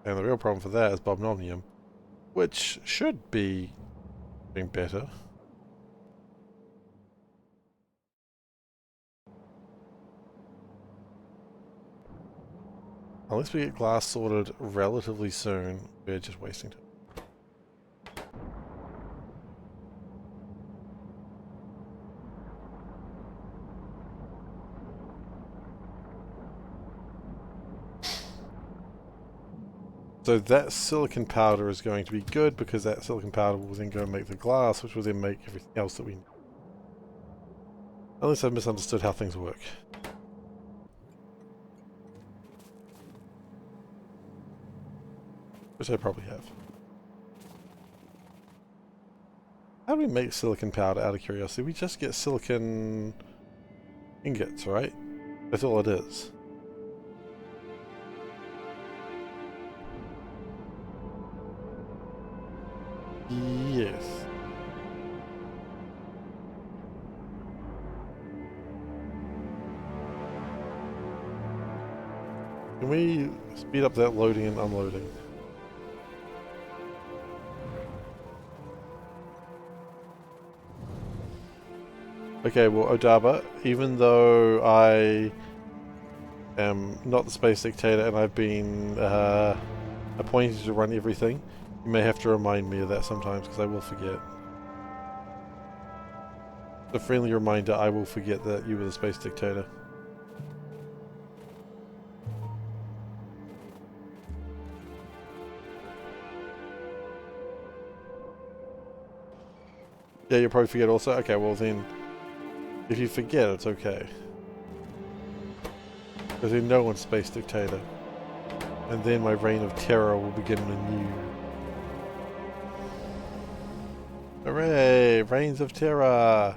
And the real problem for that is bobnomnium, which should be doing better. Unless we get glass sorted relatively soon, we're just wasting time. So that silicon powder is going to be good because that silicon powder will then go and make the glass, which will then make everything else that we need. Unless I've misunderstood how things work. Which I probably have. How do we make silicon powder, out of curiosity? We just get silicon ingots, right? That's all it is. Yes. Can we speed up that loading and unloading? Okay, well, Odaba, even though I am not the space dictator and I've been appointed to run everything, you may have to remind me of that sometimes because I will forget. A friendly reminder, I will forget that you were the space dictator. Yeah, you'll probably forget also? Okay, well then, if you forget, it's okay. Because then no one's space dictator. And then my reign of terror will begin anew. Hooray! Reigns of terror!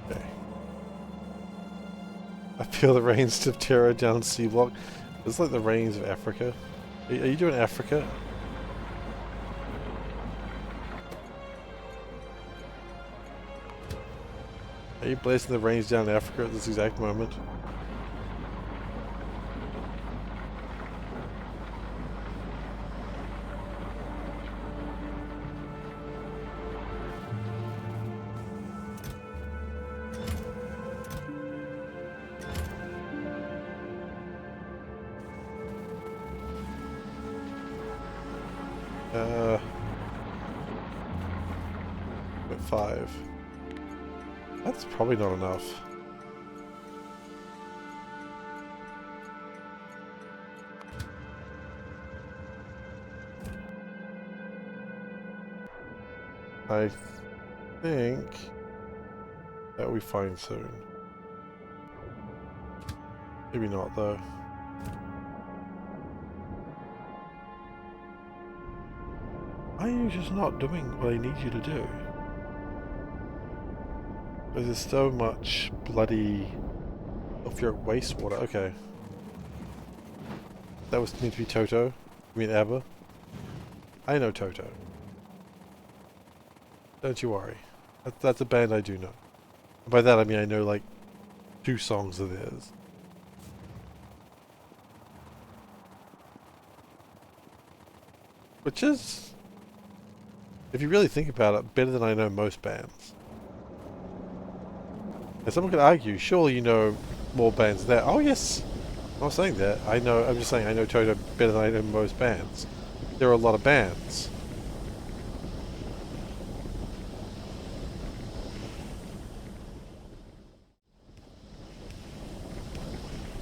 Okay. I feel the rains of terror down Seablock. It's like the rains of Africa. Are you doing Africa? Are you blazing the rains down Africa at this exact moment? At 5. That's probably not enough. I think that we find soon. Maybe not though. Why are you just not doing what I need you to do? There's so much bloody sulfuric wastewater. Okay. That was meant to be Toto. You mean ABBA? I know Toto. Don't you worry. That's a band I do know. And by that I mean I know like 2 songs of theirs. Which is, if you really think about it, better than I know most bands. And someone could argue, surely you know more bands than that. Oh yes! I'm not saying that. I'm just saying I know Toto better than I know most bands. There are a lot of bands.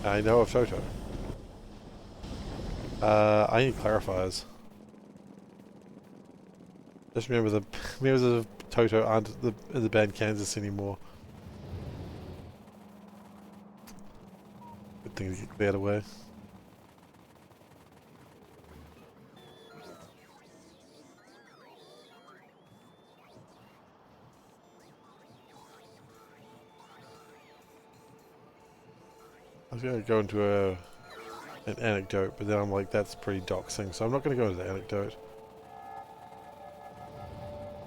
I know of Toto. I need clarifiers. Just remember the members of Toto aren't in the band Kansas anymore. Good thing to get cleared away. I was going to go into an anecdote, but then I'm like, that's pretty doxing, so I'm not going to go into the anecdote.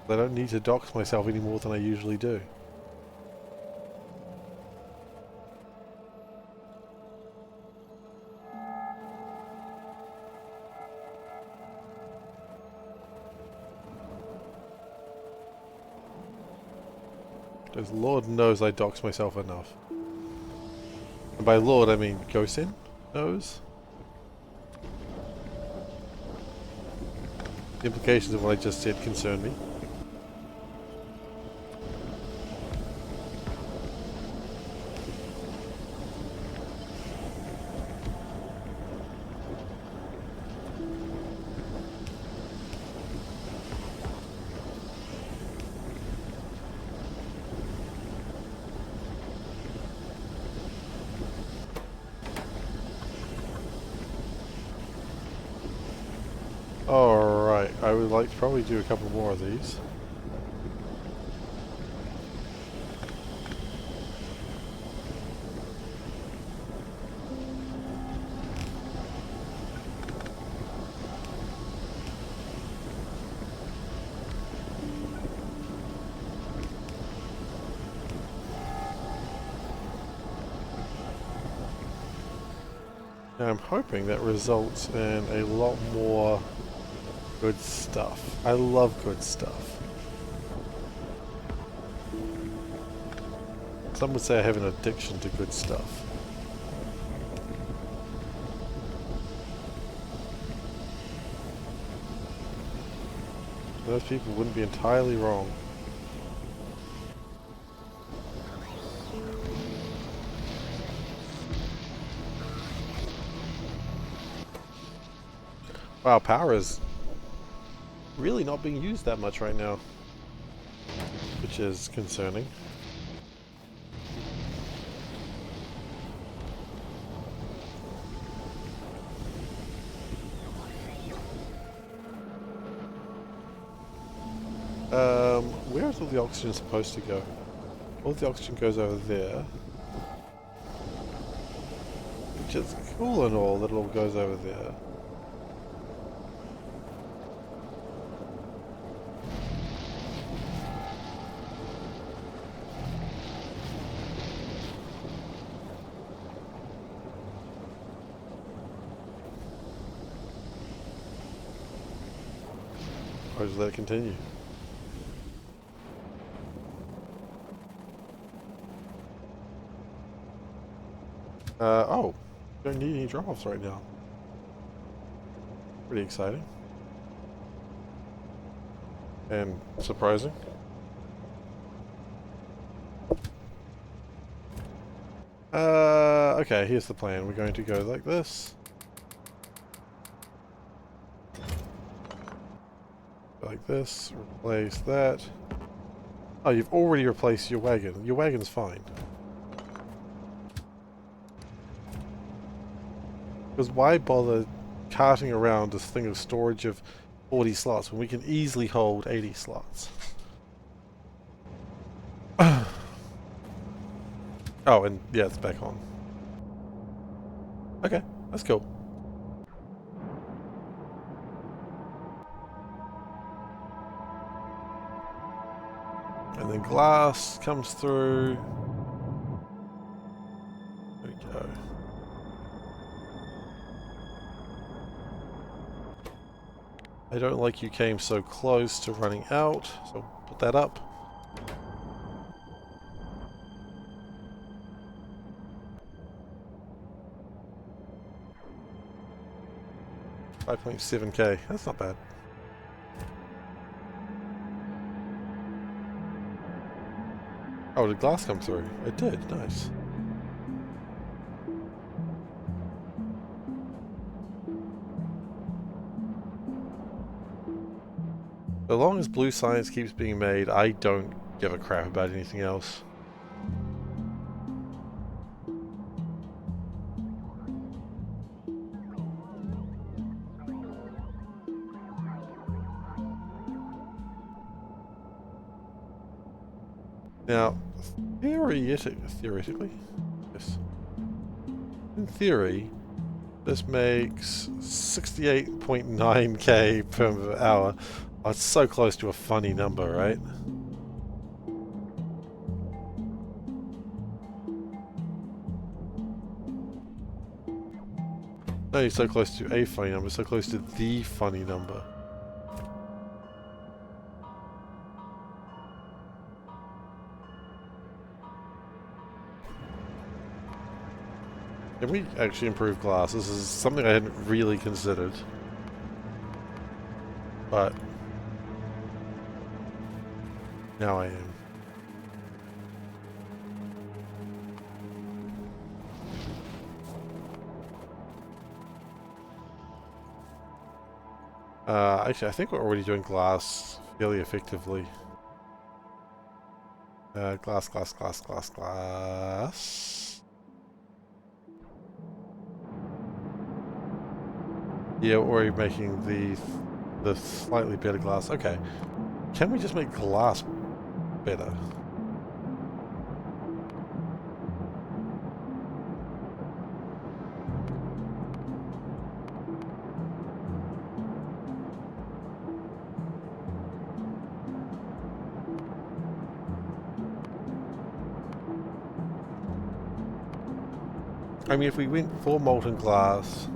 I don't need to dox myself any more than I usually do. Because Lord knows I dox myself enough. And by Lord I mean Gosin knows. The implications of what I just said concern me. Alright, I would like to probably do a couple more of these. Now I'm hoping that results in a lot more good stuff. I love good stuff. Some would say I have an addiction to good stuff. Those people wouldn't be entirely wrong. Wow, power is really not being used that much right now, which is concerning. Where is all the oxygen supposed to go? all the oxygen goes over there. Which is cool and all that it all goes over there. Or just let it continue. Oh, don't need any drop-offs right now. Pretty exciting. And surprising. Okay, here's the plan. We're going to go like this. Like this, replace that. Oh, you've already replaced your wagon. Your wagon's fine. Because why bother carting around this thing of storage of 40 slots when we can easily hold 80 slots? Oh, and yeah, it's back on. Okay, that's cool. And then glass comes through. There we go. I don't like you came so close to running out, so put that up. $5.7K, that's not bad. Oh, did glass come through? It did, nice. So long as blue science keeps being made, I don't give a crap about anything else. Now, theoretically, yes. In theory, this makes 68.9K per hour. Oh, it's so close to a funny number, right? No, you're so close to a funny number, so close to the funny number. Can we actually improve glass? This is something I hadn't really considered. But now I am. Actually, I think we're already doing glass fairly effectively. Glass. Yeah, we're already making the slightly better glass. Okay. Can we just make glass better? I mean, if we went for molten glass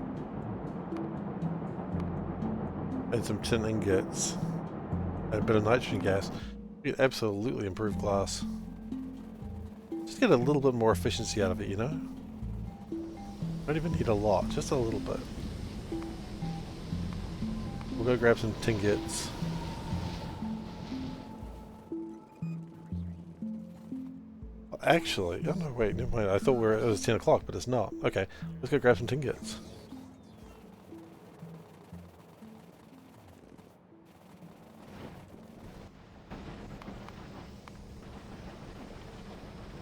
and some tin ingots and a bit of nitrogen gas, we could absolutely improve glass. Just get a little bit more efficiency out of it, you know? Don't even need a lot, just a little bit. We'll go grab some tin ingots. Actually, oh no, wait, never mind. I thought it was 10 o'clock, but it's not. Okay, let's go grab some tin ingots.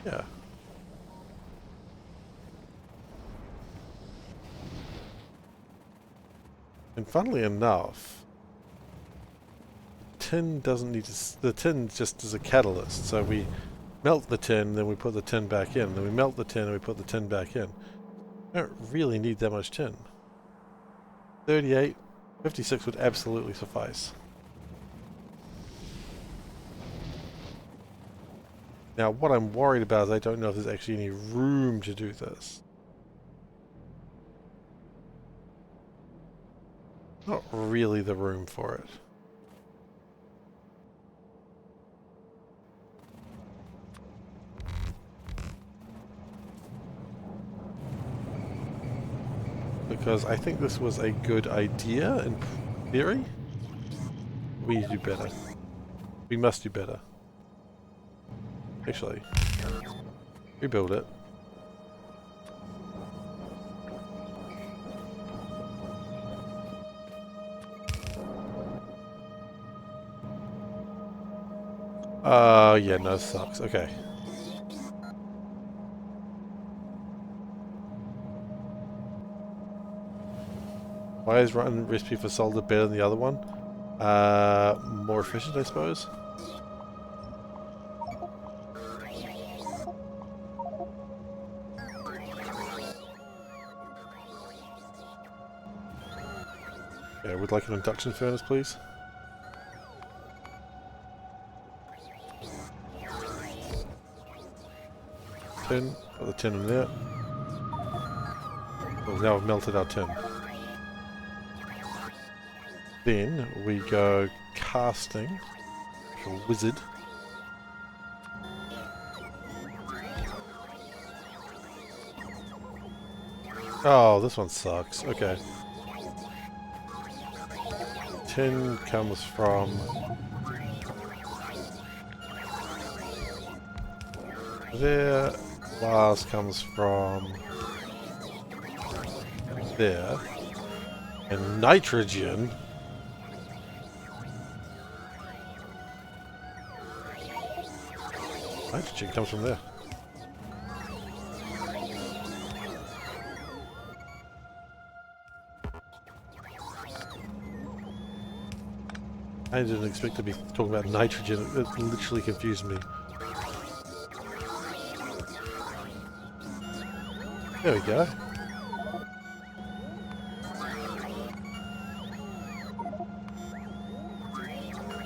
Yeah. And funnily enough, tin doesn't need to. The tin just is a catalyst, so we melt the tin, then we put the tin back in. Then we melt the tin and we put the tin back in. I don't really need that much tin. 38, 56 would absolutely suffice. Now, what I'm worried about is I don't know if there's actually any room to do this. Not really the room for it. Because I think this was a good idea in theory. We need to do better. We must do better. Actually, rebuild it. Yeah, no, it sucks. Okay. Why is running recipe for solder better than the other one? More efficient, I suppose. Yeah, would like an induction furnace, please. Tin. Put the tin in there. Well, now I've melted our tin. Then we go casting. A wizard. Oh, this one sucks. Okay. Tin comes from there. Glass comes from there. And nitrogen. Nitrogen comes from there. I didn't expect to be talking about nitrogen. It literally confused me. There we go.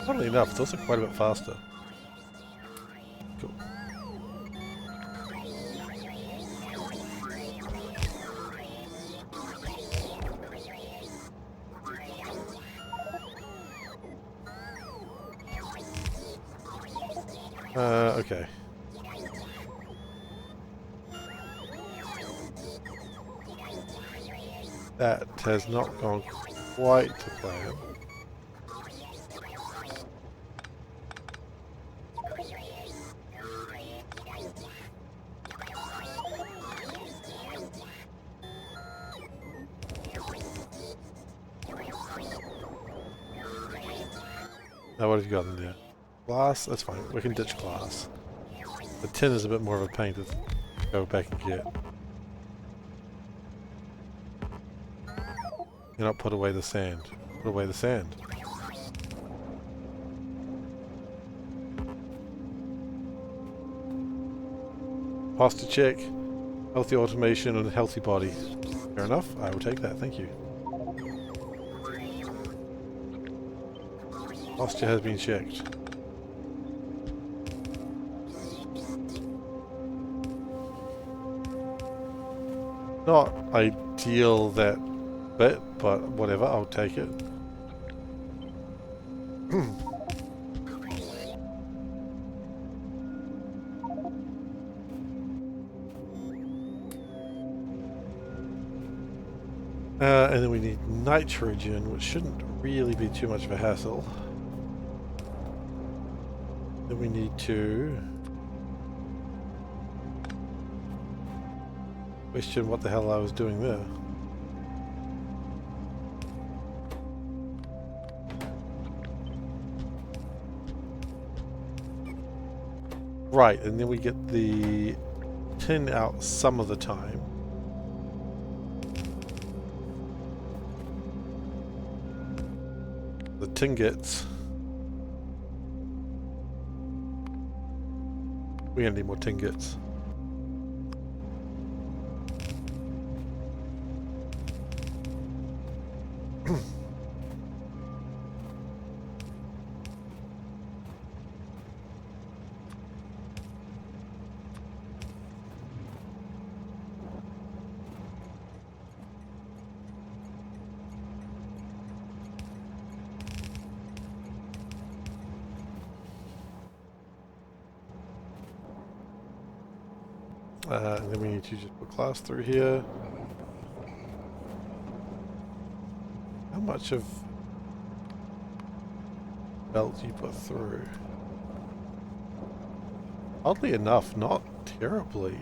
Funnily enough, it's also quite a bit faster. Cool. Okay. That has not gone quite to plan. Now what have you got in there? Glass? That's fine. We can ditch glass. The tin is a bit more of a pain to go back and get. You're not put away the sand. Put away the sand. Posture check. Healthy automation and healthy body. Fair enough. I will take that. Thank you. Posture has been checked. Not ideal that bit, but whatever, I'll take it. And then we need nitrogen, which shouldn't really be too much of a hassle. Then we need to question what the hell I was doing there. Right, and then we get the tin out some of the time. The tin gets We're gonna need more tinglets. And then we need to just put glass through here. How much of belt do you put through? Oddly enough, not terribly.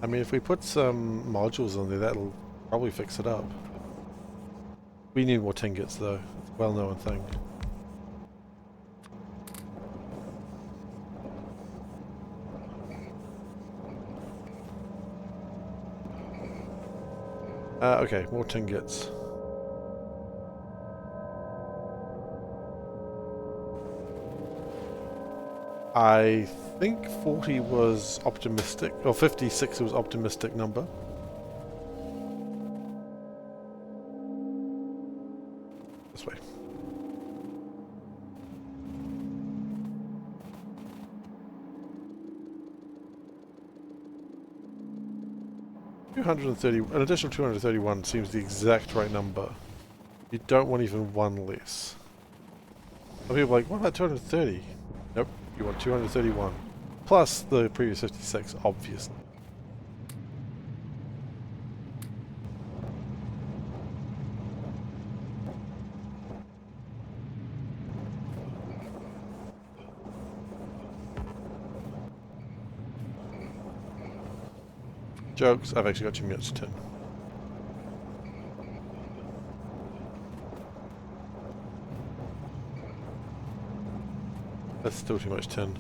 I mean, if we put some modules on there, that'll probably fix it up. We need more tinglets though. It's a well-known thing. Okay, more tinglets. I think 40 was optimistic, or 56 was optimistic number. This way. An additional 231 seems the exact right number. You don't want even one less. Some people are like, what about 230? Nope, you want 231. Plus the previous 56, obviously. Jokes, I've actually got too much tin. That's still too much tin.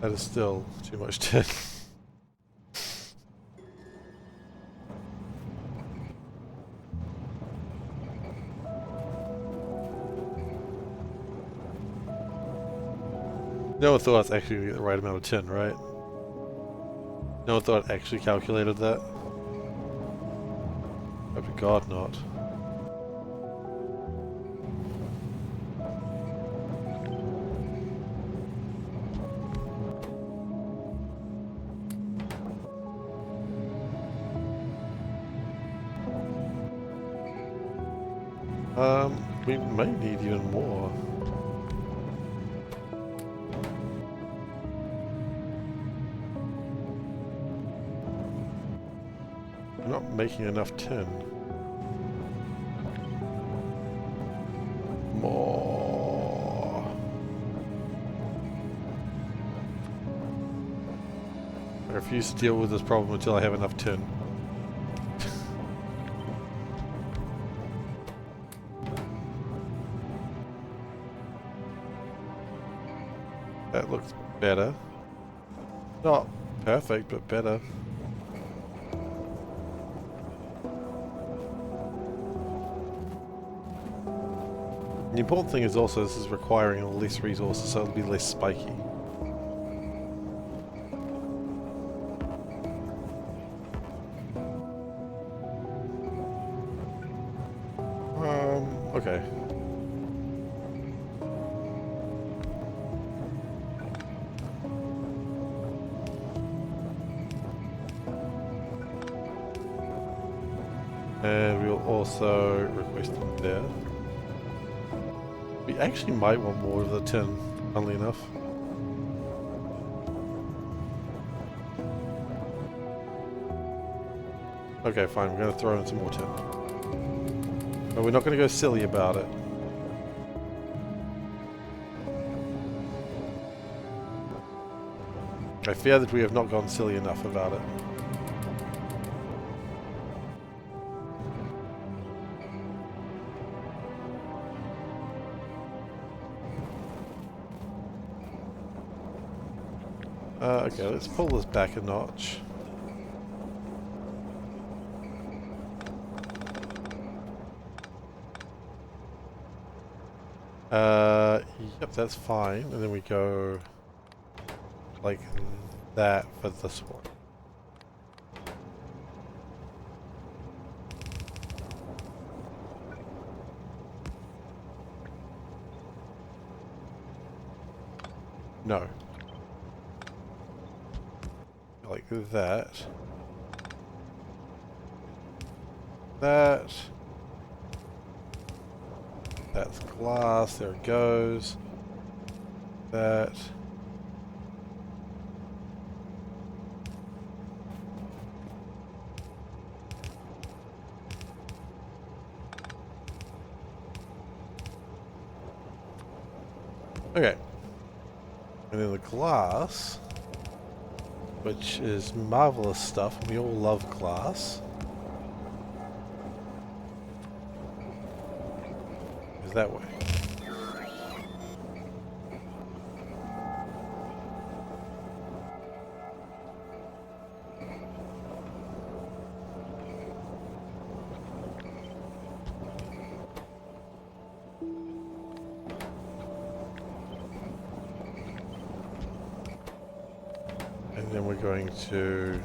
That is still too much tin. No one thought I was actually going to get the right amount of tin, right? No one thought I actually calculated that. Hope to God not. We may need even more. We're not making enough tin. More. I refuse to deal with this problem until I have enough tin. That looks better. Not perfect, but better. The important thing is also this is requiring less resources, so it'll be less spiky. Okay. And we'll also request them there. We actually might want more of the tin, funnily enough. Okay, fine, we're going to throw in some more tin. But we're not going to go silly about it. I fear that we have not gone silly enough about it. Okay, let's pull this back a notch. Yep, that's fine. And then we go like that for this one. No. Like that. That. That's glass, there it goes. That. Okay. And then the glass, which is marvelous stuff. We all love glass. Is that way? And then we're going to,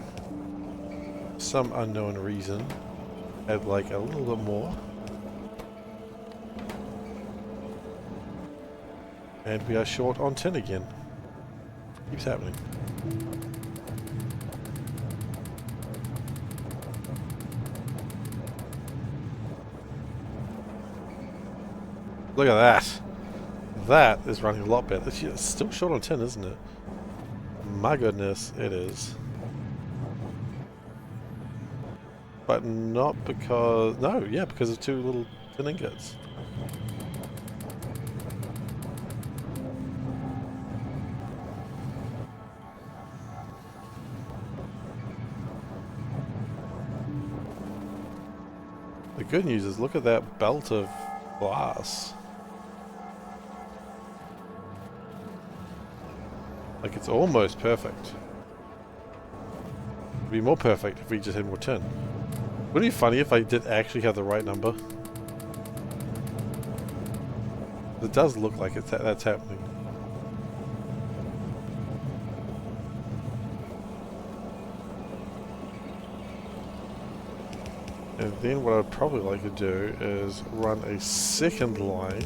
some unknown reason, add like a little bit more. And we are short on tin again. Keeps happening. Look at that. That is running a lot better. It's still short on tin, isn't it? My goodness, it is. But not because... No, yeah, because of 2 little tin ingots. The good news is, look at that belt of glass. Like, it's almost perfect. It'd be more perfect if we just had more tin. Wouldn't it be funny if I did actually have the right number? It does look like it's that's happening. And then what I'd probably like to do is run a second line.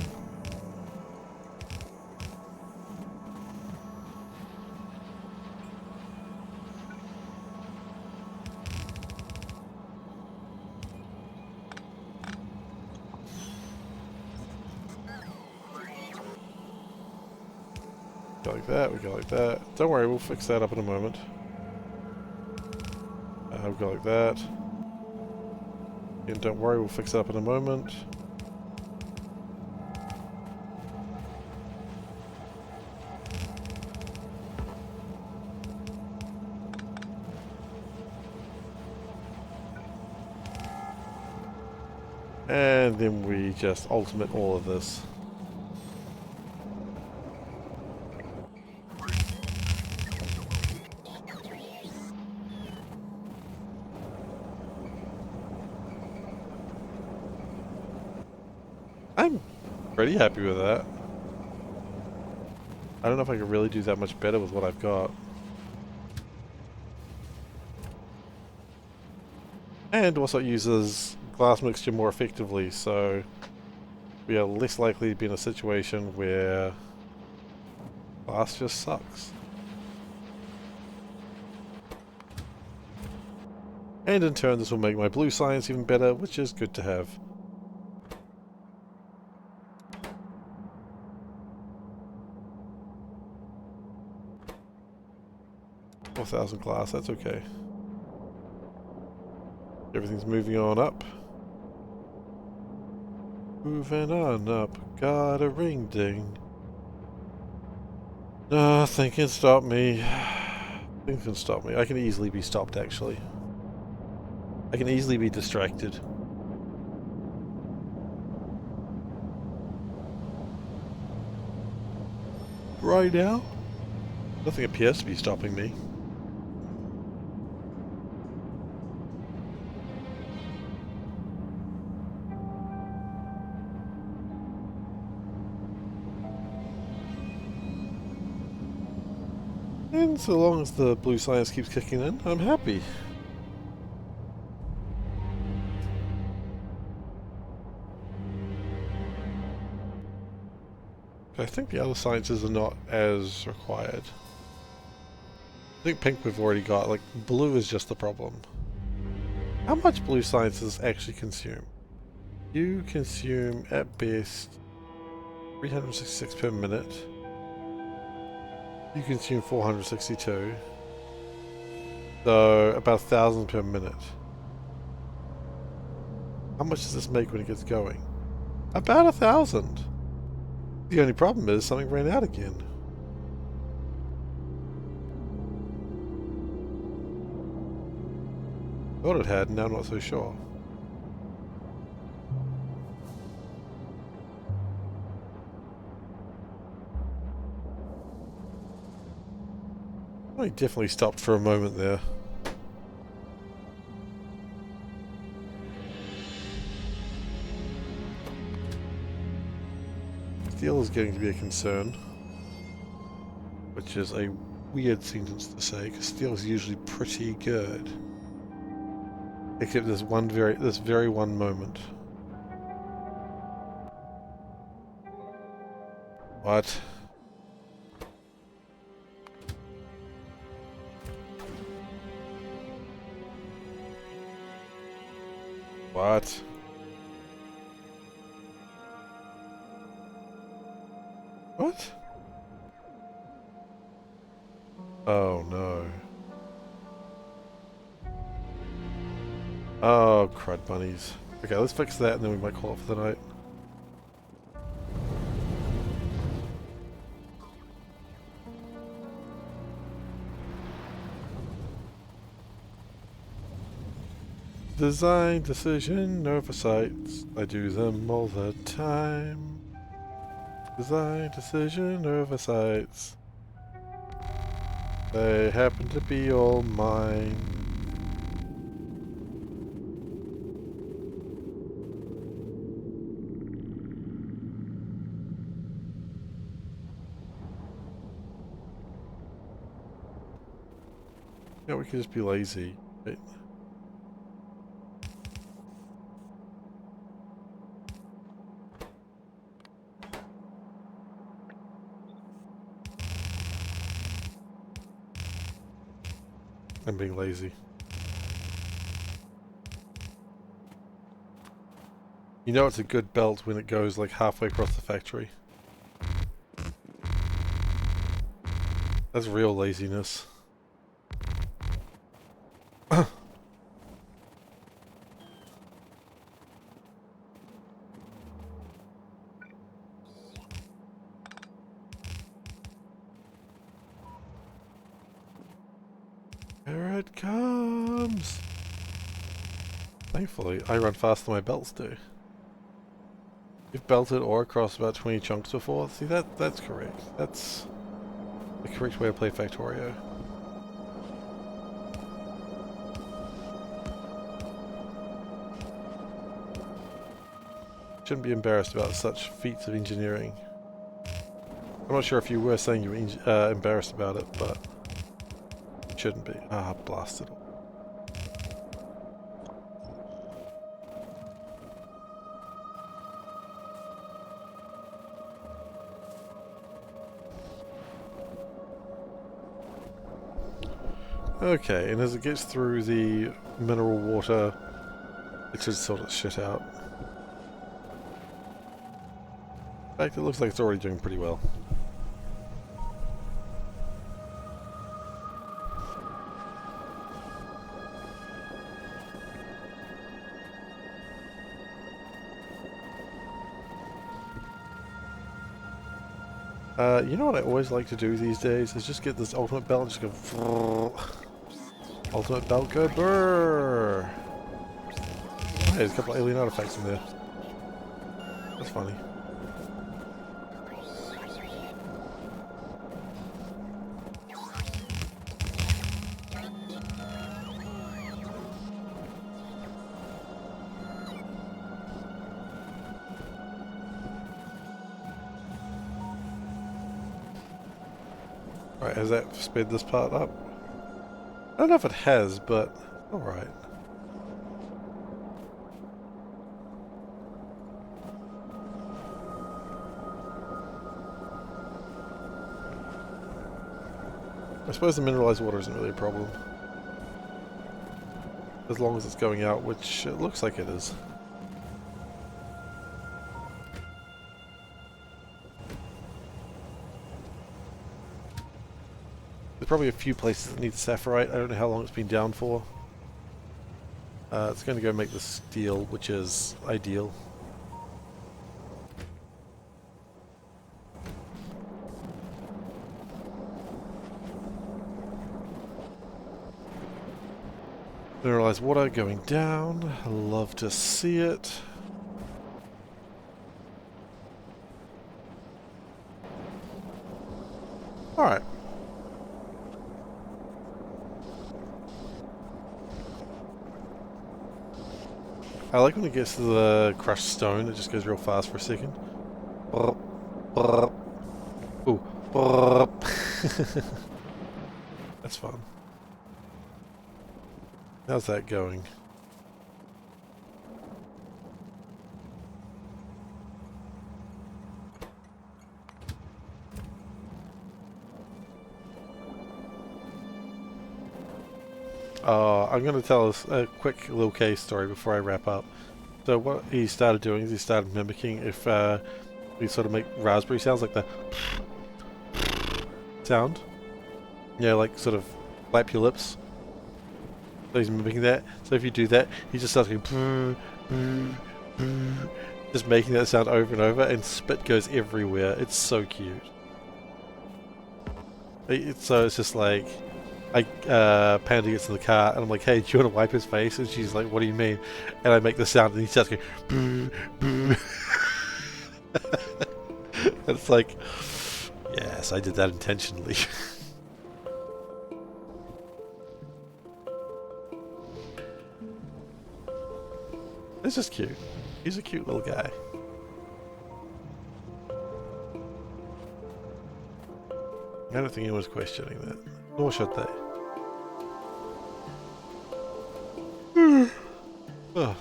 Go like that, we go like that. Don't worry, we'll fix that up in a moment. We'll go like that. And don't worry, we'll fix it up in a moment. And then we just ultimate all of this. I'm pretty happy with that. I don't know if I can really do that much better with what I've got. And also it uses glass mixture more effectively, so we are less likely to be in a situation where glass just sucks. And in turn this will make my blue science even better, which is good to have. $4,000 glass, that's okay. Everything's moving on up. Moving on up, got a ring ding. Nothing can stop me. Nothing can stop me. I can easily be stopped, actually. I can easily be distracted. Right now, nothing appears to be stopping me. And so long as the blue science keeps kicking in, I'm happy. I think the other sciences are not as required. I think pink we've already got, like blue is just the problem. How much blue sciences actually consume? You consume at best 366 per minute. You consume 462. So about 1,000 per minute. How much does this make when it gets going? About 1,000. The only problem is something ran out again. Thought it had, now I'm not so sure. I definitely stopped for a moment there. Steel is getting to be a concern, which is a weird sentence to say, because steel is usually pretty good. Except this very one moment. What? What? What? Oh no. Oh, crud bunnies. Okay, let's fix that and then we might call it for the night. Design, decision, oversights. I do them all the time. Design, decision, oversights. They happen to be all mine. Yeah, we could just be lazy, right? I'm being lazy. You know it's a good belt when it goes like halfway across the factory. That's real laziness. Here it comes! Thankfully, I run faster than my belts do. You've belted ore across about 20 chunks before? See, that's correct. That's the correct way to play Factorio. Shouldn't be embarrassed about such feats of engineering. I'm not sure if you were saying you were embarrassed about it, but shouldn't be. Ah, blasted. Okay, and as it gets through the mineral water, it should sort its shit out. In fact, it looks like it's already doing pretty well. You know what I always like to do these days is just get this ultimate belt and just go ultimate belt go brrrr. Hey, there's a couple of alien artifacts in there. That's funny. Right, has that sped this part up? I don't know if it has, but alright. I suppose the mineralized water isn't really a problem. As long as it's going out, which it looks like it is. There's probably a few places that need sapphirite. I don't know how long it's been down for. It's going to go make the steel, which is ideal. Mineralized water going down. Love to see it. Alright. I like when it gets to the crushed stone, it just goes real fast for a second. Brrp, brrp. Ooh, brrp. That's fun. How's that going? I'm going to tell us a quick little case story before I wrap up. So what he started doing is he started mimicking if we sort of make raspberry sounds like the sound. Yeah, like sort of flap your lips. So he's mimicking that. So if you do that, he just starts going just making that sound over and over, and spit goes everywhere. It's so cute. So it's just like, Panda gets in the car, and I'm like, hey, do you want to wipe his face? And she's like, what do you mean? And I make the sound, and he starts going, boo, boo. And it's like, yes, I did that intentionally. It's just cute. He's a cute little guy. I don't think anyone's questioning that. Nor should they. Oh,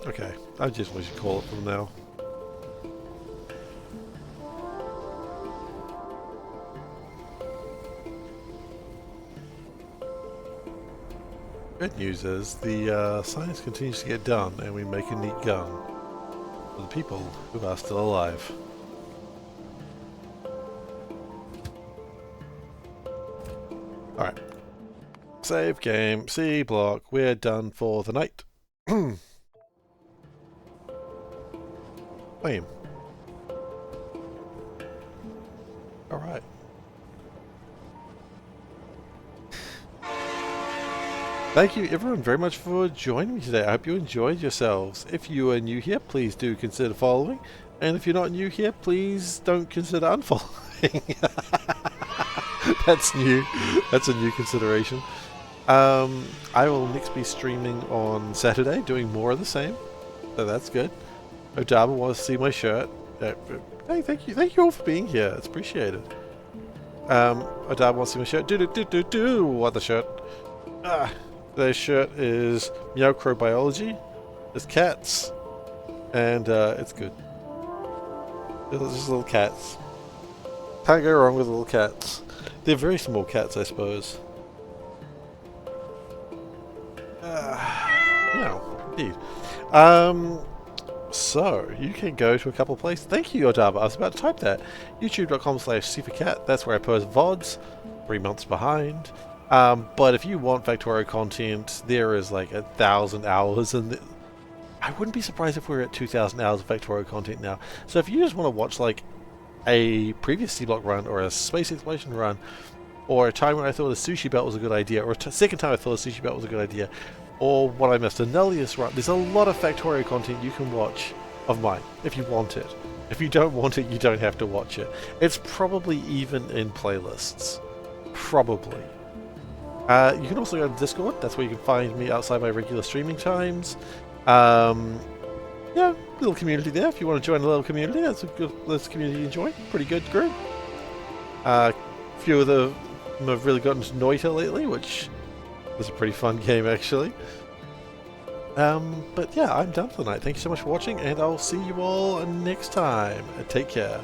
okay. I just wish you call it from now. Good news is the science continues to get done, and we make a neat gun for the people who are still alive. Alright. Save game, Seablock, we're done for the night. Bam. Alright. Thank you everyone very much for joining me today. I hope you enjoyed yourselves. If you are new here, please do consider following. And if you're not new here, please don't consider unfollowing. That's new. That's a new consideration. I will next be streaming on Saturday, doing more of the same. So that's good. Odaba wants to see my shirt. Hey, thank you all for being here. It's appreciated. Odaba wants to see my shirt. What the shirt? Today's shirt is Meowcrobiology. There's cats, and it's good. There's just little cats. Can't go wrong with little cats. They're very small cats, I suppose. No, indeed. So, you can go to a couple of places. Thank you, Odaba. I was about to type that. YouTube.com/SeiferKatt. That's where I post VODs. 3 months behind. But if you want Factorio content, there is like 1,000 hours, and I wouldn't be surprised if we're at 2,000 hours of Factorio content now. So if you just want to watch like a previous Seablock run, or a space exploration run, or a time when I thought a sushi belt was a good idea, or a second time I thought a sushi belt was a good idea, or what I missed, a Nullius run, there's a lot of Factorio content you can watch of mine, if you want it. If you don't want it, you don't have to watch it. It's probably even in playlists. Probably. You can also go to Discord. That's where you can find me outside my regular streaming times. Yeah, little community there. If you want to join a little community, that's a good community to join. Pretty good group. Few of the I've really gotten to Noita lately, which is a pretty fun game actually. But yeah, I'm done for the night. Thank you so much for watching, and I'll see you all next time. Take care.